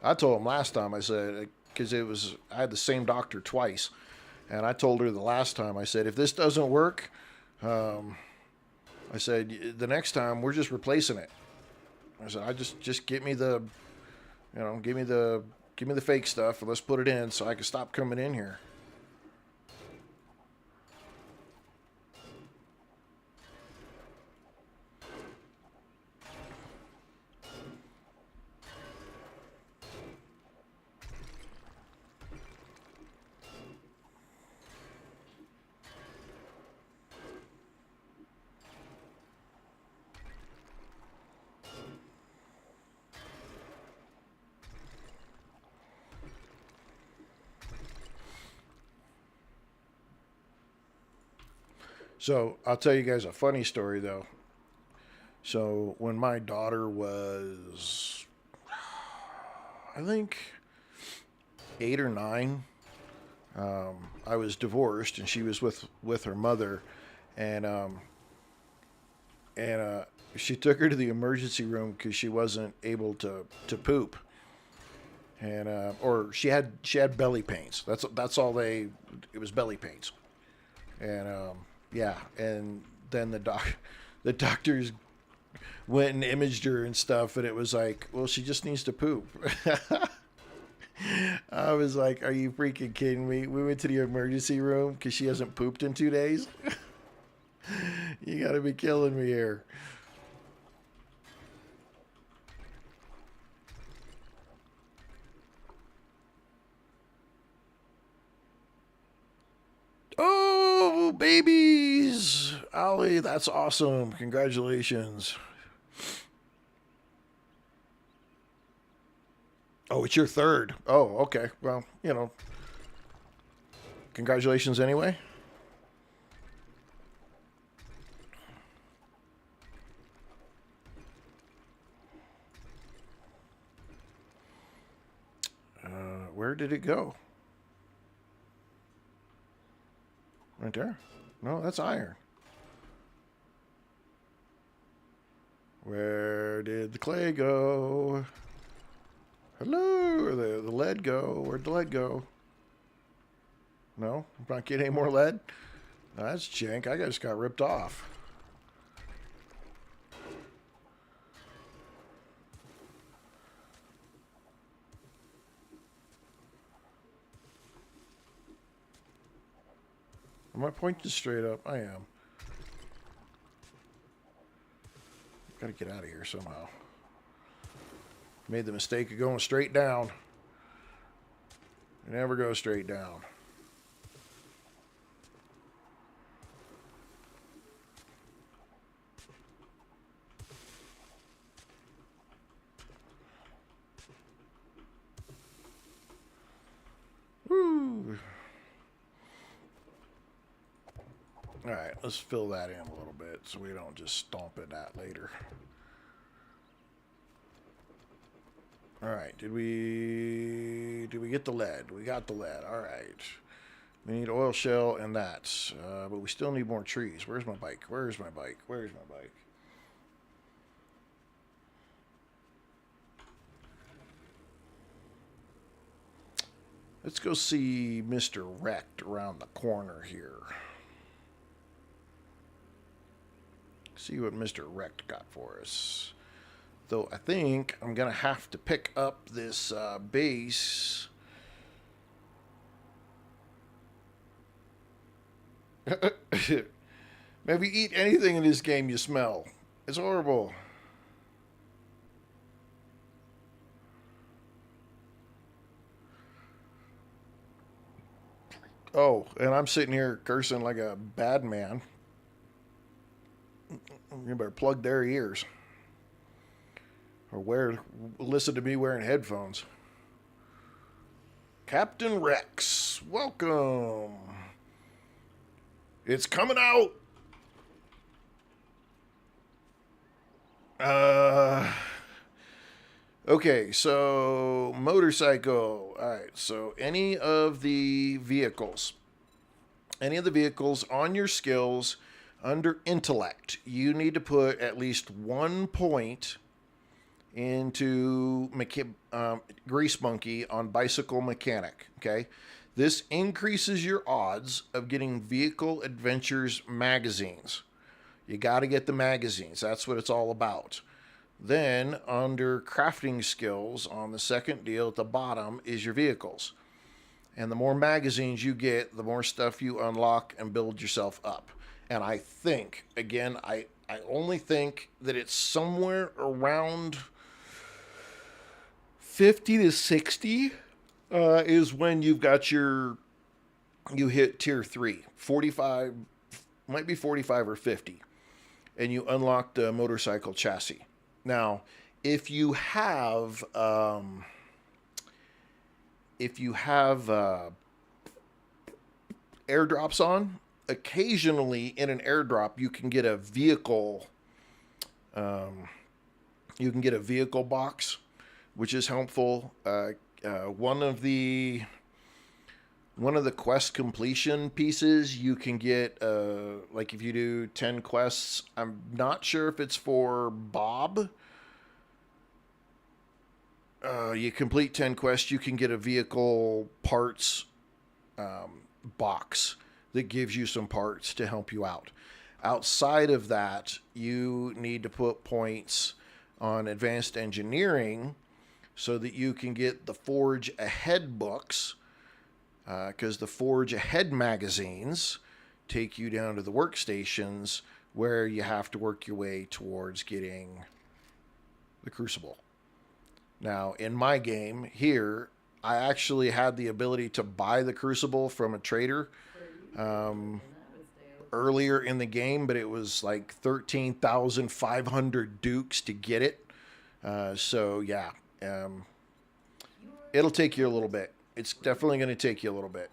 I told him last time, I said, because I had the same doctor twice, and I told her the last time, I said, if this doesn't work, I said, the next time we're just replacing it. I said, I just get me the, give me the fake stuff and let's put it in so I can stop coming in here. So I'll tell you guys a funny story though. So when my daughter was, I think, 8 or 9, I was divorced and she was with her mother, and she took her to the emergency room because she wasn't able to poop, and or she had belly pains. That's all they. It was belly pains, and yeah, and then the doctors went and imaged her and stuff, and it was like, well, she just needs to poop. I was like, are you freaking kidding me? We went to the emergency room because she hasn't pooped in 2 days. You gotta be killing me here. Oh, babies! Ollie, that's awesome. Congratulations. Oh, it's your third. Oh, okay. Well, congratulations anyway. Where did it go? Right there? No, that's iron. Where did the clay go? Hello? Or the lead go? Where'd the lead go? No? I'm not getting any more lead? No, that's jank. I just got ripped off. Am I pointing straight up? I am. Gotta get out of here somehow. Made the mistake of going straight down. Never go straight down. Woo! Alright, let's fill that in a little bit so we don't just stomp it out later. Alright, did we get the lead? We got the lead. Alright. We need oil shell and that. But we still need more trees. Where's my bike? Where's my bike? Where's my bike? Let's go see Mr. Wrecked around the corner here. See what Mr. Wrecked got for us. Though I think I'm going to have to pick up this base. Maybe eat anything in this game you smell. It's horrible. Oh, and I'm sitting here cursing like a bad man. You better plug their ears. Or listen to me wearing headphones. Captain Rex, welcome. It's coming out. Okay, so motorcycle. All right, so any of the vehicles on your skills under intellect, you need to put at least 1 point into Grease Monkey on Bicycle Mechanic, okay? This increases your odds of getting Vehicle Adventures magazines. You got to get the magazines. That's what it's all about. Then, under crafting skills, on the second deal at the bottom is your vehicles. And the more magazines you get, the more stuff you unlock and build yourself up. And I think, again, I only think that it's somewhere around 50 to 60 is when you've got you hit tier 3. 45, might be 45 or 50. And you unlock the motorcycle chassis. Now, if you have airdrops on, occasionally in an airdrop you can get a vehicle. You can get a vehicle box, which is helpful. One of the quest completion pieces you can get, like if you do 10 quests, I'm not sure if it's for Bob. You complete 10 quests, you can get a vehicle parts box that gives you some parts to help you out. Outside of that, you need to put points on advanced engineering so that you can get the Forge Ahead books, because the Forge Ahead magazines take you down to the workstations where you have to work your way towards getting the Crucible. Now, in my game here, I actually had the ability to buy the Crucible from a trader earlier in the game, but it was like 13,500 dukes to get it. So, yeah, it'll take you a little bit. It's definitely going to take you a little bit.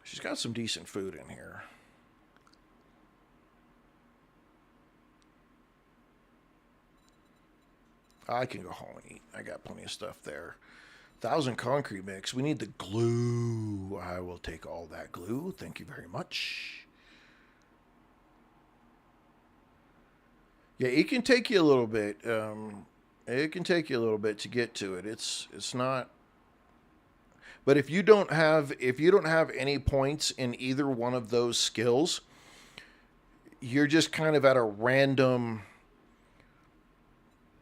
She's got some decent food in here. I can go home and eat. I got plenty of stuff there. 1,000 concrete mix. We need the glue. I will take all that glue. Thank you very much. Yeah, it can take you a little bit. It can take you a little bit to get to it. It's not. But if you don't have any points in either one of those skills, you're just kind of at a random.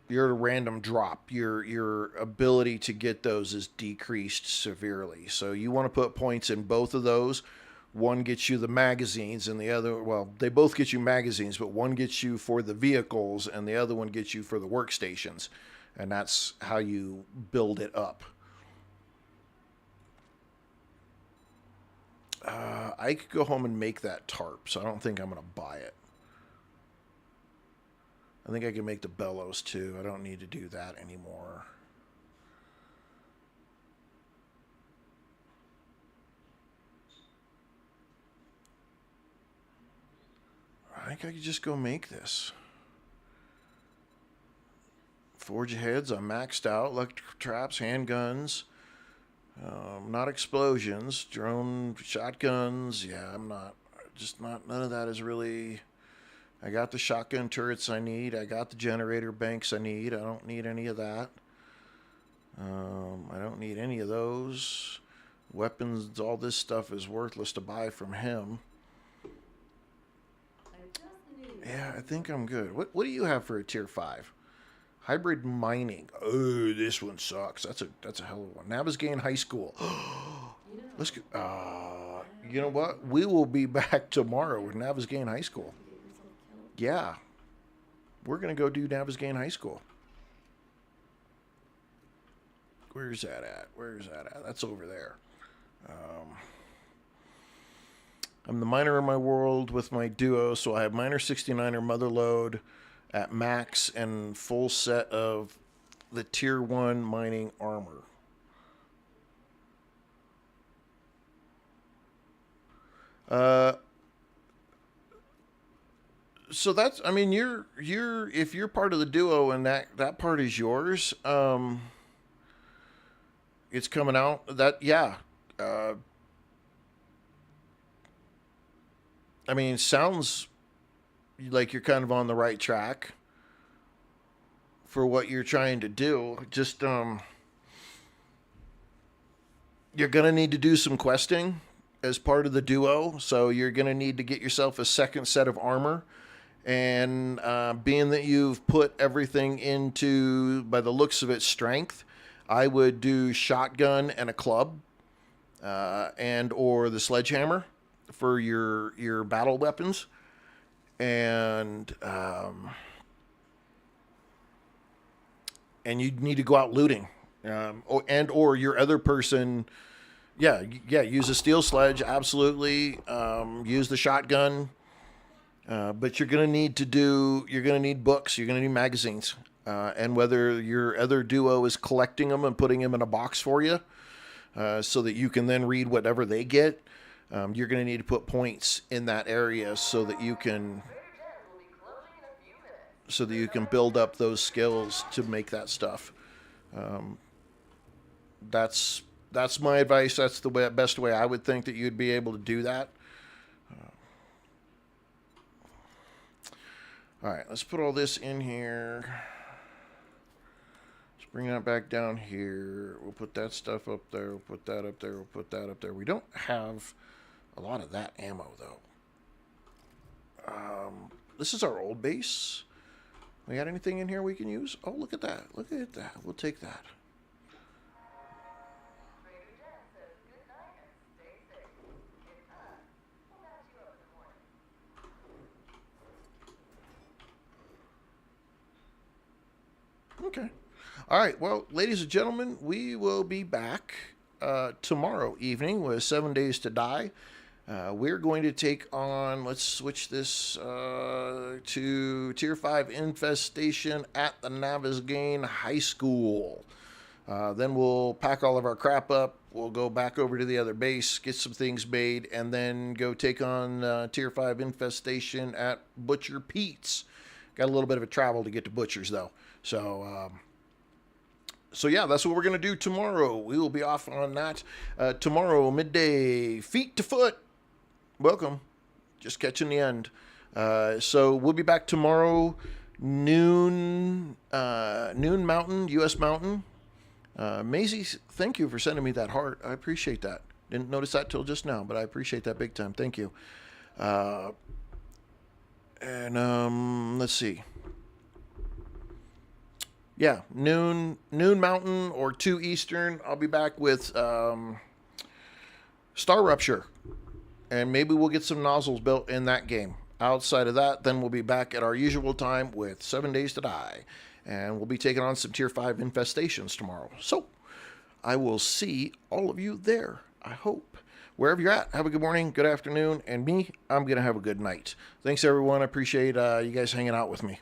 You're at a random drop. Your ability to get those is decreased severely. So you want to put points in both of those. One gets you the magazines, and the other, well, they both get you magazines, but one gets you for the vehicles, and the other one gets you for the workstations. And that's how you build it up. I could go home and make that tarp, so I don't think I'm going to buy it. I think I can make the bellows too. I don't need to do that anymore. I think I could just go make this. Forge Aheads, I'm maxed out. Electric traps, handguns. Not explosions. Drone shotguns. Yeah, I'm not. Just not. None of that is really. I got the shotgun turrets I need. I got the generator banks I need. I don't need any of that. I don't need any of those. Weapons, all this stuff is worthless to buy from him. Yeah, I think I'm good. What do you have for a tier 5? Hybrid mining. Oh, this one sucks. That's a hell of a one. Navisgain High School. Let's go. You know what? We will be back tomorrow with Navisgain High School. Yeah. We're going to go do Navisgain High School. Where's that at? That's over there. I'm the miner in my world with my duo, so I have miner 69er mother load at max and full set of the tier 1 mining armor. So that's, I mean, you're if you're part of the duo and that part is yours, it's coming out. That, yeah. I mean, sounds like you're kind of on the right track for what you're trying to do. Just, You're going to need to do some questing as part of the duo. So you're going to need to get yourself a second set of armor. And being that you've put everything into, by the looks of it, strength, I would do shotgun and a club, and or the sledgehammer for your battle weapons. And you need to go out looting, or your other person. Yeah, use a steel sledge, absolutely. Use the shotgun. But you're gonna need books, you're gonna need magazines, and whether your other duo is collecting them and putting them in a box for you, so that you can then read whatever they get. You're gonna need to put points in that area so that you can build up those skills to make that stuff. That's my advice. That's the best way I would think that you'd be able to do that. All right, let's put all this in here. Let's bring that back down here. We'll put that stuff up there. We'll put that up there. We'll put that up there. We don't have a lot of that ammo, though. This is our old base. We got anything in here we can use? Oh, look at that. Look at that. We'll take that. Okay. All right. Well, ladies and gentlemen, we will be back tomorrow evening with 7 Days to Die. We're going to take on, let's switch this to Tier 5 Infestation at the Navezgane High School. Then we'll pack all of our crap up. We'll go back over to the other base, get some things made, and then go take on Tier 5 Infestation at Butcher Pete's. Got a little bit of a travel to get to Butcher's, though. So yeah, that's what we're going to do tomorrow. We will be off on that tomorrow, midday, feet to foot. Welcome. Just catching the end. So we'll be back tomorrow, noon Mountain, U.S. Mountain. Maisie, thank you for sending me that heart. I appreciate that. Didn't notice that till just now, but I appreciate that big time. Thank you. Let's see. Yeah, noon Mountain or 2 Eastern. I'll be back with Star Rupture. And maybe we'll get some nozzles built in that game. Outside of that, then we'll be back at our usual time with 7 Days to Die. And we'll be taking on some Tier 5 infestations tomorrow. So, I will see all of you there, I hope. Wherever you're at, have a good morning, good afternoon, and me, I'm going to have a good night. Thanks, everyone. I appreciate you guys hanging out with me.